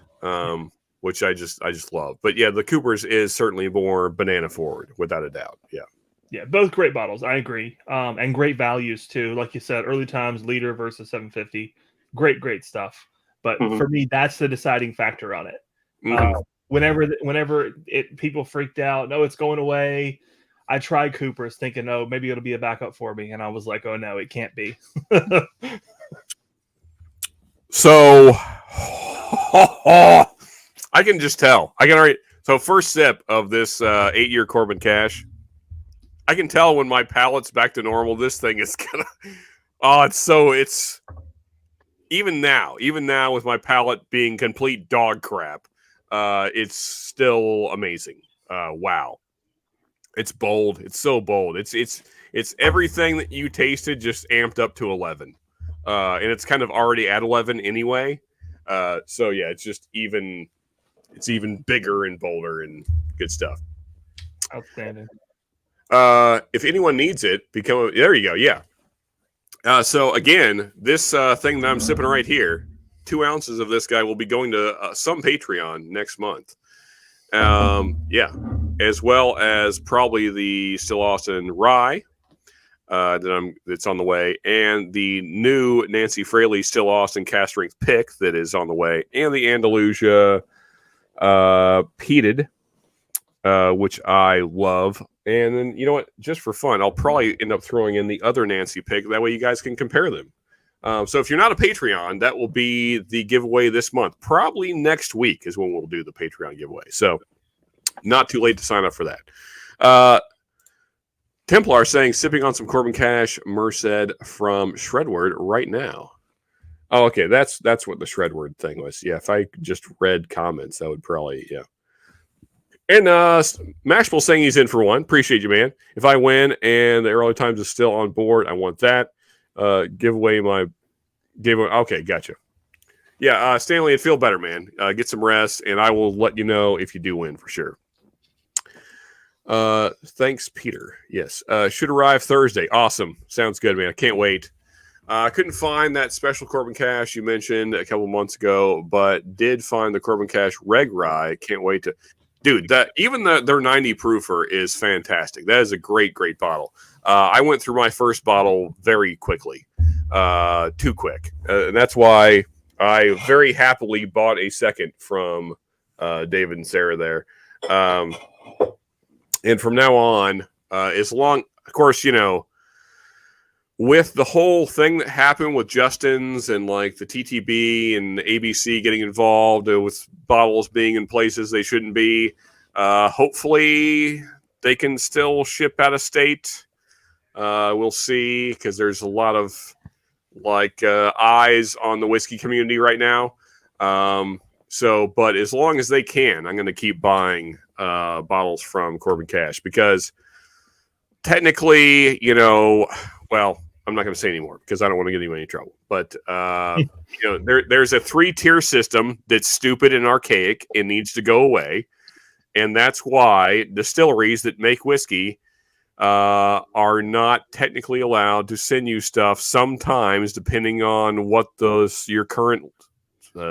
which I just love. But yeah, the Cooper's is certainly more banana forward, without a doubt. Yeah. Yeah, both great bottles. I agree, and great values too. Like you said, early times liter versus 750. Great stuff. But for me, that's the deciding factor on it. Whenever people freaked out, no, it's going away. I tried Cooper's thinking, oh, maybe it'll be a backup for me. And I was like, oh, no, it can't be. So I can just tell. I can already. So first sip of this 8-year Corbin Cash, I can tell when my palate's back to normal. This thing is gonna. Oh, it's even now with my palate being complete dog crap, it's still amazing. Wow. It's bold. It's so bold. It's everything that you tasted just amped up to 11, and it's kind of already at 11 anyway. So yeah, it's just even. It's even bigger and bolder and good stuff. Outstanding. If anyone needs it, there you go. Yeah. So again, this thing that I'm sipping right here, 2 ounces of this guy will be going to some Patreon next month. Yeah, as well as probably the Still Austin Rye that's on the way, and the new Nancy Fraley Still Austin Cast Strength Pick that is on the way, and the Andalusia peated, which I love. And then, you know what, just for fun, I'll probably end up throwing in the other Nancy pick. That way you guys can compare them. So if you're not a Patreon, that will be the giveaway this month. Probably next week is when we'll do the Patreon giveaway. So not too late to sign up for that. Templar saying, sipping on some Corbin Cash Merced from Shredward right now. Oh, okay. That's what the Shredward thing was. Yeah, if I just read comments, that would probably, yeah. And Mashable saying he's in for one. Appreciate you, man. If I win and the early times is still on board, I want that. Give away. Okay, gotcha. Yeah, Stanley, it'd feel better, man. Get some rest, and I will let you know if you do win for sure. Thanks, Peter. Yes, should arrive Thursday. Awesome. Sounds good, man. I can't wait. I couldn't find that special Corbin Cash you mentioned a couple months ago, but did find the Corbin Cash Reg Rye. Can't wait to... Dude, their 90 proofer is fantastic. That is a great bottle. I went through my first bottle very quickly, too quick. And that's why I very happily bought a second from David and Sarah there. And from now on, as long, of course, you know, with the whole thing that happened with Justin's and like the TTB and ABC getting involved with bottles being in places they shouldn't be, hopefully they can still ship out of state. We'll see, because there's a lot of like eyes on the whiskey community right now. But as long as they can, I'm going to keep buying bottles from Corbin Cash, because technically, you know, well, I'm not going to say anymore because I don't want to get anyone in trouble. But you know, there's a 3-tier system that's stupid and archaic and needs to go away. and that's why distilleries that make whiskey are not technically allowed to send you stuff sometimes, depending on what your current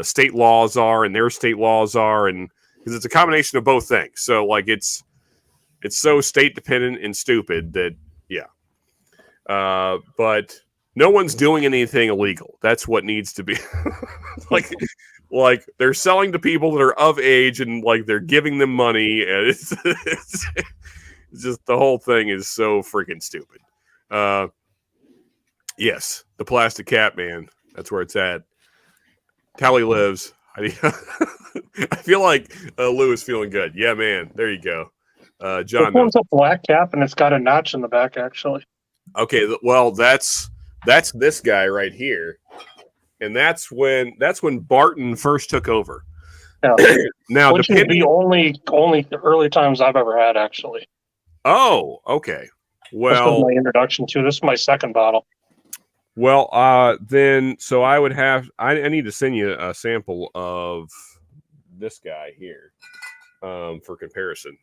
state laws are and their state laws are, and because it's a combination of both things. So like it's so state dependent and stupid that but no one's doing anything illegal. That's what needs to be like they're selling to people that are of age, and like they're giving them money, and it's just the whole thing is so freaking stupid. Yes, the plastic cat man. That's where it's at. Tally lives. I feel like Lou is feeling good. Yeah, man. There you go. John. This one's a black cap, and it's got a notch in the back, actually. Okay, well, that's this guy right here, and that's when Barton first took over. Yeah. Now, which is the only early times I've ever had, actually. Oh, okay. This Well, was my introduction to. This is my second bottle. well, then so I would have I need to send you a sample of this guy here, for comparison.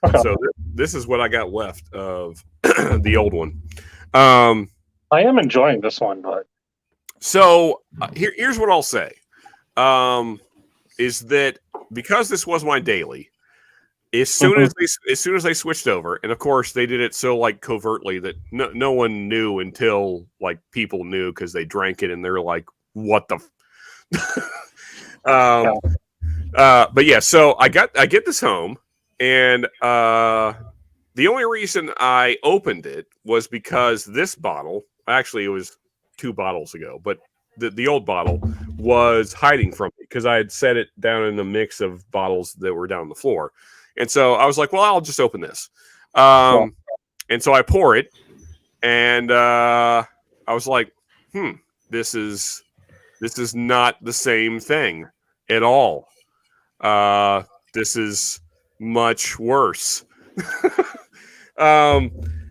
Okay. So this is what I got left of the old one. I am enjoying this one, but So here's what I'll say, is that because this was my daily, as soon as they switched over, and of course they did it so like covertly that no one knew until like people knew because they drank it and they're like, what the. But yeah, so I get this home, and the only reason I opened it was because this bottle, actually it was 2 bottles ago, but the old bottle was hiding from me because I had set it down in a mix of bottles that were down on the floor. And so I was like, well, I'll just open this. And so I pour it, and I was like, this is not the same thing at all. This is much worse.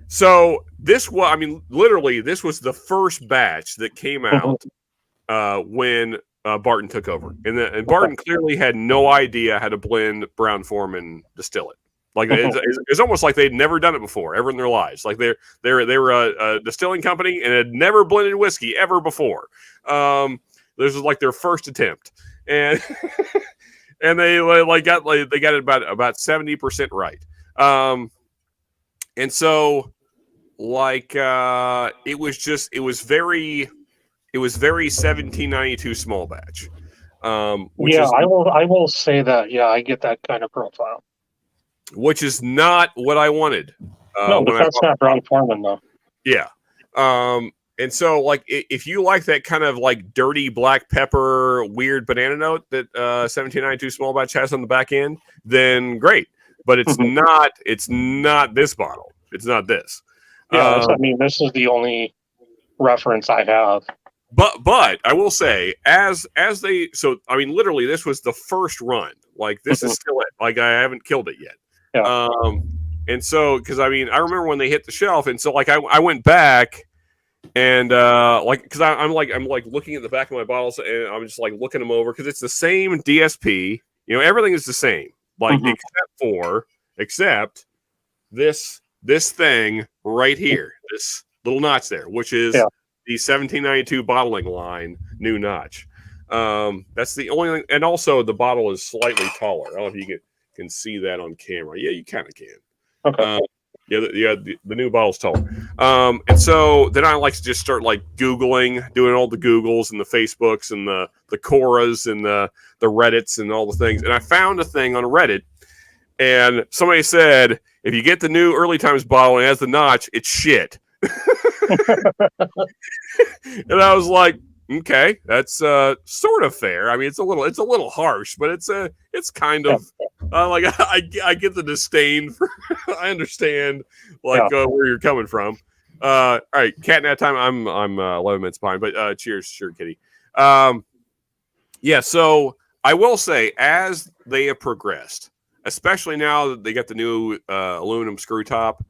So this was, I mean, literally, this was the first batch that came out when Barton took over, and Barton clearly had no idea how to blend brown form and distill it. Like it's almost like they'd never done it before, ever in their lives. Like they were a distilling company and had never blended whiskey ever before. This was like their first attempt, and and they got it about 70% right. And so like it was very 1792 small batch. I will say that. Yeah, I get that kind of profile. Which is not what I wanted. No, but that's not brown forman though. Yeah. And so like if you like that kind of like dirty black pepper weird banana note that 1792 small batch has on the back end, then great. But it's not this bottle. It's not this. Yeah, I mean, this is the only reference I have. But I will say, as they, so I mean, literally, this was the first run. Like this is still it. Like I haven't killed it yet. Yeah. And so because I mean, I remember when they hit the shelf, and so like I went back and like because I'm looking at the back of my bottles, and I'm just like looking them over because it's the same DSP. You know, everything is the same, like except this thing right here, this little notch there, which is the 1792 bottling line new notch. That's the only thing, and also the bottle is slightly taller. I don't know if you can see that on camera. Yeah, you kind of can. Okay. The new bottle's taller. And so then I like to just start like Googling, doing all the Googles and the Facebooks and the Quoras and the Reddits and all the things. And I found a thing on Reddit, and somebody said, if you get the new Early Times bottle and it has the notch, it's shit. And I was like, okay, that's sort of fair. I mean, it's a little harsh, but it's kind of like I get the disdain for. I understand like where you're coming from. All right, cat nap time. I'm 11 minutes behind, but cheers, sure, kitty. Yeah, so I will say, as they have progressed, especially now that they got the new aluminum screw top,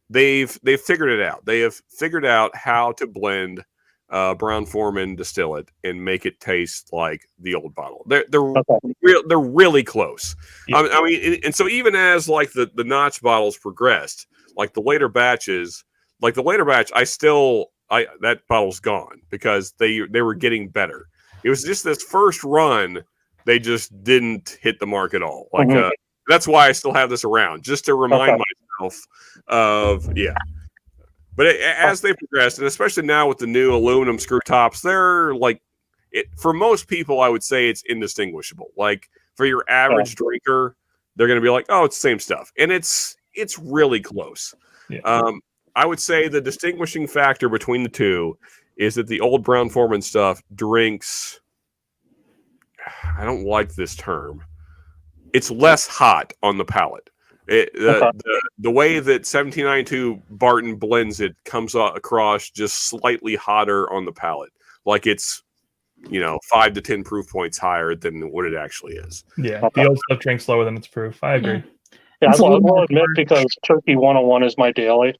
they've figured it out. They have figured out how to blend Brown-Forman distillate and make it taste like the old bottle. They're Okay. they're really close. Yeah. I mean, and so even as like the notch bottles progressed, like the later batches, like the later batch, that bottle's gone because they were getting better. It was just this first run, they just didn't hit the mark at all. Like that's why I still have this around, just to remind myself of But as they progressed, and especially now with the new aluminum screw tops, they're like, for most people, I would say it's indistinguishable. Like for your average drinker, they're going to be like, "Oh, it's the same stuff," and it's really close. Yeah. I would say the distinguishing factor between the two is that the old Brown-Forman stuff drinks. I don't like this term. It's less hot on the palate. The way that 1792 Barton blends it comes across just slightly hotter on the palate, like it's 5 to 10 proof points higher than what it actually is. Yeah, the old stuff drinks slower than its proof. I agree. Yeah, I will admit, because Turkey 101 is my daily,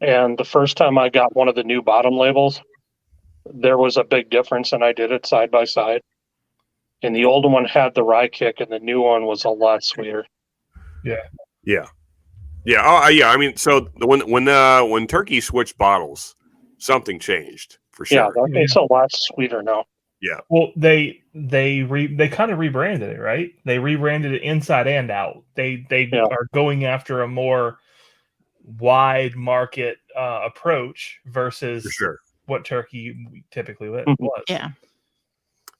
and the first time I got one of the new bottom labels, there was a big difference, and I did it side by side. And the older one had the rye kick, and the new one was a lot sweeter. Yeah. Oh, yeah. I mean, so when Turkey switched bottles, something changed for sure. Yeah, it's a lot sweeter now. Yeah. Well, they kind of rebranded it, right? They rebranded it inside and out. They are going after a more wide market approach versus For sure. what Turkey typically was. Yeah.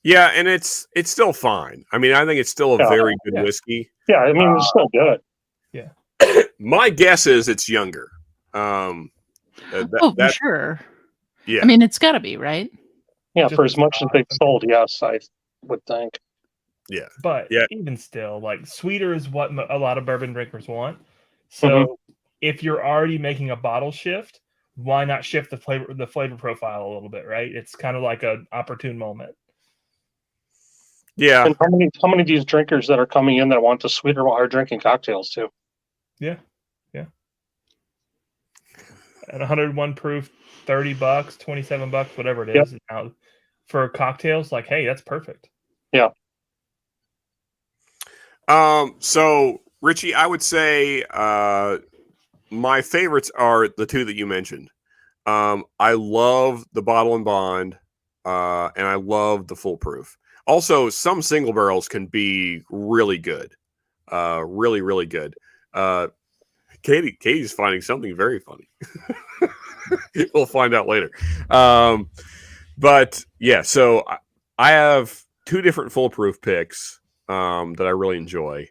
Yeah, and it's still fine. I mean, I think it's still a very good whiskey. Yeah, I mean, it's still good. Yeah. My guess is it's younger. For sure. Yeah. I mean, it's got to be, right? Yeah, for as much as they've sold, yes, I would think. Yeah. But even still, like, sweeter is what a lot of bourbon drinkers want. So if you're already making a bottle shift, why not shift the flavor profile a little bit, right? It's kind of like an opportune moment. Yeah. And how many of these drinkers that are coming in that want the sweeter are drinking cocktails too? Yeah. At 101 proof, $30, $27, whatever it is now for cocktails, like, hey, that's perfect. Yeah. So Richie, I would say my favorites are the two that you mentioned. I love the Bottle and Bond, and I love the Full Proof. Also, some single barrels can be really good, really, really good. Katie's finding something very funny. We'll find out later. But yeah, so I have two different Full Proof picks that I really enjoy.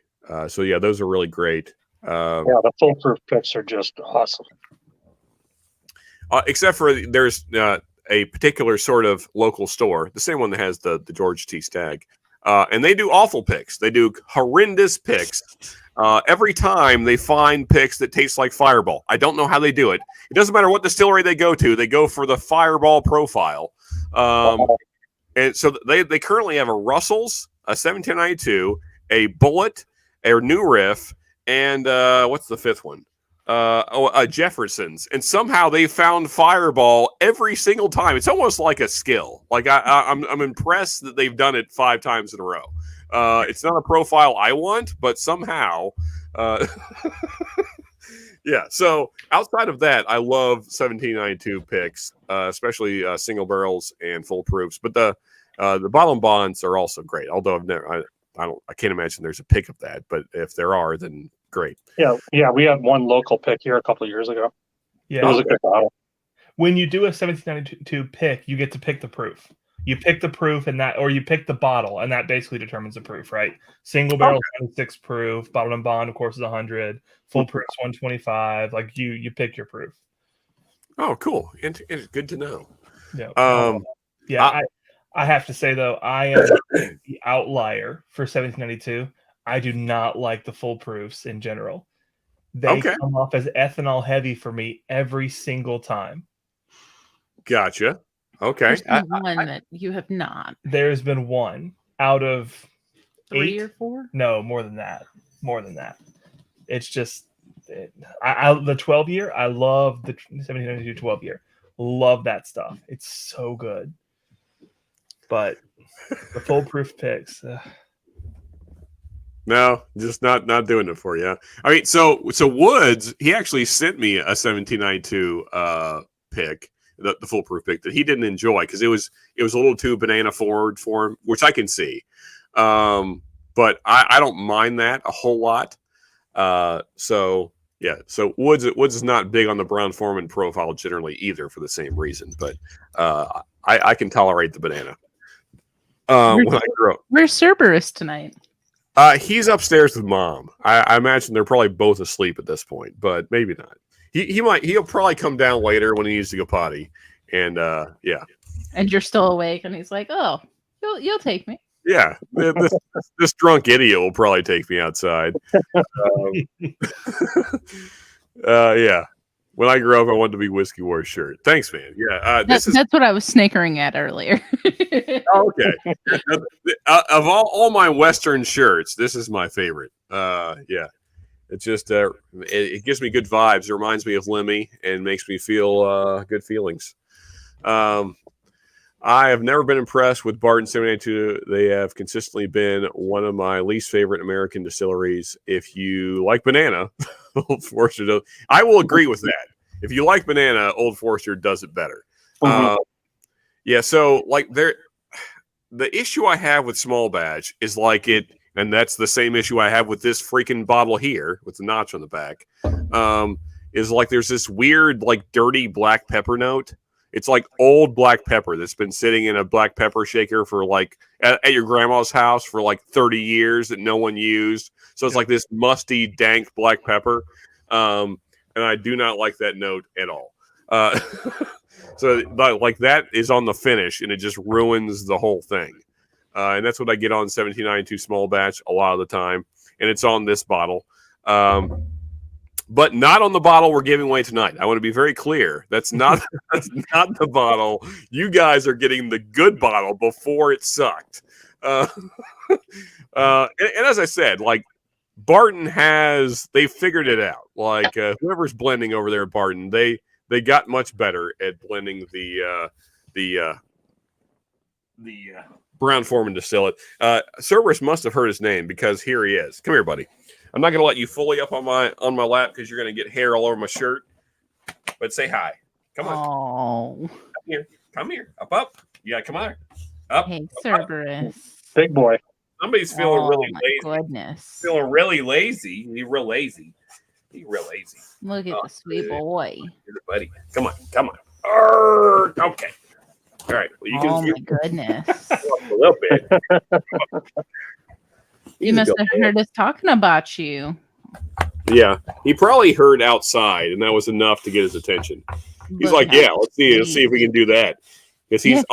So yeah, those are really great. The Full Proof picks are just awesome. Except for there's a particular sort of local store, the same one that has the George T. Stagg, and they do awful picks. They do horrendous picks. Every time they find picks that taste like Fireball. I don't know how they do it. It doesn't matter what distillery they go to. They go for the Fireball profile. And so they currently have a Russell's, a 1792, a Bullet, a New Riff, and what's the fifth one? Jefferson's. And somehow they found Fireball every single time. It's almost like a skill. Like I'm impressed that they've done it 5 times in a row. It's not a profile I want, but somehow, yeah. So outside of that, I love 1792 picks, especially single barrels and full proofs. But the bottle and bonds are also great. Although I can't imagine there's a pick of that. But if there are, then great. Yeah. We had one local pick here a couple of years ago. Yeah, it was a good bottle. When you do a 1792 pick, you get to pick the proof. You pick the proof or you pick the bottle, and that basically determines the proof, right? Single barrel 26 proof, bottle and bond, of course, is 100. Full proof 125. Like you pick your proof. Oh, cool! It's good to know. Yeah. I have to say though, I am the outlier for 1792. I do not like the full proofs in general. They come off as ethanol heavy for me every single time. Gotcha. Okay. There's been one that you have not. There's been one out of 3 8 or 4? No, more than that. It's just the 12 year. I love the 1792 12 year. Love that stuff. It's so good. But the foolproof picks. No, just not doing it for you. I mean, so Woods, he actually sent me a 1792 pick, the foolproof pick that he didn't enjoy because it was a little too banana forward for him, which I can see. But I don't mind that a whole lot. So Woods is not big on the Brown Foreman profile generally either for the same reason. But I can tolerate the banana. When I grew up, Where's Cerberus tonight? He's upstairs with Mom. I imagine they're probably both asleep at this point, but maybe not. He'll probably come down later when he needs to go potty. And yeah. And you're still awake, and he's like, "Oh, you'll take me." Yeah, this drunk idiot will probably take me outside. Yeah. When I grew up, I wanted to be Whiskey War's shirt. Thanks, man. Yeah, That's what I was snickering at earlier. Okay. Of all my Western shirts, this is my favorite. Yeah, it's just it gives me good vibes. It reminds me of Lemmy and makes me feel good feelings. I have never been impressed with Barton 782. They have consistently been one of my least favorite American distilleries. If you like banana, Old Forester does. I will agree with that. If you like banana, Old Forester does it better. Yeah, so like the issue I have with small batch is like it, and that's the same issue I have with this freaking bottle here with the notch on the back. Is like there's this weird like dirty black pepper note. It's like old black pepper that's been sitting in a black pepper shaker for like at your grandma's house for like 30 years that no one used. So it's like this musty, dank black pepper. And I do not like that note at all. So like that is on the finish and it just ruins the whole thing. And that's what I get on 1792 small batch a lot of the time. And it's on this bottle. But not on the bottle we're giving away tonight. I want to be very clear. That's not the bottle. You guys are getting the good bottle before it sucked. And as I said, like Barton they figured it out. Like whoever's blending over there at Barton, they got much better at blending the Brown Foreman distillate. Cerberus must have heard his name because here he is. Come here, buddy. I'm not going to let you fully up on my lap because you're going to get hair all over my shirt. But say hi. Come on. Oh. Come here. Up. Yeah, come on. Up. Hey, Cerberus. Big boy. Somebody's feeling really lazy. Goodness. Feeling really lazy. He's real lazy. Look at the sweet boy. Here, buddy. Come on. Okay. All right. Well, you can my goodness. a little bit. You must have heard us talking about you. Yeah, he probably heard outside, and that was enough to get his attention. He's like, "Yeah, let's see if we can do that," because he's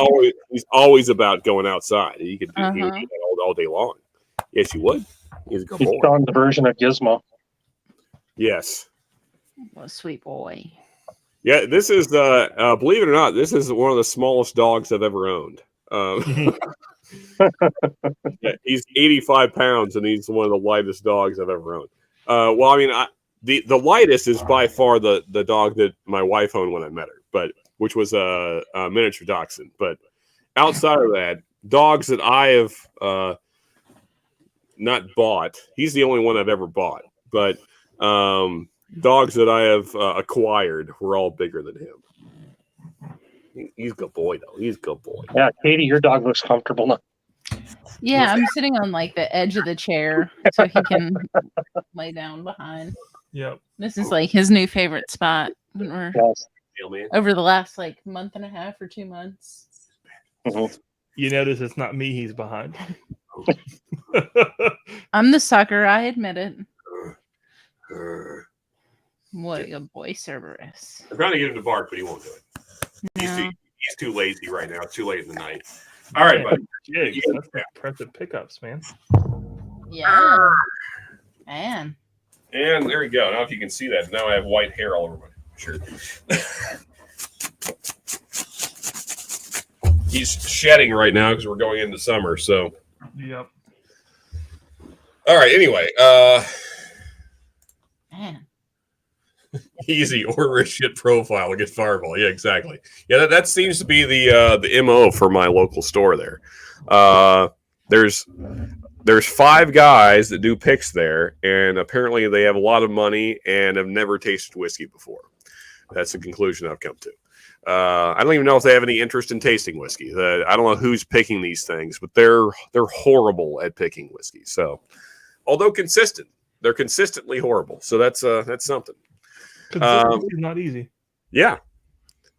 always about going outside. He could do that all day long. Yes, you would. He's on the version of Gizmo. Yes. What a sweet boy. Yeah, this is believe it or not, this is one of the smallest dogs I've ever owned. Yeah, he's 85 pounds, and he's one of the lightest dogs I've ever owned. Well, I mean, the lightest is by far the dog that my wife owned when I met her, which was a miniature dachshund. But outside of that, dogs that I have not bought, he's the only one I've ever bought. But dogs that I have acquired were all bigger than him. He's a good boy, though. He's a good boy. Yeah, Katie, your dog looks comfortable now. Yeah, I'm sitting on like the edge of the chair so he can lay down behind. Yep. This is like his new favorite spot. We're over the last like month and a half or 2 months. Mm-hmm. You notice it's not me he's behind. I'm the sucker, I admit it. What a good boy, Cerberus. I'm trying to get him to bark, but he won't do it. No. He's too lazy right now. It's too late in the night. All right, buddy. Jigs, that's impressive pickups, man. Yeah. Man. And there you go. I don't know if you can see that. Now I have white hair all over my shirt. He's shedding right now because we're going into summer. So. Yep. All right. Anyway. Man. Easy, order a shit profile, get Fireball. Yeah, exactly. Yeah, that seems to be the MO for my local store there. There's 5 guys that do picks there, and apparently they have a lot of money and have never tasted whiskey before. That's the conclusion I've come to. I don't even know if they have any interest in tasting whiskey. I don't know who's picking these things, but they're horrible at picking whiskey. So, although consistent, they're consistently horrible. So that's something. Consistency is not easy. Yeah,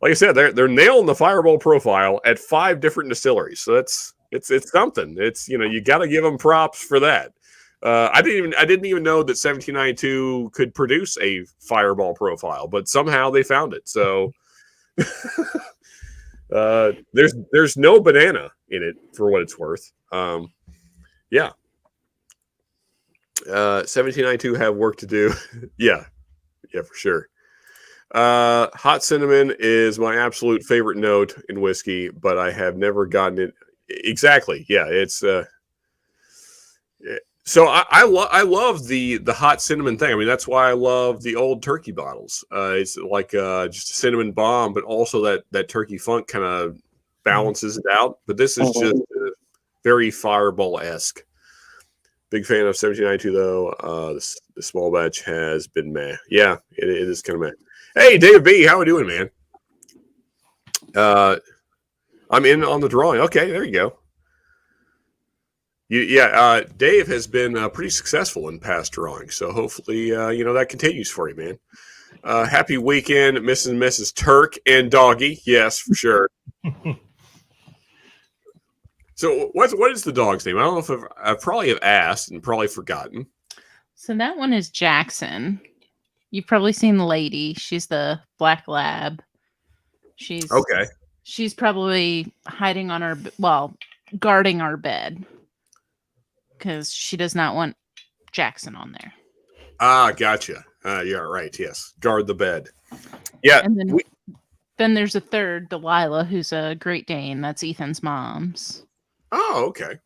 like I said, they're nailing the Fireball profile at 5 different distilleries. So it's something. It's you got to give them props for that. I didn't even know that 1792 could produce a Fireball profile, but somehow they found it. So there's no banana in it for what it's worth. Yeah. 1792 have work to do. Yeah, for sure. Hot cinnamon is my absolute favorite note in whiskey, but I have never gotten it. Exactly. Yeah, it's so I love the hot cinnamon thing. I mean, that's why I love the old turkey bottles. It's like just a cinnamon bomb, but also that turkey funk kind of balances it out. But this is just very Fireball-esque. Big fan of 1792 though. The small batch has been meh. Yeah, it is kind of meh. Hey, David B, how we doing, man? I'm in on the drawing. Okay, there you go. Dave has been pretty successful in past drawings, so hopefully, that continues for you, man. Happy weekend, Mrs. and Mrs. Turk and Doggy. Yes, for sure. So, what is the dog's name? I don't know if I probably have asked and probably forgotten. So that one is Jackson. You've probably seen the lady. She's the black lab. She's okay. She's probably hiding on guarding our bed because she does not want Jackson on there. Ah, gotcha. Yeah, right. Yes, guard the bed. Yeah. And then there's a third, Delilah, who's a Great Dane. That's Ethan's mom's. Oh, okay.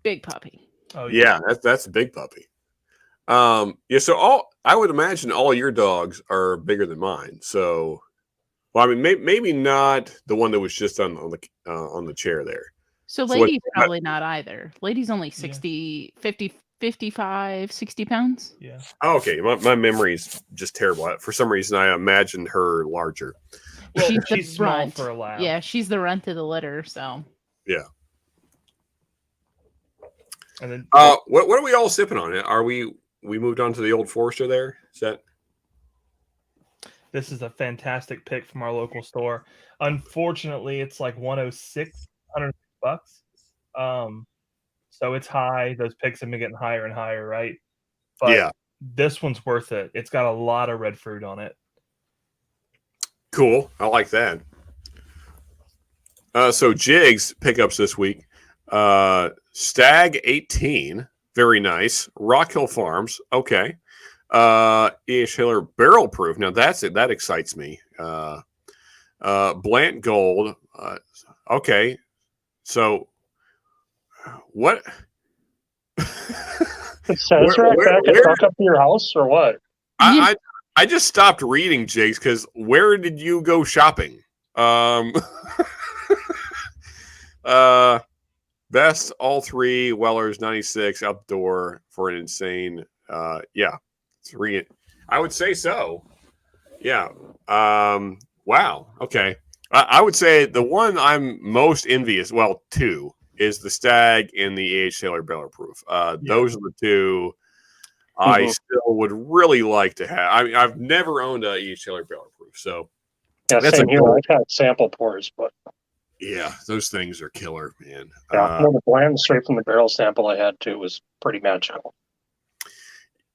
Big puppy. Oh yeah, that's a big puppy. So I would imagine all your dogs are bigger than mine. So, well, I mean, maybe not the one that was just on the chair there. So Lady's probably not either. Lady's only 60, 50, 55, 60 pounds. Yeah. Oh, okay. My memory's just terrible. For some reason, I imagined her larger. Well, she's small runt. for a lab. Yeah, she's the runt of the litter. So. Yeah. And then, what are we all sipping on? Are we moved on to the Old Forester there? Is that? This is a fantastic pick from our local store. Unfortunately, it's like $106. So it's high. Those picks have been getting higher and higher, right? But yeah, this one's worth it. It's got a lot of red fruit on it. Cool. I like that. So Jigs pickups this week. Stag 18, very nice. Rock Hill Farms, okay. E.H. Hiller Barrel Proof. Now that's it. That excites me. Blant Gold. Okay. So what? It says right back and truck up to your house or what? I just stopped reading, Jigs, because where did you go shopping? Best all 3 Wellers 96 outdoor for an insane. Yeah, I would say so. Yeah. Wow. Okay. I would say the one I'm most envious. Well, 2 is the Stag and the E.H. Taylor Barrel Proof. Those are the 2 I still would really like to have. I mean, I've never owned a E.H. Taylor Barrel Proof, so yeah, that's same here. I've had sample pours, but yeah, those things are killer, man. Yeah, the blend straight from the barrel sample I had too was pretty magical.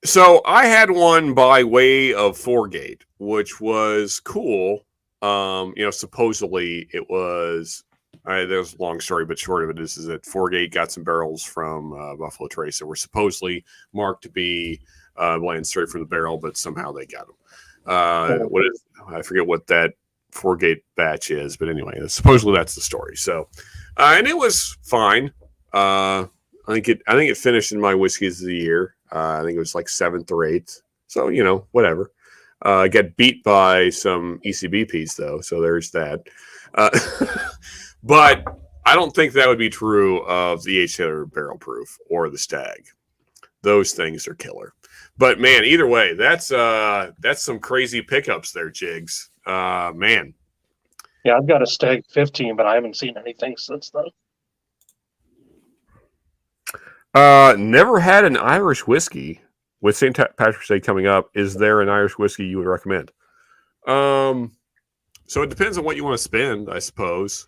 So I had one by way of Foregate, which was cool. Supposedly it was. There's a long story, but short of it is that Foregate got some barrels from Buffalo Trace that were supposedly marked to be blend straight from the barrel, but somehow they got them. I forget what that Foregate batch is, but anyway, supposedly that's the story. So, and it was fine. I think it finished in my whiskeys of the year. I think it was like 7th or 8th. So whatever. Got beat by some ECBPs though, so there's that. But I don't think that would be true of the H-Taylor Barrel Proof or the Stag. Those things are killer. But man, either way, that's some crazy pickups there, Jigs. Man. Yeah, I've got a Stag 15, but I haven't seen anything since then. Never had an Irish whiskey. With St. Patrick's Day coming up, is there an Irish whiskey you would recommend? So it depends on what you want to spend, I suppose.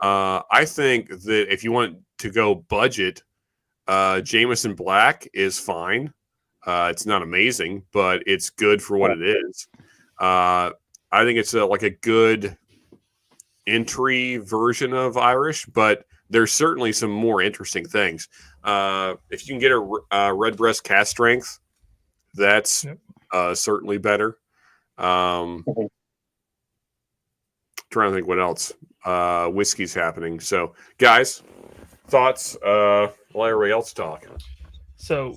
I think that if you want to go budget, Jameson Black is fine. It's not amazing, but it's good for what it is. I think it's like a good entry version of Irish, but there's certainly some more interesting things. If you can get a Redbreast Cask Strength, that's certainly better. Trying to think what else whiskey's happening. So, guys, thoughts? While everybody else talk. So,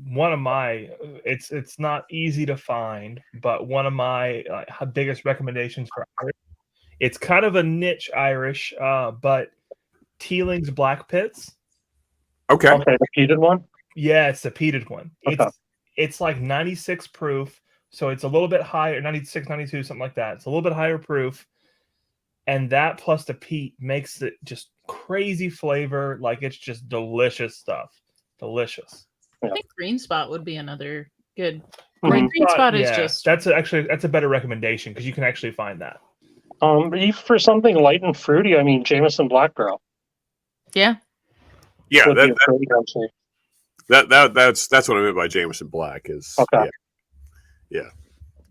one of my it's not easy to find, but one of my biggest recommendations for Irish. It's kind of a niche Irish, but Teeling's Black Pits. Okay, the peated one. Yeah, it's the peated one. Okay. It's like 96 proof, so it's a little bit higher, 96, 92, something like that. It's a little bit higher proof, and that plus the peat makes it just crazy flavor. Like it's just delicious stuff. Delicious. I think Green Spot would be another good. Green Green Spot is just that's a better recommendation because you can actually find that. For something light and fruity, I mean Jameson Black Barrel. yeah. yeah, would be a great answer. that's what I meant by Jameson Black is Okay. Yeah.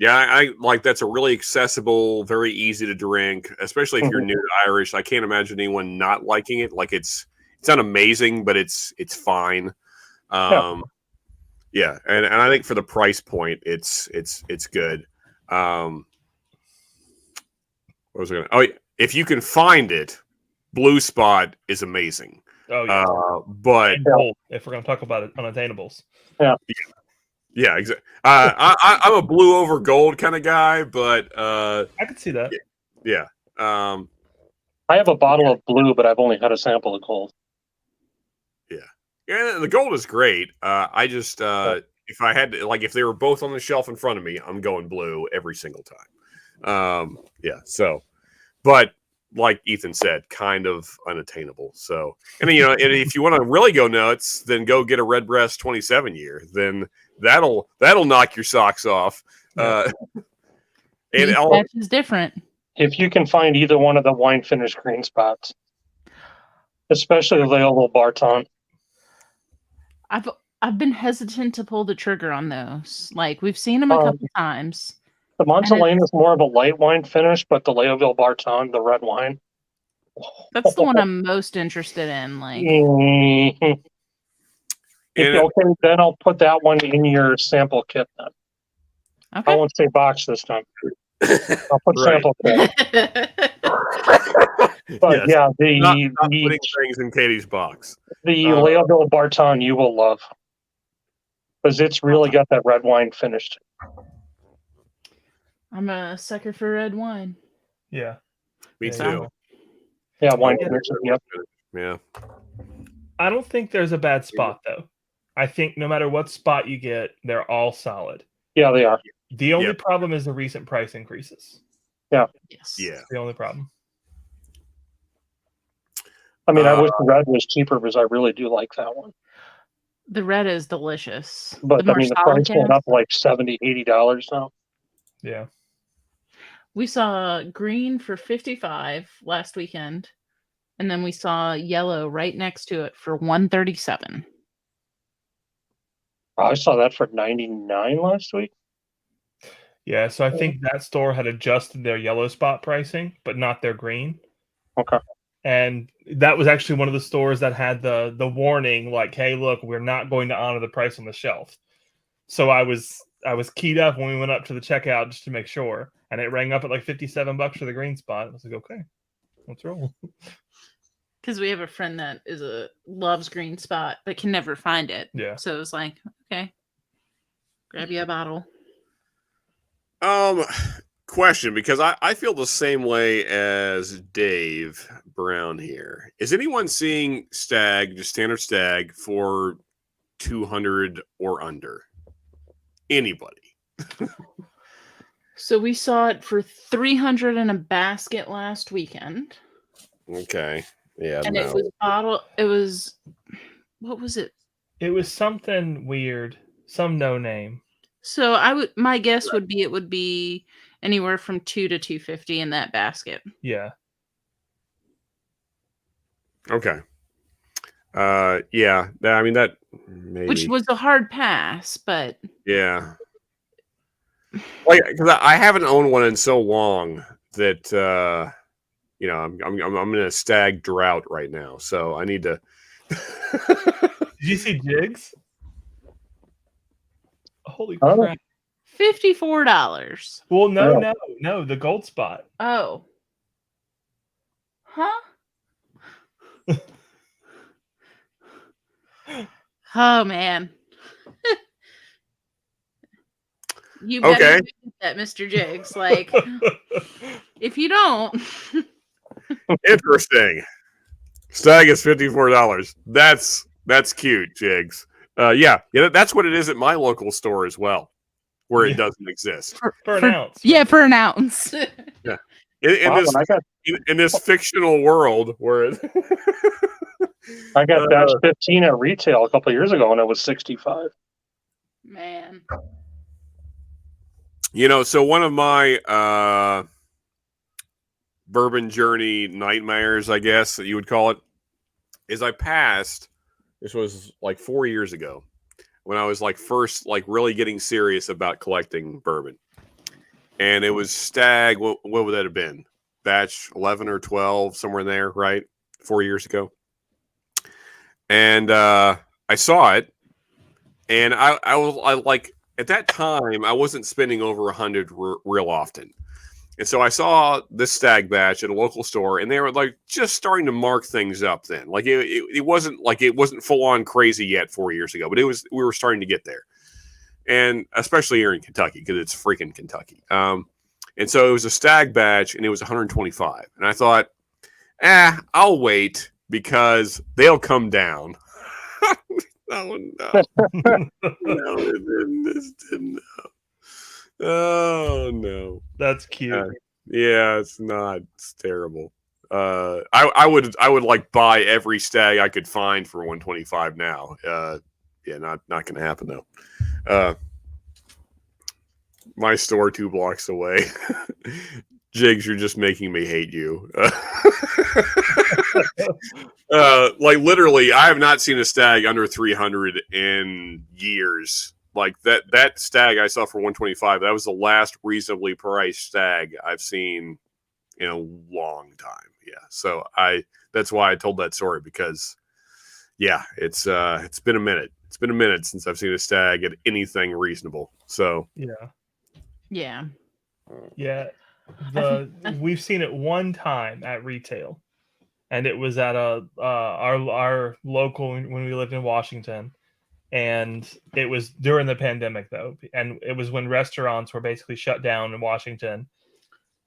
I like that's a really accessible, very easy to drink, especially if you're new to Irish. I can't imagine anyone not liking it. Like it's not amazing, but it's fine. And I think for the price point, it's good. What was I gonna? Oh, if you can find it, Blue Spot is amazing. Oh yeah, but and gold, if we're going to talk about it, unattainables. yeah, exactly. I'm a blue over gold kind of guy, but I could see that. Yeah. I have a bottle of blue, but I've only had a sample of gold. Yeah, the gold is great. I just if I had to, like, if they were both on the shelf in front of me, I'm going blue every single time. So, but like Ethan said, kind of unattainable. So, and and if you want to really go nuts, then go get a Redbreast 27 year. Then that'll knock your socks off. And Each batch is different. If you can find either one of the wine finished Green Spots, especially the Leoville Barton. I've been hesitant to pull the trigger on those. Like we've seen them a couple times. The Montelena is more of a light wine finish, but the Leoville Barton, the red wine. That's the one I'm most interested in. Like, okay, then I'll put that one in your sample kit. Then okay. I won't say box this time. I'll put sample kit. But yes, yeah, not putting things in Katie's box. The Leoville Barton you will love because it's really got that red wine finished. I'm a sucker for red wine. Yeah, me too. Yeah, wine finished. Yep. Yeah. I don't think there's a bad spot though. I think no matter what spot you get, they're all solid. Yeah, they are. The only problem is the recent price increases. Yeah. Yes. Yeah. That's the only problem. I mean, I wish the red was cheaper because I really do like that one. The red is delicious. But I mean, the price went up like $70, $80 now. Yeah. We saw green for $55 last weekend, and then we saw yellow right next to it for $137. I saw that for $99 last week. Yeah, so I think that store had adjusted their yellow spot pricing, but not their green. Okay. And that was actually one of the stores that had the warning, like, "Hey, look, we're not going to honor the price on the shelf." So I was keyed up when we went up to the checkout just to make sure, and it rang up at like $57 for the green spot. I was like, "Okay, let's roll." Because we have a friend that loves green spot but can never find it. Yeah. So it was like, okay, grab you a bottle. Question, because I feel the same way as Dave Brown here. Is anyone seeing stag, just standard stag, for 200 or under? Anybody? So we saw it for 300 in a basket last weekend. Okay. Yeah. And no. it was bottle. It was, what was it? It was something weird, some no name. So my guess would be it would be anywhere from 2 to 250 in that basket. Yeah. Okay. Yeah. I mean that maybe. Which was a hard pass, but yeah. Like, because I haven't owned one in so long that you know, I'm in a stag drought right now, so I need to. Did you see jigs? Holy Oh. crap! $54. Well, no, Yeah. no, the gold spot. Oh. Huh? Oh man. You better Okay. do that, Mr. Jigs. Like, if you don't, Interesting. Stag is $54. That's cute, Jigs. Yeah, that's what it is at my local store as well, where it Yeah. doesn't exist. for an ounce. yeah, for an ounce. In Wow, this when in this fictional world where it, I got batch 15 at retail a couple of years ago, and it was 65. Man. you know, so one of my bourbon journey nightmares, I guess that you would call it, is I passed. This was like 4 years ago when I was like first like really getting serious about collecting bourbon, and it was stag. What would that have been? Batch 11 or 12, somewhere in there, right? 4 years ago, and I saw it, and I was like at that time I wasn't spending over 100 real often. And so I saw this stag batch at a local store, and they were like just starting to mark things up then. Like it wasn't full on crazy yet 4 years ago, but we were starting to get there. And especially here in Kentucky, because it's freaking Kentucky. And so it was a stag batch, and it was 125. And I thought, I'll wait because they'll come down. No. This didn't. Oh no, That's cute. yeah, it's not. It's terrible. I would like buy every stag I could find for 125 now. Yeah, not gonna happen though. My store 2 blocks away. Jigs, you're just making me hate you. Like literally, I have not seen a stag under 300 in years. Like that stag I saw for 125, that was the last reasonably priced stag I've seen in a long time. Yeah. So that's why I told that story, because yeah, it's been a minute. It's been a minute since I've seen a stag at anything reasonable. So Yeah. Yeah. We've seen it one time at retail, and it was at our local when we lived in Washington. And it was during the pandemic though, and it was when restaurants were basically shut down in Washington.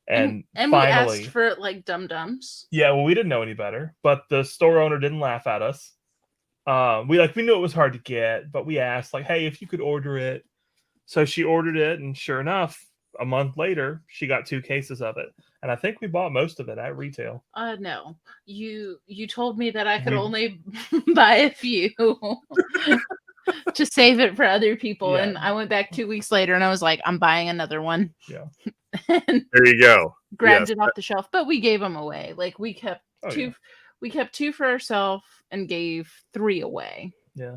And finally, we asked for like dum-dums. yeah, well, we didn't know any better, but the store owner didn't laugh at us. We knew it was hard to get, but we asked like, hey, if you could order it. So she ordered it, and sure enough, a month later, she got 2 cases of it, and I think we bought most of it at retail. No, you told me that I could only buy a few to save it for other people, Yeah. and I went back 2 weeks later, and I was like, I'm buying another one. Yeah. And there you go. grabbed it off the shelf, but we gave them away. Like we kept two. Yeah. We kept 2 for ourselves and gave 3 away. Yeah.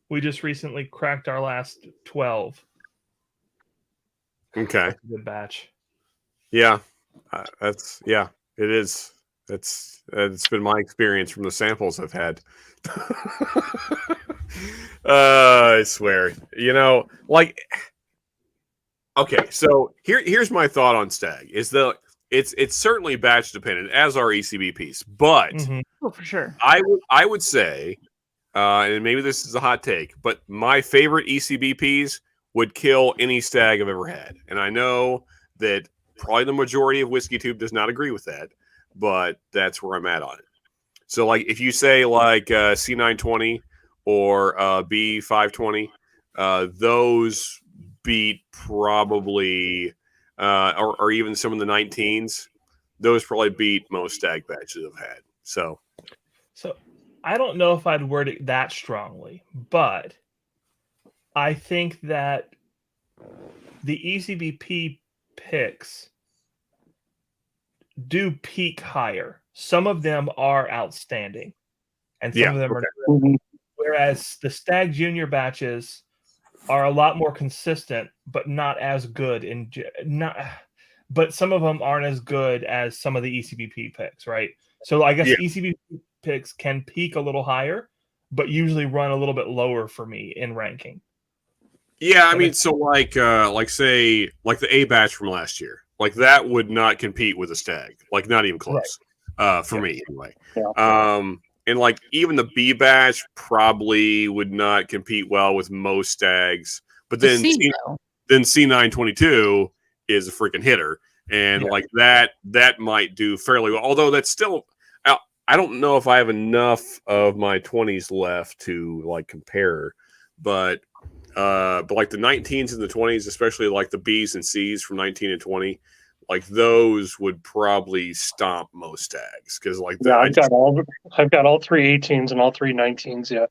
We just recently cracked our last 12. Okay. That's a good batch. Yeah. It is. It's been my experience from the samples I've had. I swear, like, okay, so here's my thought on stag is it's certainly batch dependent, as are ECBPs, but Oh, for sure. I would say, and maybe this is a hot take, but my favorite ECBPs would kill any stag I've ever had. And I know that probably the majority of Whiskey Tube does not agree with that, but that's where I'm at on it. So, like, if you say like C920 or B520, those beat probably, or even some of the 19s, those probably beat most stag batches I've had. So I don't know if I'd word it that strongly, but I think that the ECBP picks do peak higher. Some of them are outstanding, and some of them are good. Mhm. Whereas the Stag Junior batches are a lot more consistent, but not as good. But some of them aren't as good as some of the ECBP picks, right? So I guess ECBP picks can peak a little higher, but usually run a little bit lower for me in ranking. yeah, I mean, so like say like the A batch from last year, like that would not compete with a stag, like not even close, for me anyway. Yeah. And like even the B batch probably would not compete well with most stags, but then C922 is a freaking hitter, and like that might do fairly well. Although that's still, I don't know if I have enough of my 20s left to like compare, but like the 19s and the 20s, especially like the B's and C's from 19 and 20, like those would probably stomp most stags because like I've got all three 18s and all three 19s yet,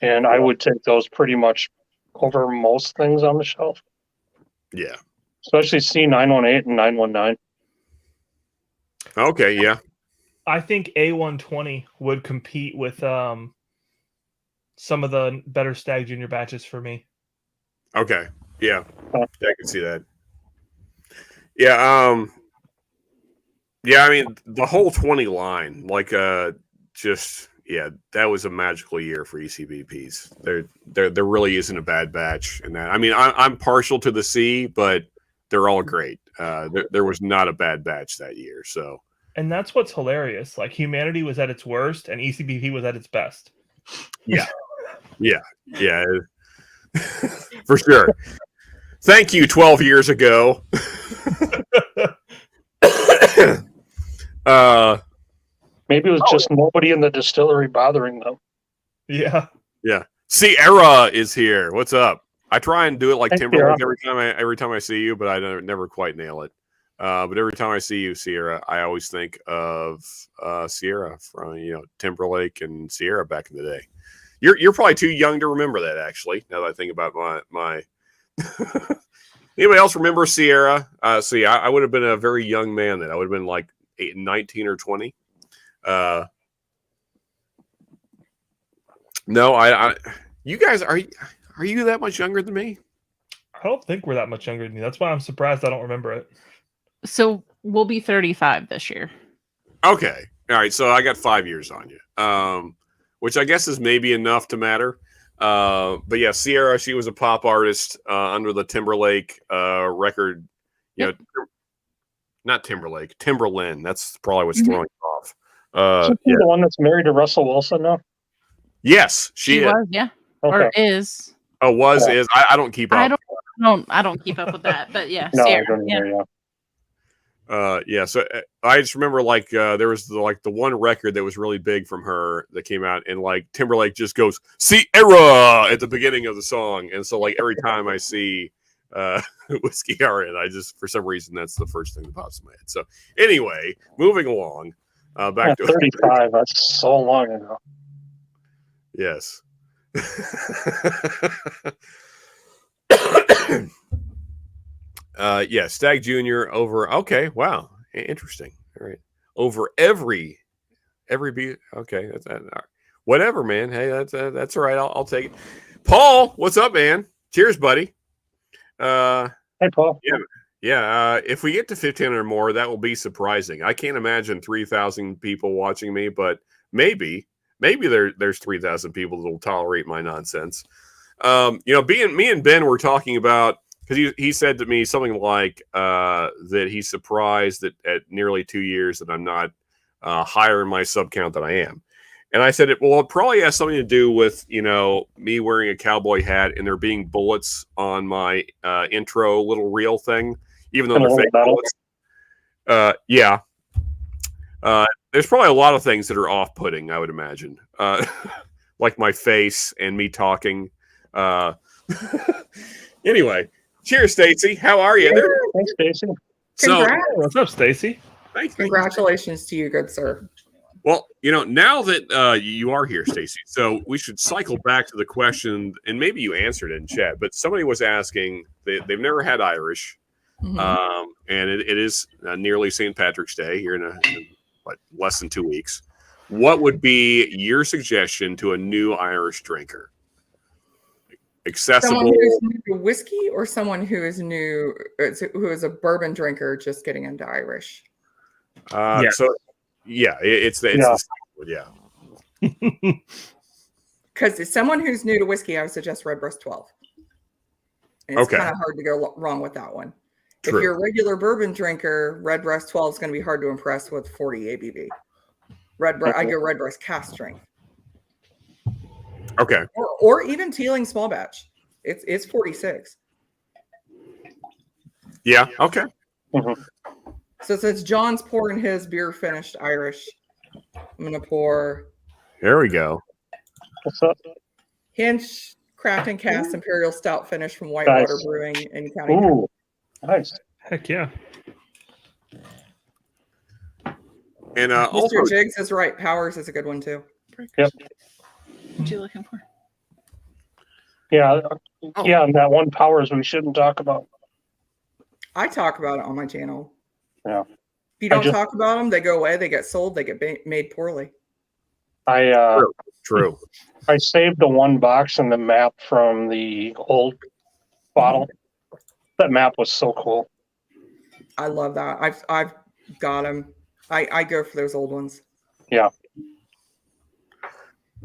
and I would take those pretty much over most things on the shelf. Yeah, especially C918 and 919. Okay, yeah. I think A120 would compete with some of the better Stag Junior batches for me. Okay, yeah, I can see that. Yeah, yeah. I mean, the whole 20 line, like, just that was a magical year for ECBPs. There really isn't a bad batch in that. I mean, I'm partial to the C, but they're all great. There was not a bad batch that year. So, and that's what's hilarious. Like humanity was at its worst, and ECBP was at its best. Yeah, for sure. Thank you, 12 years ago. Maybe it was just nobody in the distillery bothering them. Yeah. Sierra is here. What's up? I try and do it like Timberlake Sierra. every time I see you, but I never quite nail it. But every time I see you, Sierra, I always think of Sierra from Timberlake and Sierra back in the day. You're probably too young to remember that, actually. Now that I think about my anybody else remember Sierra? See, I would have been a very young man then. I would have been like 19 or 20. No, I you guys are you that much younger than me? I don't think we're that much younger than you. That's why I'm surprised I don't remember it. So we'll be 35 this year. Okay. All right. So I got 5 years on you, which I guess is maybe enough to matter. But yeah, Sierra, she was a pop artist under the Timberlake record. Not Timberlake, Timberland. That's probably what's throwing you off. The one that's married to Russell Wilson now? Yes, she was, yeah. Okay. Or is. Oh, is. I don't keep up. I don't keep up with that, but yeah, No, Sarah, I don't either, So I just remember like there was the one record that was really big from her that came out, and like Timberlake just goes Sierra at the beginning of the song, and so like every time I see Whiskey Aaron, I just for some reason that's the first thing that pops in my head. So anyway, moving along, back to 35. That's so long ago. Yes. Stag Junior over. Okay, wow, interesting. All right, over every beat. Okay, that's whatever, man. Hey, that's all right. I'll take it. Paul, what's up, man? Cheers, buddy. Hey, Paul. Yeah. If we get to 15 or more, that will be surprising. I can't imagine 3,000 people watching me, but maybe there's 3,000 people that will tolerate my nonsense. Me and Ben were talking about, because he said to me something like that he's surprised that at nearly 2 years that I'm not higher in my sub count than I am. And I said, it probably has something to do with, me wearing a cowboy hat and there being bullets on my intro little reel thing, even though they're fake bullets. Yeah. There's probably a lot of things that are off-putting, I would imagine. Like my face and me talking. Anyway, cheers, Stacy. How are you? Thanks, Stacy. Congrats. What's up, Stacy? Thanks. Congratulations to you, good sir. Well, now that you are here, Stacy, so we should cycle back to the question, and maybe you answered it in chat, but somebody was asking, they've never had Irish, and it is nearly St. Patrick's Day here in less than 2 weeks. What would be your suggestion to a new Irish drinker? Accessible. Someone who's new to whiskey, or someone who is who is a bourbon drinker just getting into Irish? So, yeah, it's the Because as someone who's new to whiskey, I would suggest Redbreast 12. And it's kind of hard to go wrong with that one. True. If you're a regular bourbon drinker, Redbreast 12 is going to be hard to impress with 40 ABV. I go Redbreast cask strength. Okay. Or even Teeling small batch. It's 46. Yeah. Okay. Mm-hmm. So since John's pouring his beer finished Irish, I'm gonna pour. There we go. What's up? Hinch Craft and Cast Imperial Stout finish from Whitewater Brewing in County. Ooh, nice. Heck yeah. And Mr. also, Jiggs is right. Powers is a good one too. Yep. What you looking for? Yeah, and that one Powers we shouldn't talk about. I talk about it on my channel. Yeah. If you don't talk about them, they go away. They get sold. They get made poorly. True. I saved the one box and the map from the old bottle. That map was so cool. I love that. I've got them. I go for those old ones. Yeah.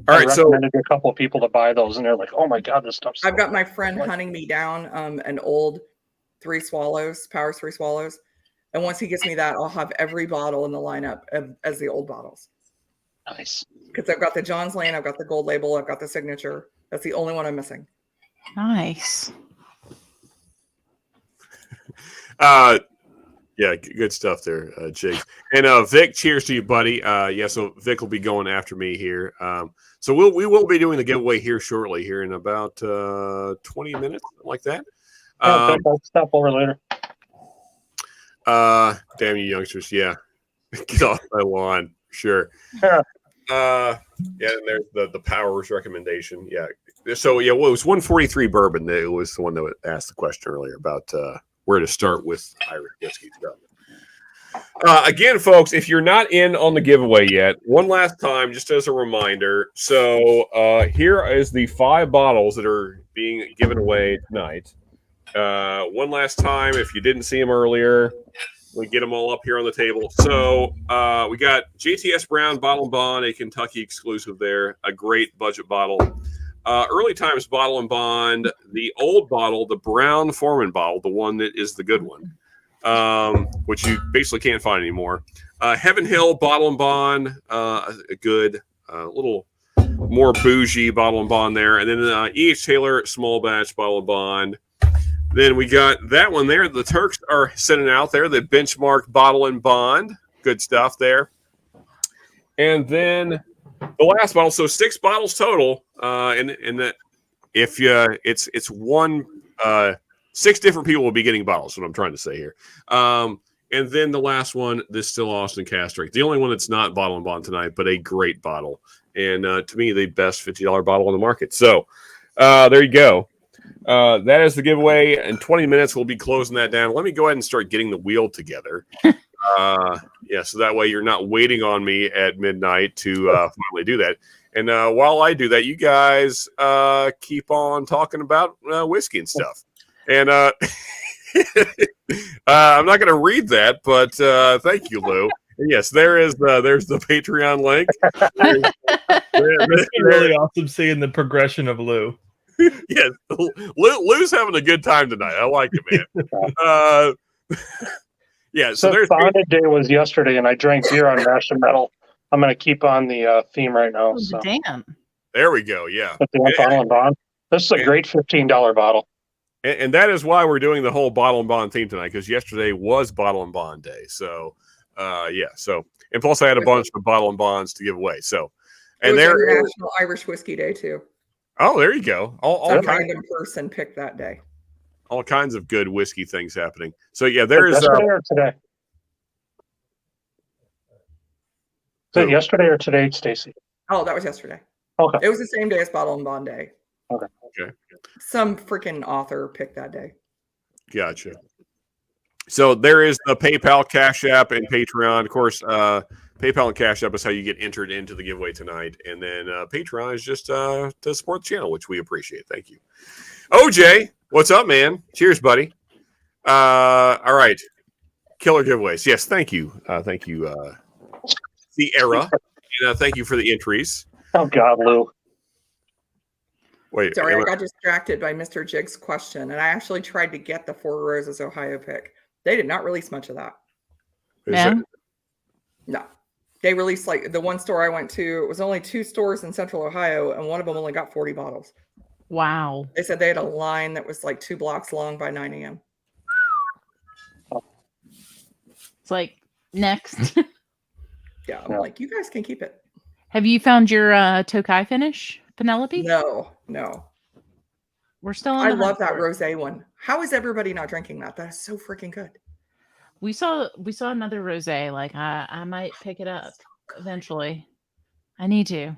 All right, I recommended a couple of people to buy those, and they're like, "Oh my god, this stuff's." I've got my friend hunting me down an old Powers 3 Swallows, and once he gets me that, I'll have every bottle in the lineup as the old bottles. Nice. Because I've got the John's Lane, I've got the gold label, I've got the signature. That's the only one I'm missing. Nice. Yeah, good stuff there, Jake. And Vic, cheers to you, buddy. So Vic will be going after me here. So we will be doing the giveaway here shortly, here in about 20 minutes, something like that. I'll stop over later. Damn you youngsters, yeah. Get off my lawn, sure. Yeah. And there's the Powers recommendation. Yeah. So it was 143 bourbon. It was the one that asked the question earlier about where to start with Irish whiskey stuff. Again, folks, if you're not in on the giveaway yet, one last time, just as a reminder. So here is the 5 bottles that are being given away tonight. One last time, if you didn't see them earlier, we get them all up here on the table. So we got JTS Brown Bottle and Bond, a Kentucky exclusive there, a great budget bottle. Early Times Bottle and Bond, the old bottle, the Brown Foreman bottle, the one that is the good one, which you basically can't find anymore. Heaven Hill Bottle and Bond, a good, little more bougie Bottle and Bond there. And then E.H. Taylor Small Batch Bottle and Bond. Then we got that one there. The Turks are sending out there, the Benchmark Bottle and Bond. Good stuff there. And then the last bottle, so 6 bottles total, and that if it's one 6 different people will be getting bottles. Is what I'm trying to say here. And then the last one, this Still Austin Cask Strength, the only one that's not Bottle and Bond tonight, but a great bottle, and to me the best $50 bottle on the market. So there you go. That is the giveaway. In 20 minutes, we'll be closing that down. Let me go ahead and start getting the wheel together. So that way you're not waiting on me at midnight to finally do that. And while I do that, you guys keep on talking about whiskey and stuff. And I'm not going to read that, but thank you, Lou. Yes, there's the Patreon link. It's really awesome seeing the progression of Lou. Yes, Lou's having a good time tonight. I like it, man. Yeah, so there's Sauna Day was yesterday, and I drank beer on Mash and Metal. I'm going to keep on the theme right now. Oh, So damn. There we go. Yeah. with the bottle and bond. This is a great $15 bottle. And that is why we're doing the whole bottle and bond theme tonight, because yesterday was bottle and bond day. So, yeah. So, and plus I had a bunch of bottle and bonds to give away. So, It and was there International Irish Whiskey Day too. Oh, there you go. All Some kinds, random person picked that day. all kinds of good whiskey things happening. So yeah, there is. Yesterday or today? Is it yesterday or today, Stacy? Oh, that was yesterday. Okay. It was the same day as Bottle and Bond Day. Okay. Some freaking author picked that day. Gotcha. So there is the PayPal, Cash App, and Patreon. Of course, PayPal and Cash App is how you get entered into the giveaway tonight. And then Patreon is just to support the channel, which we appreciate. Thank you. OJ, what's up, man? Cheers, buddy. All right. Killer giveaways. Yes, thank you. Thank you, Sierra. And thank you for the entries. Oh, God, Lou. Wait, Sorry, I got distracted by Mr. Jig's question, and I actually tried to get the Four Roses Ohio pick. They did not release much of that. Yeah. No. They released, like, the one store I went to, it was only 2 stores in Central Ohio, and one of them only got 40 bottles. Wow. They said they had a line that was like 2 blocks long by 9 a.m. It's like, next. Yeah, I'm like, you guys can keep it. Have you found your Tokai finish, Penelope? No. We're still on I the love hunt that for it. rosé one. How is everybody not drinking that? That is so freaking good. We saw another rosé. Like I might pick it up eventually. I need to.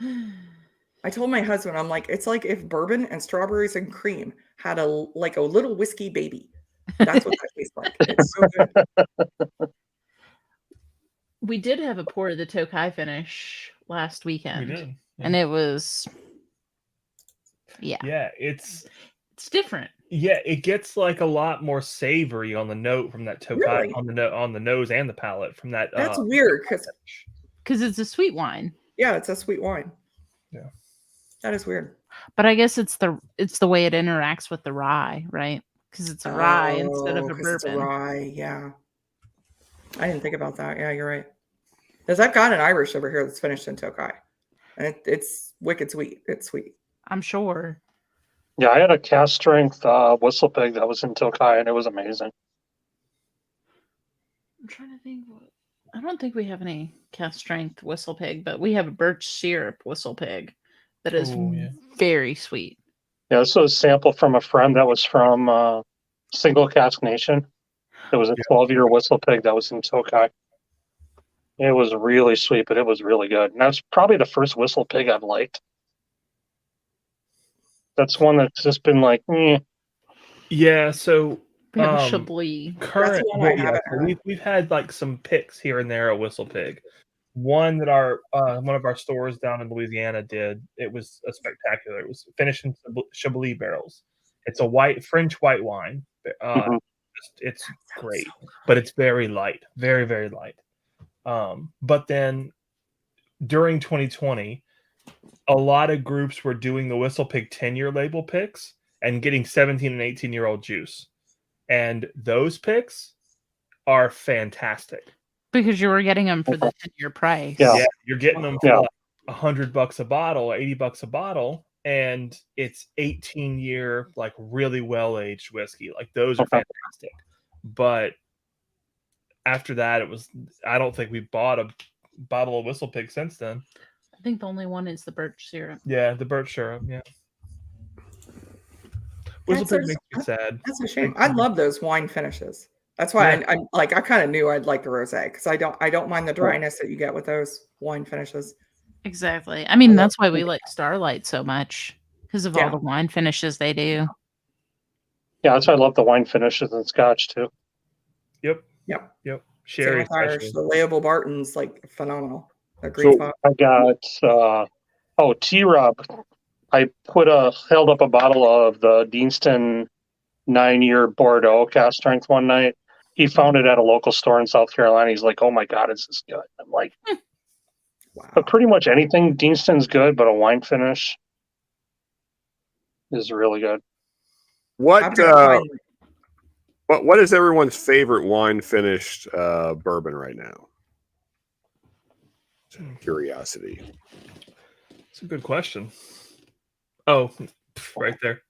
I told my husband, I'm like, it's like if bourbon and strawberries and cream had a little whiskey baby. That's what that tastes like. It's so good. We did have a pour of the Tokai finish last weekend. We did. Yeah. And it was Yeah, it's different. Yeah, it gets like a lot more savory on the note from that Tokai Really? on the nose and the palate from that. That's weird because it's a sweet wine. Yeah, it's a sweet wine. Yeah, that is weird. But I guess it's the way it interacts with the rye, right? Because it's a rye instead of a bourbon. It's a rye, yeah. I didn't think about that. Yeah, you're right. Because I've got an Irish over here that's finished in Tokai, and it's wicked sweet. It's sweet. I'm sure. Yeah, I had a cast strength whistle pig that was in Tokai, and it was amazing. I'm trying to think. I don't think we have any cast strength whistle pig, but we have a birch syrup whistle pig that is very sweet. Yeah, this was a sample from a friend that was from Single Cask Nation. It was a 12-year whistle pig that was in Tokai. It was really sweet, but it was really good. And that's probably the first whistle pig I've liked. That's one that's just been like, Yeah, so we have a Chablis. Current, we've had like some picks here and there at Whistle Pig. One that one of our stores down in Louisiana did. It was a spectacular. It was finished in Chablis barrels. It's a French white wine. It's great, but it's very light, very, very light. But then during 2020, a lot of groups were doing the Whistle Pig 10-year label picks and getting 17 and 18-year-old juice. And those picks are fantastic. Because you were getting them for the 10-year price. Yeah, you're getting them for like $100 a bottle, $80 a bottle, and it's 18-year, like really well-aged whiskey. Like those are fantastic. But after that, I don't think we bought a bottle of Whistle Pig since then. I think the only one is the birch syrup. Yeah, the birch syrup. Yeah. Whistle Pig makes me sad. That's a shame. I love those wine finishes. That's why I kind of knew I'd like the rosé, because I don't mind the dryness that you get with those wine finishes. Exactly. I mean, that's why we like Starlight so much, because of all the wine finishes they do. Yeah, that's why I love the wine finishes in Scotch too. Yep. Sherry, the Layable Barton's like phenomenal. So I got T-Rob. I held up a bottle of the Deanston 9-year Bordeaux cast strength one night. He found it at a local store in South Carolina. He's like, "Oh my God, is this good?" I'm like, "Wow." But pretty much anything Deanston's good, but a wine finish is really good. What is everyone's favorite wine finished bourbon right now? Curiosity. It's a good question. Oh, right there.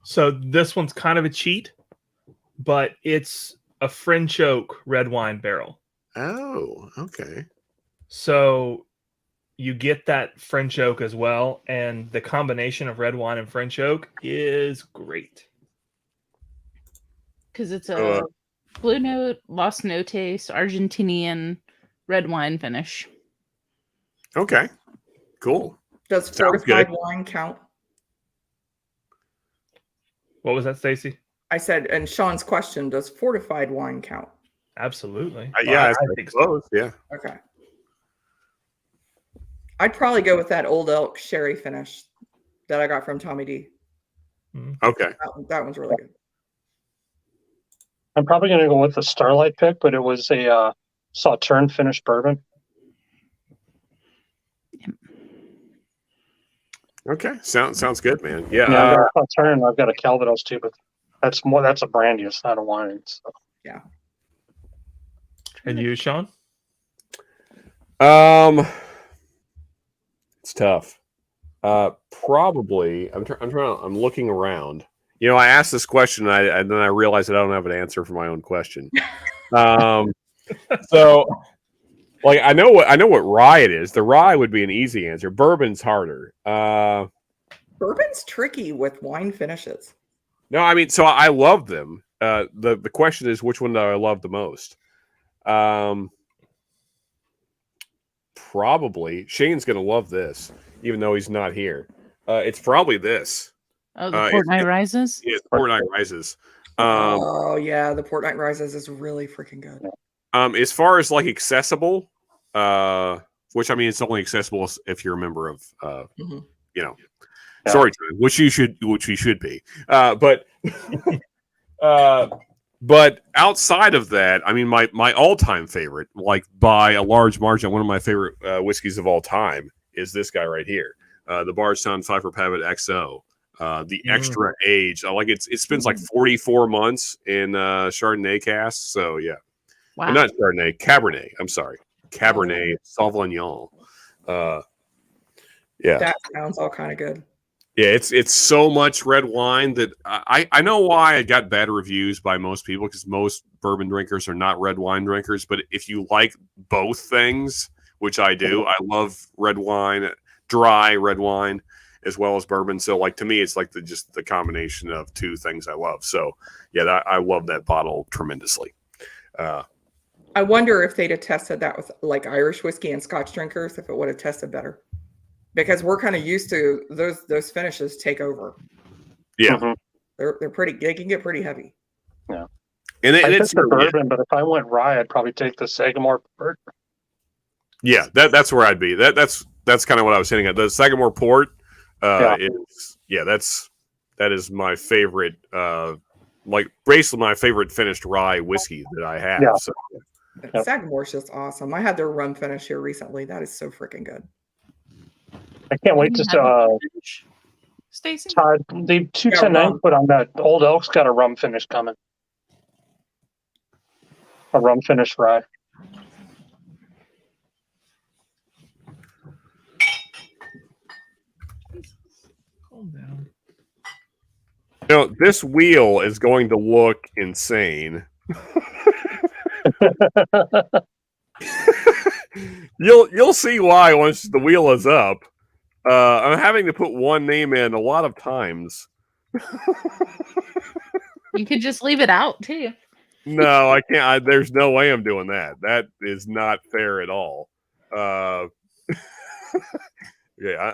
So this one's kind of a cheat, but it's a French oak red wine barrel. Oh, okay. So you get that French oak as well, and the combination of red wine and French oak is great. Because it's a Blue Note, Los Notes, Argentinian red wine finish. Okay. Cool. Does Sounds fortified good. wine count? What was that, Stacy? I said, and Sean's question, does fortified wine count? Absolutely. Yeah, I I think so. suppose. Yeah. Okay. I'd probably go with that Old Elk sherry finish that I got from Tommy D. Okay. That one's really good. I'm probably going to go with the Starlight pick, but it was a Sauterne finished bourbon. Okay. Sounds good, man. Yeah. Yeah, I've got a Sauterne. I've got a Calvados too, but that's a brandy. It's not a wine. So. Yeah. And you, Sean? It's tough. Probably. I'm looking around. You know, I asked this question, and then I realized that I don't have an answer for my own question. So, like, I know what rye it is. The rye would be an easy answer. Bourbon's harder. Bourbon's tricky with wine finishes. No, I mean, so I love them. The question is, which one do I love the most? Probably Shane's gonna love this, even though he's not here. It's probably this. Oh, the Port Night Rises? Yeah, Port Night Rises. Oh yeah, the Port Night Rises is really freaking good. As far as like accessible, which I mean, it's only accessible if you're a member of, you know, Storytime, which you should be. But outside of that, I mean, my all-time favorite, like by a large margin, one of my favorite whiskeys of all time is this guy right here, the Bardstown Pfeiffer Pavitt XO. The extra age, I like it spends like 44 months in Chardonnay casks. So yeah, Wow. Not Chardonnay, Cabernet. I'm sorry, Cabernet Sauvignon. Yeah, That sounds all kind of good. yeah. It's so much red wine that I know why it got bad reviews by most people, because most bourbon drinkers are not red wine drinkers. But if you like both things, which I do, I love red wine, dry red wine, as well as bourbon. So like, to me, it's like just the combination of two things I love. So yeah, I love that bottle tremendously. I wonder if they'd have tested that with like Irish whiskey and Scotch drinkers, if it would have tested better, because we're kind of used to those finishes take over. Yeah, they're pretty. They can get pretty heavy. Yeah, and it's the bourbon, but if I went rye, I'd probably take the Sagamore Port. Yeah, that's where I'd be. That's kind of what I was hitting at. The Sagamore Port. That is my favorite, like basically my favorite finished rye whiskey that I have. Yeah. So. Sagamore's just awesome. I had their rum finish here recently. That is so freaking good. I can't wait to Stacy? Todd, the 210 put on that Old Elk's got a rum finish coming. A rum finish rye. Down. You know, this wheel is going to look insane. You'll see why once the wheel is up. I'm having to put one name in a lot of times. You could just leave it out too. No, I can't. There's no way I'm doing that. That is not fair at all. Yeah,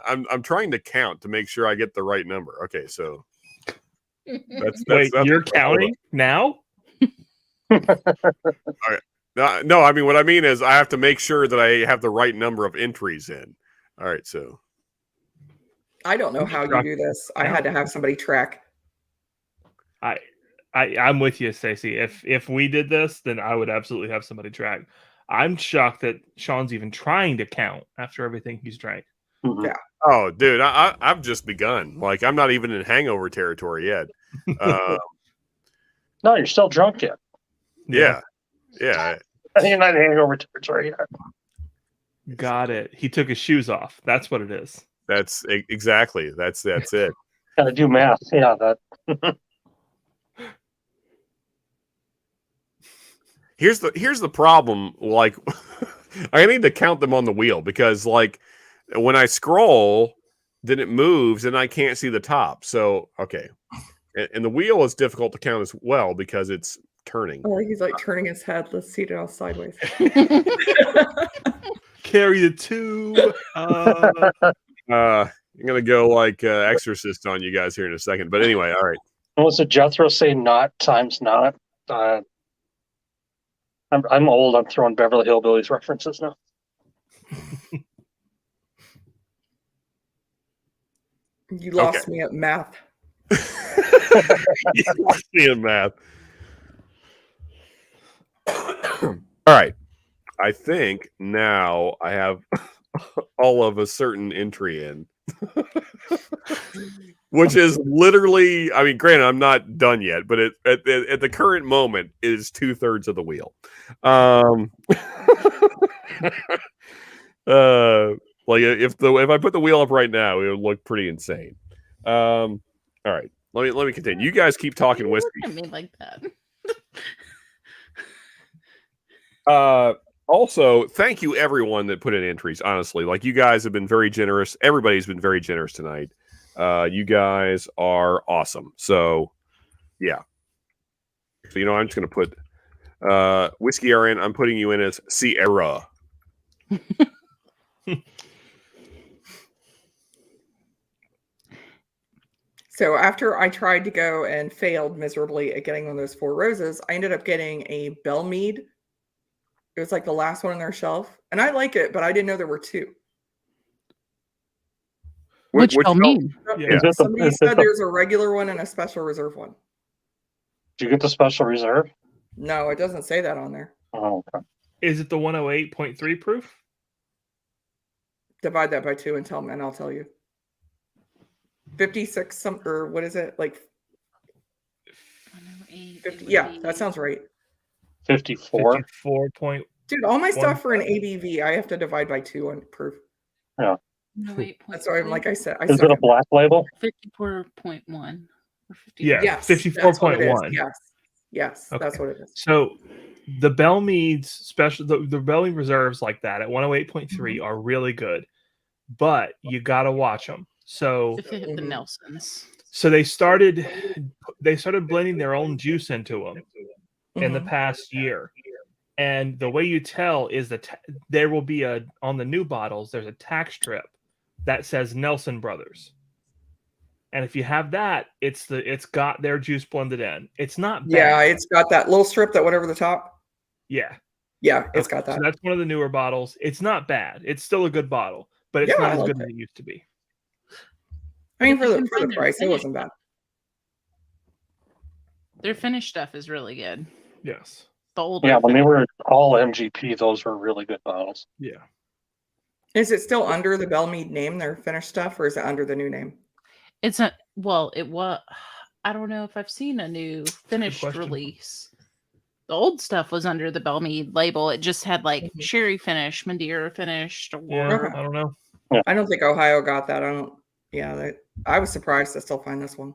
I'm trying to count to make sure I get the right number. Okay, so wait, you're counting now? All right. No, I mean, what I mean is I have to make sure that I have the right number of entries in. All right, so I don't know how you do this. I had to have somebody track. I'm with you, Stacey. If we did this, then I would absolutely have somebody track. I'm shocked that Sean's even trying to count after everything he's drank. Yeah. Oh, dude, I've just begun. Like, I'm not even in hangover territory yet. No, you're still drunk yet. Yeah. You're not hangover territory yet. Got it. He took his shoes off. That's what it is. That's exactly. That's it. Gotta do math. Yeah, that. Here's the problem. Like, I need to count them on the wheel because, like, when I scroll, then it moves and I can't see the top. So, okay, and the wheel is difficult to count as well because it's turning. Oh, he's like turning his head. Let's see it all sideways. Carry the two. I'm gonna go like Exorcist on you guys here in a second. But anyway, all right. Was it Jethro say not times not? I'm old. I'm throwing Beverly Hillbillies references now. You lost me at math. You lost me in math. All right. I think now I have all of a certain entry in. Which is literally, I mean, granted, I'm not done yet, but at the current moment, it is 2/3 of the wheel. Like if I put the wheel up right now, it would look pretty insane. All right, let me continue. You guys keep talking whiskey. Look at me like that. Also, thank you everyone that put in entries. Honestly, like you guys have been very generous. Everybody's been very generous tonight. You guys are awesome. So, yeah. So I'm just gonna put Whiskey RN. I'm putting you in as Sierra. So after I tried to go and failed miserably at getting one of those 4 roses, I ended up getting a Bell Mead. It was like the last one on their shelf. And I like it, but I didn't know there were 2. Which Bell Mead? Yeah. Somebody said there's a regular one and a special reserve one. Did you get the special reserve? No, it doesn't say that on there. Oh, okay. Is it the 108.3 proof? Divide that by 2 and tell me, and I'll tell you. 56 or what is it? Like 50, yeah, that sounds right. 54. 54 point. Dude, all my stuff for an ABV, I have to divide by 2 on proof. Yeah. That's why I'm like I said. Is it a black label? 54.1. Yeah, yes, 54.1. Yes, Okay. That's what it is. So the Bell Meads special, the Bell Mead reserves like that at 108.3 are really good, but you got to watch them. So If it hit the Nelsons. So they started blending their own juice into them in the past year. And the way you tell is that there will be on the new bottles, there's a tack strip that says Nelson Brothers. And if you have that, it's got their juice blended in. It's not bad. Yeah, it's got that little strip that went over the top. Yeah. Yeah, it's got that. So that's one of the newer bottles. It's not bad. It's still a good bottle, but it's not as good as it used to be. I mean, for the price, it wasn't bad. Their finished stuff is really good. Yes. The old when they were all MGP, those were really good bottles. Yeah. Is it still under the Bell Mead name, their finished stuff, or is it under the new name? It's a it was. I don't know if I've seen a new finished release. The old stuff was under the Bell Mead label. It just had like sherry finish, Madeira finished. Or... I don't know. Yeah. I don't think Ohio got that. I was surprised to still find this one.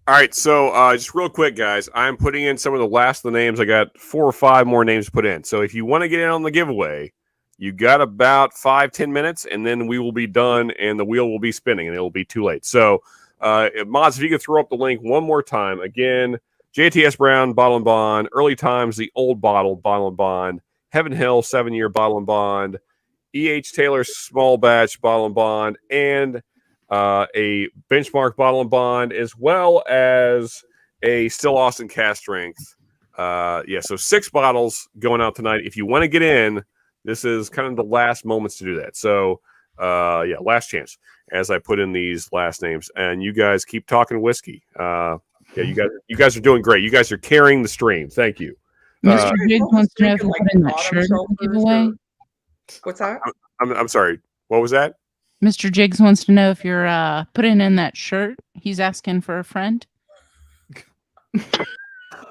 All right, so just real quick, guys, I'm putting in some of the last of the names. I got 4 or 5 more names to put in. So if you want to get in on the giveaway, you got about 5-10 minutes, and then we will be done, and the wheel will be spinning, and it'll be too late. So, Mods, if you could throw up the link one more time. Again, JTS Brown, Bottle and Bond, Early Times, the old Bottle and Bond, Heaven Hill, 7-year Bottle and Bond, E.H. Taylor, Small Batch Bottle and Bond, and a Benchmark Bottle and Bond, as well as a Still Austin Cast Strength. So 6 bottles going out tonight. If you want to get in, this is kind of the last moments to do that. So, last chance as I put in these last names. And you guys keep talking whiskey. You guys are doing great. You guys are carrying the stream. Thank you. Mr. Biggs wants to know if you put in that shirt giveaway. What's that? I'm sorry. What was that? Mr. Jiggs wants to know if you're putting in that shirt. He's asking for a friend.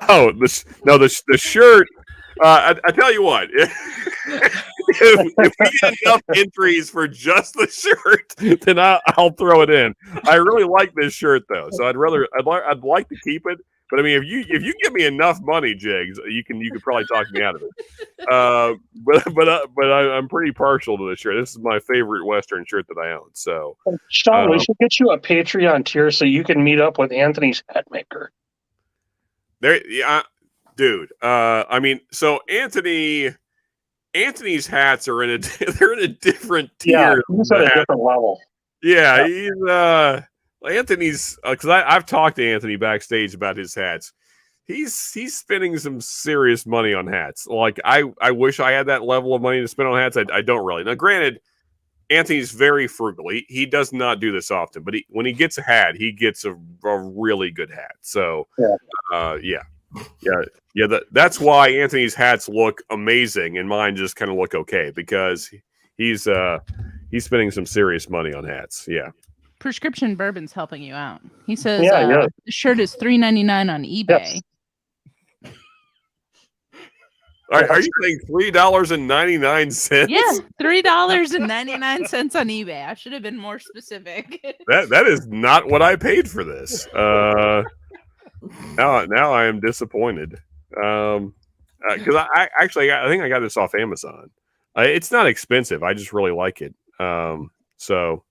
Oh, the shirt. I tell you what, if we get enough entries for just the shirt, then I'll throw it in. I really like this shirt though, so I'd like to keep it. But I mean, if you give me enough money, Jigs, you could probably talk me out of it. But I'm pretty partial to this shirt. This is my favorite Western shirt that I own. So, Sean, we should get you a Patreon tier so you can meet up with Anthony's hat maker. there, yeah, dude. I mean, so Anthony's hats are they're in a different Yeah, tier. he's at a different level. Yeah, he's Anthony's because I've talked to Anthony backstage about his hats. He's spending some serious money on hats. Like I wish I had that level of money to spend on hats. I don't really. Now, granted, Anthony's very frugal. He does not do this often, but when he gets a hat, he gets a really good hat. So that's why Anthony's hats look amazing and mine just kind of look okay because he's spending some serious money on hats. Yeah. Prescription Bourbon's helping you out. He says Yeah. the shirt is $3.99 on eBay. Yes. Are you saying $3.99? Yeah, $3.99 on eBay. I should have been more specific. That is not what I paid for this. Now I am disappointed. Because I think I got this off Amazon. It's not expensive. I just really like it. So,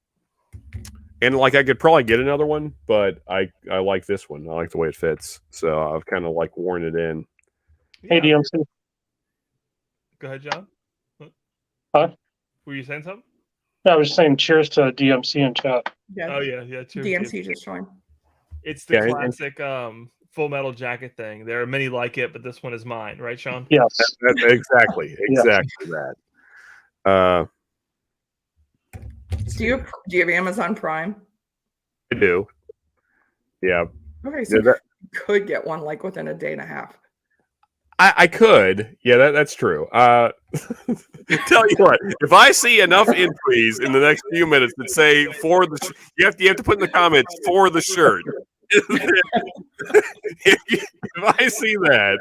and like I could probably get another one, but I like this one. I like the way it fits. So I've kind of like worn it in. Hey, DMC. Go ahead, John. Huh? Were you saying something? I was saying cheers to DMC in chat. Yeah. Oh yeah. Cheers. DMC just joined. It's the classic Full Metal Jacket thing. There are many like it, but this one is mine, right, Sean? Yes. That's exactly that. Do you have Amazon Prime? I do. Yeah. Okay, so you could get one like within a day and a half. I could. Yeah, that's true. Tell you what, if I see enough entries in the next few minutes that say for the you have to put in the comments for the shirt. if I see that,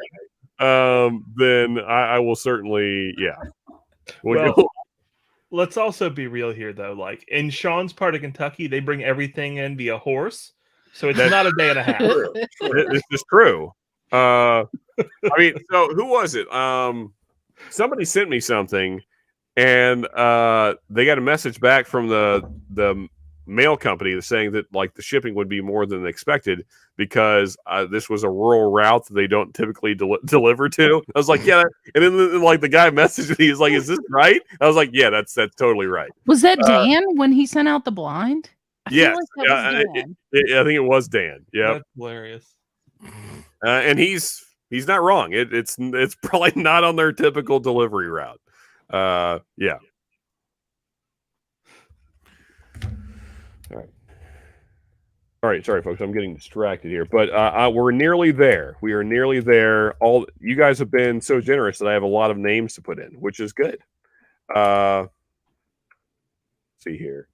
then I will certainly, yeah. Well, let's also be real here, though. Like in Sean's part of Kentucky, they bring everything in via horse, so it's not a day and a half. This is true. I mean, so who was it? Somebody sent me something, and they got a message back from the mail company saying that like the shipping would be more than expected because this was a rural route that they don't typically deliver to. I was like, yeah, and then like the guy messaged me, he's like, "Is this right?" I was like, "Yeah, that's totally right." Was that Dan when he sent out the blind? Yes, I I think it was Dan. Yeah, that's hilarious. And he's not wrong. It's probably not on their typical delivery route. Yeah. All right. Sorry, folks. I'm getting distracted here, but we're nearly there. We are nearly there. All you guys have been so generous that I have a lot of names to put in, which is good. Let's see here.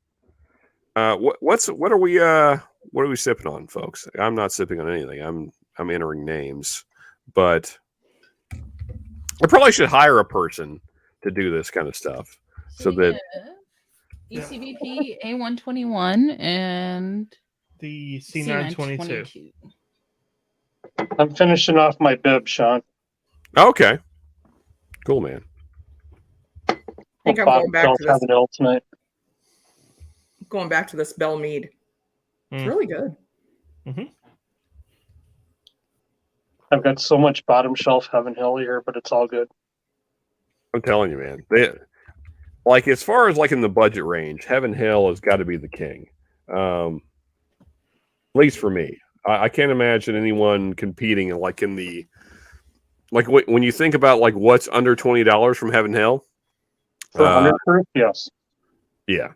What are we sipping on, folks? I'm not sipping on anything. I'm entering names, but I probably should hire a person to do this kind of stuff so that ECVP A121 and the C922. I'm finishing off my bib, Sean. Okay, cool, man. I think I'm going back to this. Tonight. Going back to this Bell Mead. It's really good. Mm-hmm. I've got so much bottom shelf Heaven Hill here, but it's all good. I'm telling you, man. Like as far as like in the budget range, Heaven Hill has got to be the king. At least for me, I can't imagine anyone competing like in the like when you think about like what's under $20 from Heaven Hill. For 100 proof, yes. Yeah.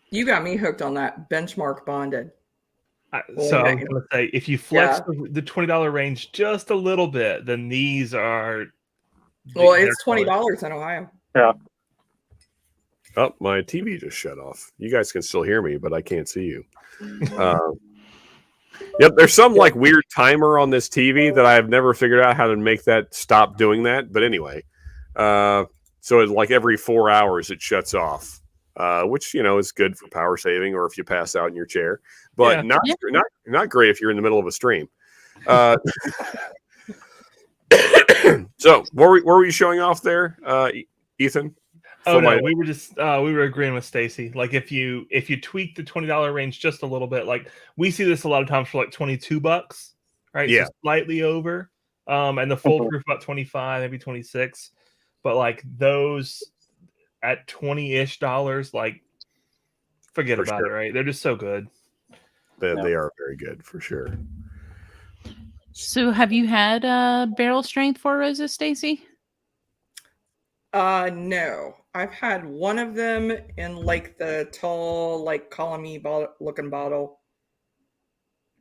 You got me hooked on that benchmark bonded. So I was going to say, if you flex the $20 range just a little bit, then these are. Well, it's $20 in Ohio. Yeah. Oh, my TV just shut off. You guys can still hear me, but I can't see you. Yep, there's some like weird timer on this TV that I have never figured out how to make that stop doing that. But anyway, so it's like every 4 hours it shuts off, which is good for power saving or if you pass out in your chair, but not great if you're in the middle of a stream. So what were you showing off there, Ethan? Oh no, we were just we were agreeing with Stacy. Like if you tweak the $20 range just a little bit, like we see this a lot of times for like $22, right? Yeah, so slightly over. And the foolproof about 25, maybe 26. But like those at $20-ish, like forget about it, right? They're just so good. They are very good for sure. So have you had barrel strength 4 roses, Stacy? No. I've had one of them in like the tall, like column-y looking bottle.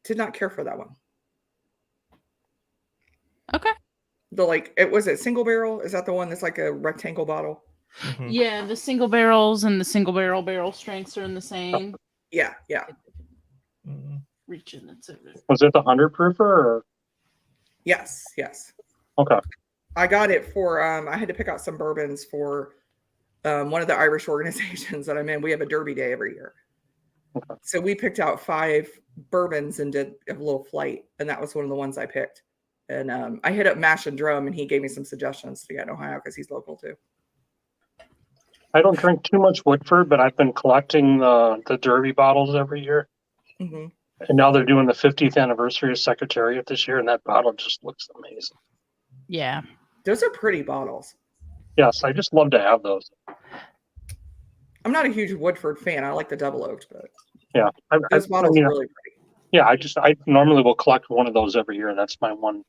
Did not care for that one. Okay. It was it single barrel? Is that the one that's like a rectangle bottle? Mm-hmm. Yeah, the single barrels and the single barrel strengths are in the same. Yeah. Mm-hmm. Region that's over. Was it the 100 proofer? Or? Yes. Okay. I got it for I had to pick out some bourbons for one of the Irish organizations that I'm in. We have a derby day every year. Okay. So we picked out 5 bourbons and did a little flight, and that was one of the ones I picked. And I hit up Mash and Drum, and he gave me some suggestions to get in Ohio because he's local too. I don't drink too much Woodford, but I've been collecting the Derby bottles every year. Mm-hmm. And now they're doing the 50th anniversary of Secretariat this year, and that bottle just looks amazing. Yeah. Those are pretty bottles. Yes, I just love to have those. I'm not a huge Woodford fan. I like the double oaked, but yeah, those bottles are really pretty. Yeah, I normally will collect one of those every year. That's my one.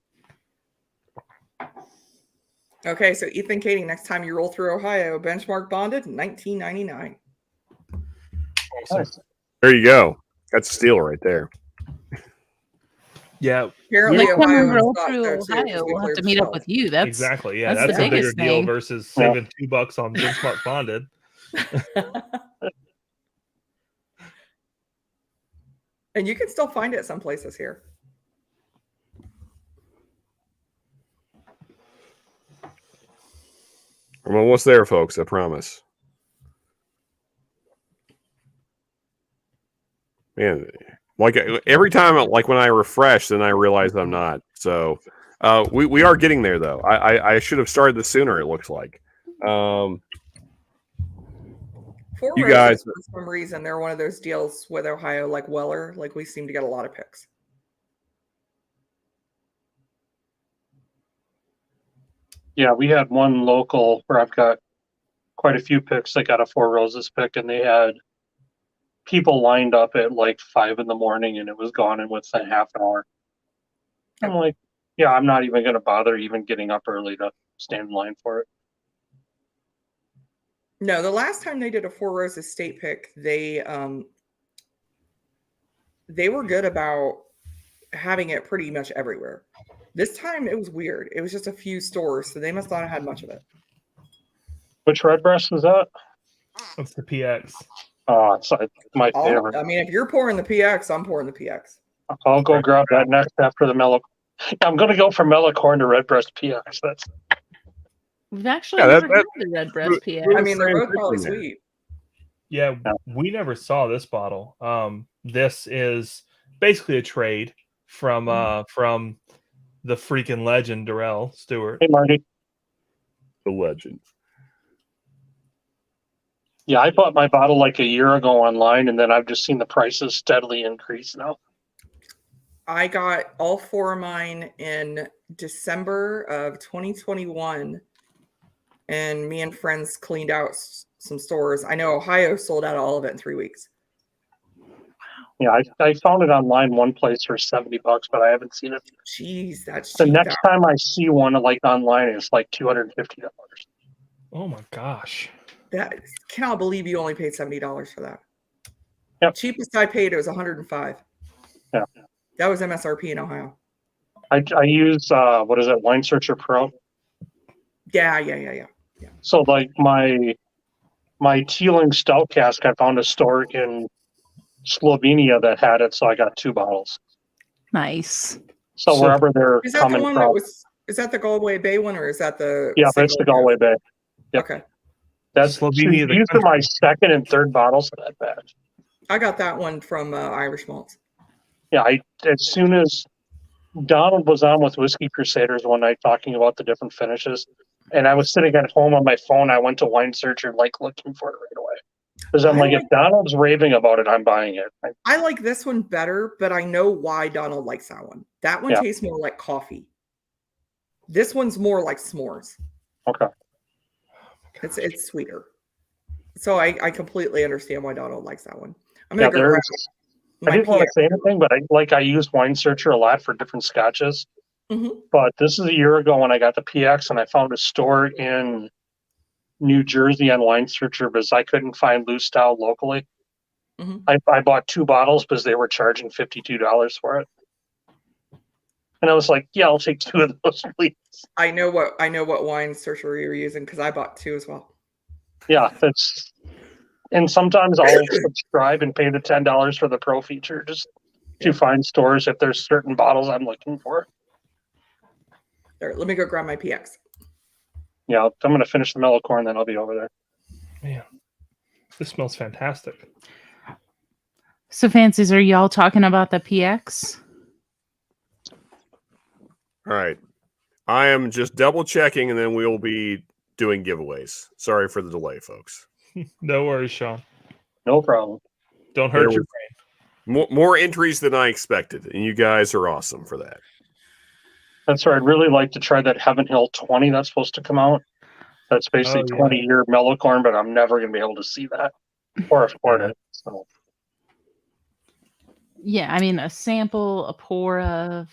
Okay, so Ethan Kading, next time you roll through Ohio, benchmark bonded, $19.99. Nice. There you go. That's a steal right there. Yeah. Apparently, Next time we Ohio roll is through stocked, though, Ohio, too, we'll have to meet up with you. That's exactly. Yeah, that's that's the a bigger biggest deal thing. versus saving $2 on benchmark bonded. And you can still find it some places here. I'm almost there, folks. I promise. Man, like every time, like when I refresh, then I realize I'm not. So we are getting there, though. I should have started this sooner. It looks like. Four You Roses, guys, for some reason, they're one of those deals with Ohio, like Weller. Like we seem to get a lot of picks. Yeah, we had one local where I've got quite a few picks. I got a Four Roses pick, and they had people lined up at like 5 a.m, and it was gone in within half an hour. I'm like, yeah, I'm not even going to bother even getting up early to stand in line for it. No, the last time they did a Four Roses state pick, they were good about having it pretty much everywhere. This time it was weird. It was just a few stores, so they must not have had much of it. Which Redbreast was that? What's the PX? Oh, it's my favorite. I mean, if you're pouring the PX, I'm pouring the PX. I'll go grab that next after the mellow. I'm going to go from Mellocorn to Redbreast PX. That's. We've actually never had the Redbreast PX. I mean, they're both probably sweet. Yeah, we never saw this bottle. This is basically a trade from the freaking legend Darrell Stewart. Hey, Marty. The legend. Yeah, I bought my bottle like a year ago online, and then I've just seen the prices steadily increase now. I got all 4 of mine in December of 2021, and me and friends cleaned out some stores. I know Ohio sold out all of it in 3 weeks. Yeah, I found it online one place for $70, but I haven't seen it. Jeez, that's the cheap. next time I see one like online, it's like $250. Oh my gosh! That cannot believe you only paid $70 for that. Yep. Cheapest I paid, it was $105. Yeah, that was MSRP in Ohio. I use what is it, Wine Searcher Pro? Yeah. So like my Teeling Stout cask, I found a store in Slovenia that had it, so I got 2 bottles. Nice. So wherever they're Is that coming the one from. that was? Is that the Galway Bay one, or is that the? Yeah, that's the Galway Bay. Yep. Okay, That's Slovenia, the these are my country. second and third bottles of that batch. I got that one from Irish Malts. Yeah, as soon as Donald was on with Whiskey Crusaders one night talking about the different finishes, and I was sitting at home on my phone, I went to Wine Searcher like looking for it right away. Because I'm like, if Donald's raving about it, I'm buying it. I like this one better, but I know why Donald likes that one. That one tastes more like coffee. This one's more like s'mores. Okay. It's sweeter. So I completely understand why Donald likes that one. I'm gonna go grab I didn't want to say anything, but I use Wine Searcher a lot for different scotches. Mm-hmm. But this is a year ago when I got the PX, and I found a store in New Jersey on Wine Searcher because I couldn't find loose style locally. Mm-hmm. I bought 2 bottles because they were charging $52 for it. And I was like, yeah, I'll take 2 of those, please. I know what Wine Searcher you're using because I bought 2 as well. Yeah, and sometimes I'll subscribe and pay the $10 for the pro feature just to find stores if there's certain bottles I'm looking for. There, let me go grab my PX. Yeah, I'm going to finish the mellow corn, then I'll be over there. Man, this smells fantastic. So, Fancies, are y'all talking about the PX? All right. I am just double checking, and then we'll be doing giveaways. Sorry for the delay, folks. No worries, Sean. No problem. Don't hurt your brain. More entries than I expected, and you guys are awesome for that. That's right. I'd really like to try that Heaven Hill 20 that's supposed to come out. That's basically 20-year mellow corn, but I'm never going to be able to see that or afford it. So. Yeah, I mean, a sample, a pour of,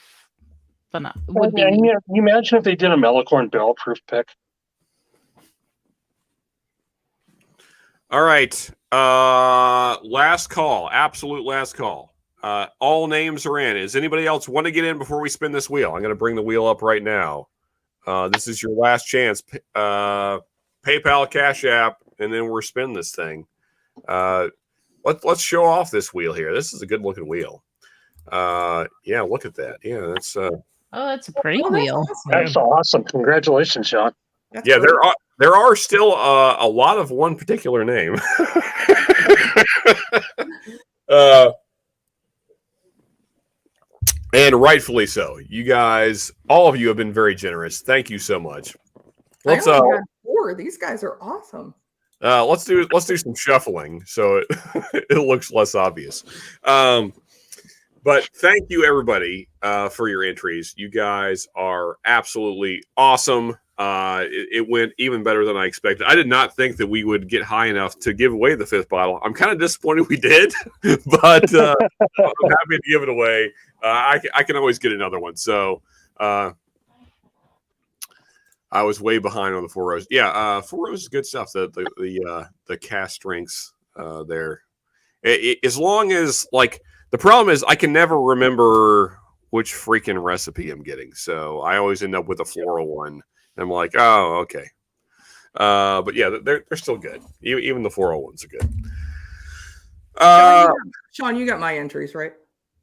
would be. Can you imagine if they did a mellow corn barrel proof pick? All right. Last call. Absolute last call. All names are in. Does anybody else want to get in before we spin this wheel? I'm going to bring the wheel up right now. This is your last chance. PayPal, Cash App, and then we're spinning this thing. Let's show off this wheel here. This is a good looking wheel. Yeah, look at that. Yeah, that's that's a pretty wheel. Awesome. That's awesome. Congratulations, Sean. That's yeah, great. there are still a lot of one particular name. And rightfully so. You guys, all of you have been very generous. Thank you so much. Let's I only got 4. These guys are awesome. let's do some shuffling so it looks less obvious. But thank you everybody for your entries. You guys are absolutely awesome. It went even better than I expected. I did not think that we would get high enough to give away the 5th bottle. I'm kind of disappointed we did, but I'm happy to give it away. I can always get another one. So I was way behind on the 4 Roses. Yeah, 4 Roses is good stuff. The cast drinks there. As long as the problem is I can never remember which freaking recipe I'm getting. So I always end up with a floral one. I'm like, oh, okay. But yeah, they're still good. Even the 401s are good. Sean, you got my entries, right?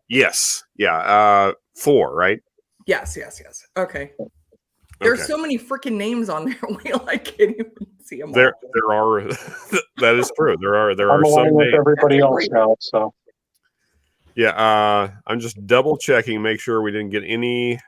Yes. Yeah. 4, right? Yes. Okay. There's so many freaking names on their wheel. I can't even see them. There are. That is true. There are I'm so along many. with everybody else now. So Yeah. I'm just double checking, make sure we didn't get any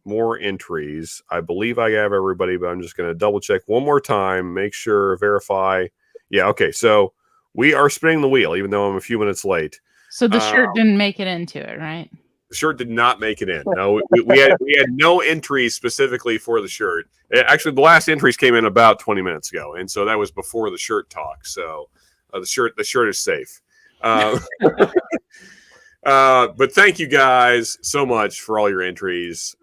more entries. I believe I have everybody, but I'm just going to double check one more time, make sure, verify. Yeah. Okay. So we are spinning the wheel, even though I'm a few minutes late. So the shirt didn't make it into it, right? The shirt did not make it in. No, we had no entries specifically for the shirt. Actually, the last entries came in about 20 minutes ago, and so that was before the shirt talk. So the shirt is safe. But thank you guys so much for all your entries.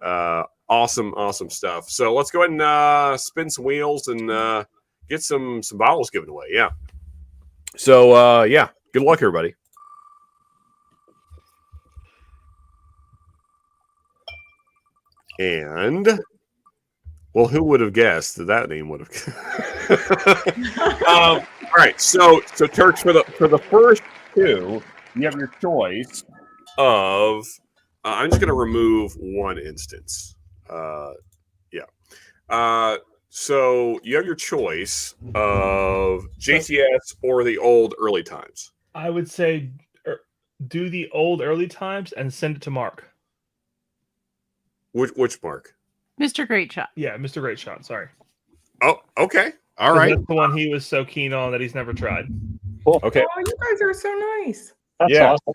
Awesome stuff. So let's go ahead and spin some wheels and get some bottles given away. Yeah. So yeah, good luck, everybody. And well, who would have guessed that name would have? All right, so Turks, for the first 2, you have your choice of I'm just going to remove one instance. So you have your choice of JTS or the old early times. I would say do the old early times and send it to Mark. Which Mark? Mr. Great Shot. Yeah, Mr. Great Shot. Sorry. Oh, okay. All right. That's the one he was so keen on that he's never tried. Cool. Okay. Oh, you guys are so nice. That's Yeah. awesome.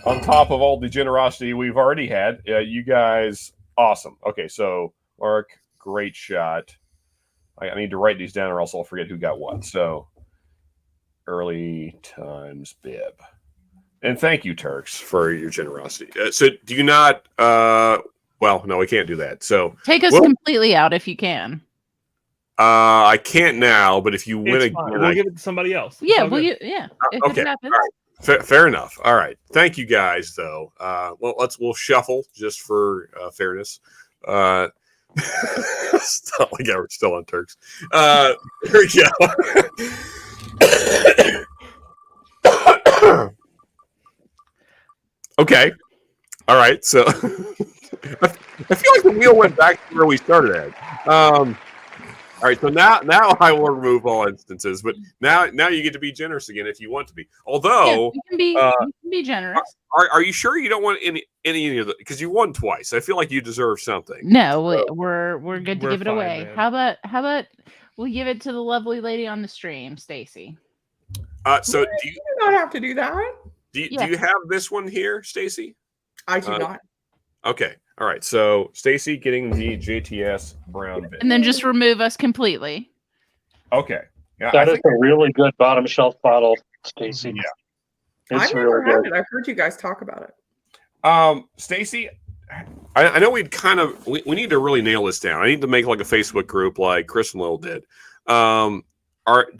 On top of all the generosity we've already had, you guys, awesome. Okay, so Mark, Great Shot. I need to write these down or else I'll forget who got what. So, early times bib. And thank you, Turks, for your generosity. So, do you not? Well, no, we can't do that. So, Take us completely out if you can. I can't now, but if you win again, we'll give it to somebody else. Yeah, well, if okay. it happens. All right. Fair enough. All right. Thank you, guys. Though, we'll shuffle just for fairness. It's not like we're still on Turks. Here we go. Okay. All right. So I feel like the wheel went back to where we started at. All right. So now I will remove all instances, but now you get to be generous again if you want to be. Although you can be generous. Are you sure you don't want any of the, because you won twice? I feel like you deserve something. No, we're good to We're give it fine, away. man. How about we give it to the lovely lady on the stream, Stacy? So You do not have to do that. do you have this one here, Stacy? I do not. Okay. All right. So Stacy getting the JTS brown bit. And then just remove us completely. Okay. Yeah. That is a really good bottom shelf bottle, Stacy. Yeah. It's I've never really had good. it. I've heard you guys talk about it. Stacy, I know we need to really nail this down. I need to make like a Facebook group like Chris and Lil did. Do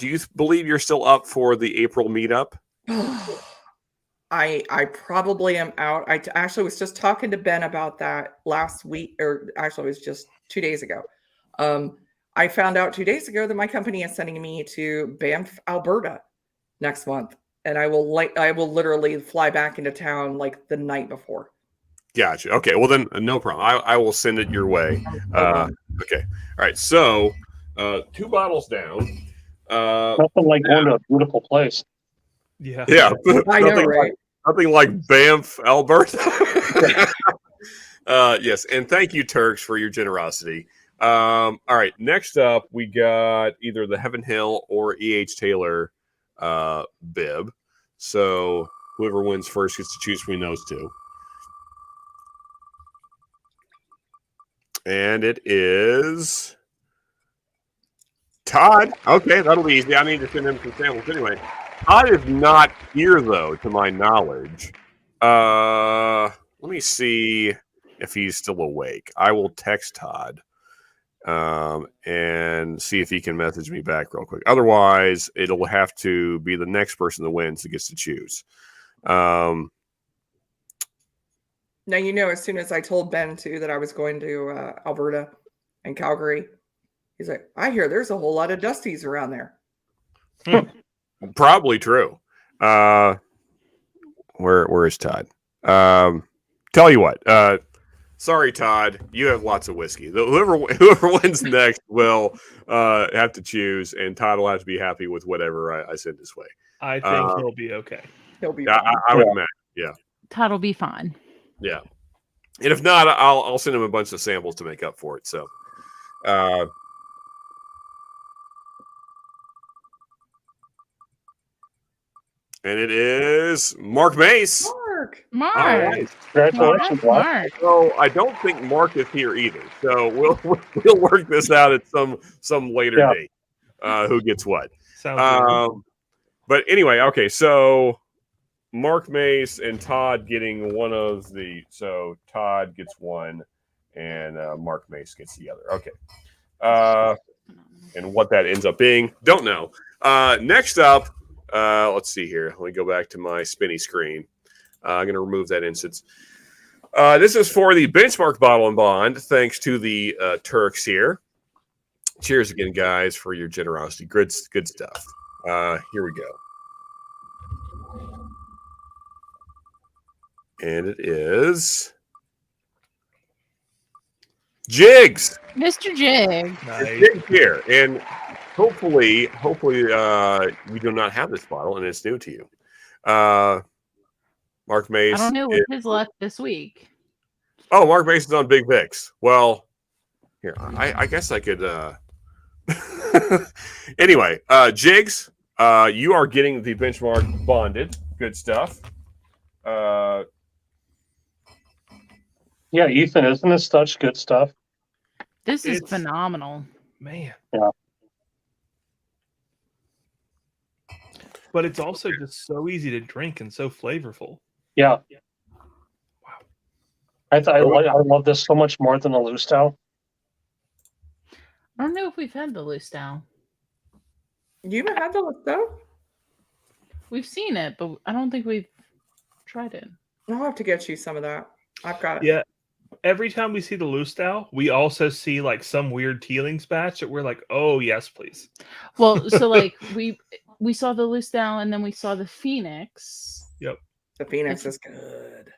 you believe you're still up for the April meetup? I probably am out. I actually was just talking to Ben about that last week, or actually it was just 2 days ago. I found out 2 days ago that my company is sending me to Banff, Alberta next month. And I will literally fly back into town like the night before. Gotcha. Okay. Well, then no problem. I will send it your way. Okay. All right. So 2 bottles down. Nothing like going to a beautiful place. Yeah. Yeah. I know, right? Nothing like Banff, Alberta. Yes. And thank you, Turks, for your generosity. All right. Next up, we got either the Heaven Hill or E.H. Taylor bib. So whoever wins first gets to choose between those two. And it is Todd. Okay, that'll be easy. I need to send him some samples anyway. Todd is not here, though, to my knowledge. Let me see if he's still awake. I will text Todd and see if he can message me back real quick. Otherwise, it'll have to be the next person that wins that gets to choose. Now, as soon as I told Ben, too, that I was going to Alberta and Calgary, he's like, I hear there's a whole lot of Dusties around there. Probably true. Where is Todd? Tell you what. Sorry, Todd. You have lots of whiskey. Whoever wins next will have to choose, and Todd will have to be happy with whatever I send his way. I think he'll be okay. He'll be. I would imagine. Yeah. Todd will be fine. Yeah. And if not, I'll send him a bunch of samples to make up for it. So. And it is Mark Mace. Mark. All right. Congratulations, Mark. Mark. So I don't think Mark is here either. So we'll work this out at some later date. Who gets what? Sounds good. But anyway, okay. So Mark Mace and Todd getting one of the. So Todd gets one, and Mark Mace gets the other. Okay. And what that ends up being, don't know. Next up. Let's see here. Let me go back to my spinny screen. I'm going to remove that instance. This is for the Benchmark Bottle and Bond, thanks to the Turks here. Cheers again, guys, for your generosity. Good stuff. Here we go. And it is Jigs. Mr. Jig. Nice. Jigs here, and hopefully, you do not have this bottle, and it's new to you. Mark Mace. I don't know what his luck this week. Oh, Mark Mace is on Big Vicks. Well, here, I guess I could. Anyway, Jigs, you are getting the benchmark bonded. Good stuff. Yeah, Ethan, isn't this such good stuff? This is It's- phenomenal. Man. Yeah. But it's also just so easy to drink and so flavorful. Yeah. Wow. I love this so much more than the loose style. I don't know if we've had the loose style. You haven't had the though? We've seen it, but I don't think we've tried it. I'll have to get you some of that. I've got it. Yeah. Every time we see the loose style, we also see like some weird Teelings batch that we're like, oh yes, please. Well, so like we saw the loose style and then we saw the Phoenix. Yep. The Phoenix is good.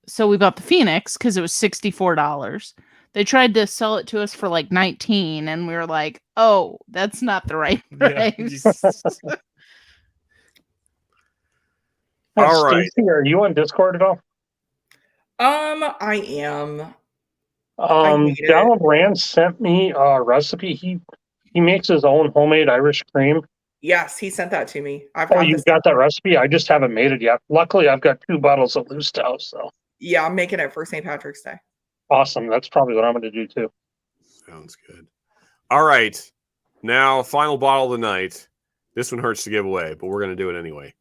So we bought the Phoenix because it was $64. They tried to sell it to us for like 19, and we were like, "Oh, that's not the right Yeah. price." All right. Stacey, are you on Discord at all? I am. I hate it. Donald Rand sent me a recipe. He makes his own homemade Irish cream. Yes, he sent that to me. I've Oh, got you've this. got that recipe? I just haven't made it yet. Luckily, I've got 2 bottles of loose style, so Yeah, I'm making it for St. Patrick's Day. awesome. That's probably what I'm going to do too. Sounds good. All right. Now, final bottle of the night. This one hurts to give away, but we're going to do it anyway.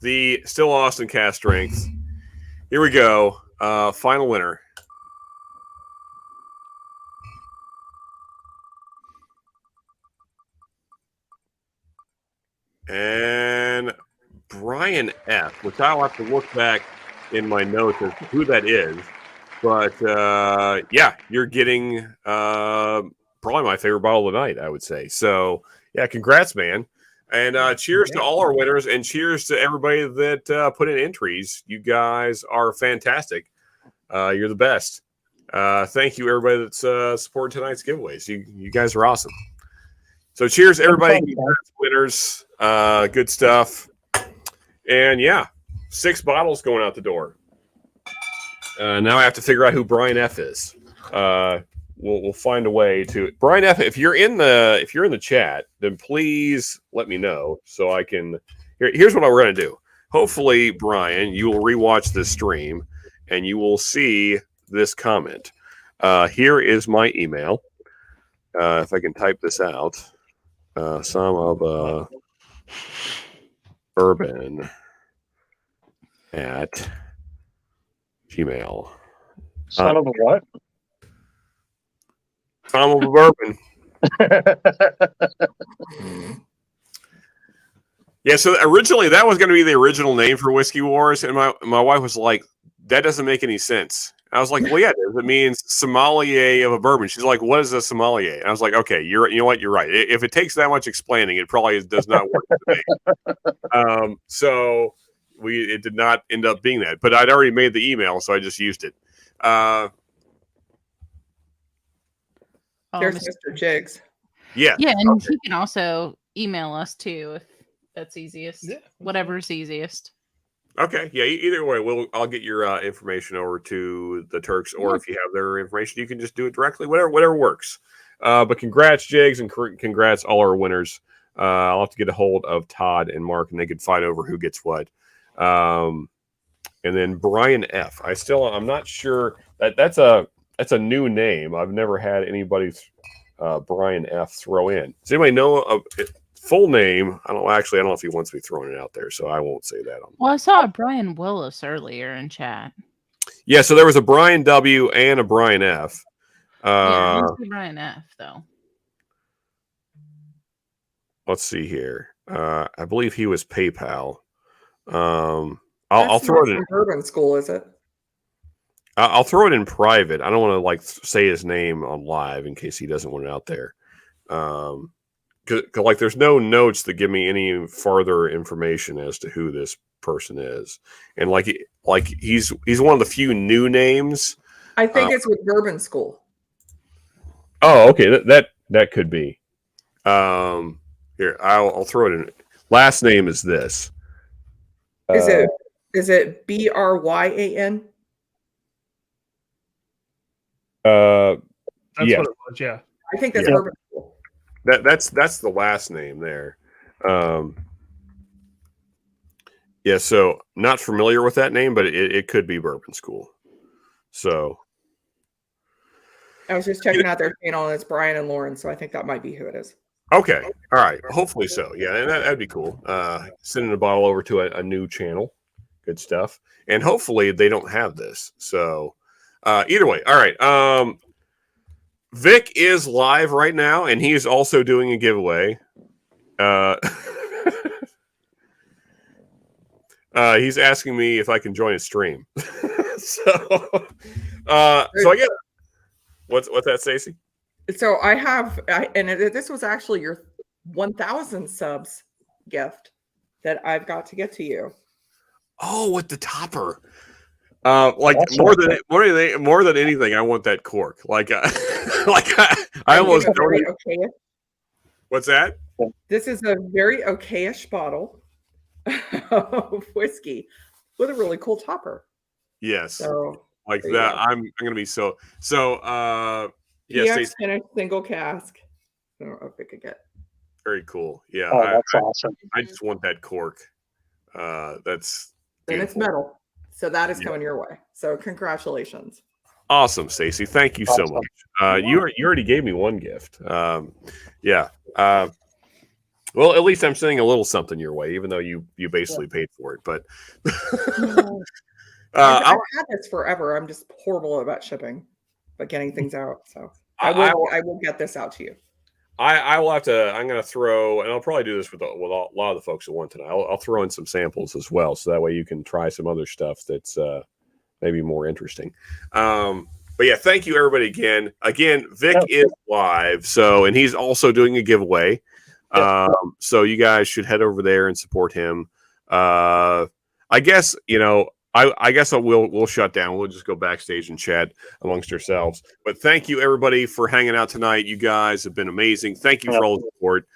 The Still Austin cast strength. Here we go. Final winner. And Brian F., which I'll have to look back in my notes as to who that is. But yeah, you're getting probably my favorite bottle of the night, I would say. So yeah, congrats, man. And cheers to all our winners, and cheers to everybody that put in entries. You guys are fantastic. You're the best. Thank you, everybody that's supported tonight's giveaways. You guys are awesome. So cheers, everybody. Congrats, winners. Good stuff. And yeah, 6 bottles going out the door. Now I have to figure out who Brian F. is. We'll find a way to Brian F. If you're in the chat, then please let me know so I can. Here's what we're gonna do. Hopefully, Brian, you will rewatch this stream and you will see this comment. Here is my email. If I can type this out, some of bourbon at Gmail. Son of a what? Some of a bourbon. Yeah, so originally that was going to be the original name for Whiskey Wars, and my wife was like, "That doesn't make any sense." I was like, "Well, yeah, it means sommelier of a bourbon." She's like, "What is a sommelier?" And I was like, "Okay, you know what? You're right. If it takes that much explaining, it probably does not work." So it did not end up being that, but I'd already made the email, so I just used it. There's Mr. Jigs. Yeah, Yeah, and he can also email us too if that's easiest. Yeah. Whatever's easiest. Okay, yeah. Either way, I'll get your information over to the Turks, or if you have their information, you can just do it directly. Whatever works. But congrats, Jigs, and congrats all our winners. I'll have to get a hold of Todd and Mark, and they can fight over who gets what. And then Brian F. I'm not sure that's a new name. I've never had anybody Brian F. throw in. Does anybody know of full name? I don't know if he wants me throwing it out there, so I won't say that. Well, I saw a Brian Willis earlier in chat. Yeah, so there was a Brian W. and a Brian F. Yeah, I didn't see Brian F. though. Let's see here. I believe he was PayPal. I'll throw it in Bourbon School, is it? I'll throw it in private. I don't want to say his name on live in case he doesn't want it out there. Cause there's no notes that give me any further information as to who this person is, and he's one of the few new names I think it's with Bourbon School. Oh, okay. That could be. Here, I'll throw it in. Last name is this. Is it Bryan? That's Yes. what it was. Yeah. I think that's Yeah. Bourbon School. That's the last name there. Yeah, so not familiar with that name, but it could be Bourbon School. So I was just checking out their channel, and it's Brian and Lauren, so I think that might be who it is. okay, all right. Hopefully so. Yeah, and that'd be cool. Sending a bottle over to a new channel, good stuff. And hopefully they don't have this. So either way, all right. Vic is live right now, and he is also doing a giveaway. He's asking me if I can join his stream. so I guess what's that, Stacey? So this was actually your 1,000 subs gift that I've got to get to you. Oh, with the topper. Like more than anything, I want that cork. Like I almost don't. Okay. What's that? This is a very okayish bottle of whiskey with a really cool topper. Yes. So like that, I'm gonna be so. Yes, finished single cask. I don't know if it could get. Very cool. Yeah. Oh, that's awesome. I just want that cork. That's And it's metal. So that is coming your way. So congratulations. awesome, Stacey. Thank you so much. You already gave me one gift. Yeah. Well, at least I'm sending a little something your way, even though you basically paid for it. But I've had this forever. I'm just horrible about shipping, but getting things out. So I will get this out to you. I will have to. I'm going to throw, and I'll probably do this with a lot of the folks at one tonight. I'll throw in some samples as well, so that way you can try some other stuff that's maybe more interesting. But yeah, thank you everybody again. Again, Vic is live, and he's also doing a giveaway. So you guys should head over there and support him. I guess we'll shut down. We'll just go backstage and chat amongst ourselves. But thank you everybody for hanging out tonight. You guys have been amazing. Thank you for all the support.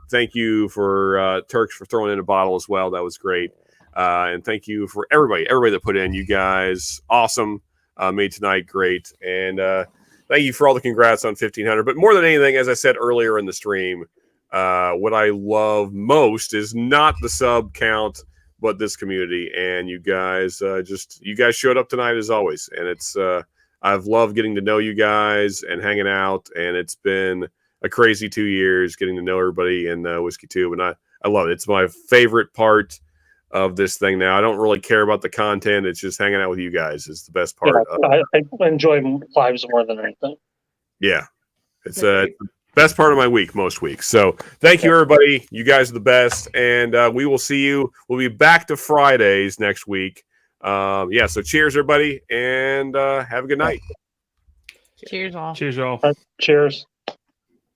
Thank you for Turks for throwing in a bottle as well. That was great. And thank you for everybody that put in. You guys, awesome. Made tonight great. And thank you for all the congrats on 1,500. But more than anything, as I said earlier in the stream, what I love most is not the sub count, but this community. And you guys showed up tonight as always. And it's I've loved getting to know you guys and hanging out. And it's been a crazy 2 years getting to know everybody in Whiskey Tube. And I love it. It's my favorite part of this thing now. I don't really care about the content. It's just hanging out with you guys is the best part. I enjoy lives more than anything. Yeah. It's the best part of my week most weeks. So thank you, everybody. You guys are the best. And we will see you. We'll be back to Fridays next week. So cheers, everybody. And have a good night. Cheers all. Cheers, y'all. Cheers.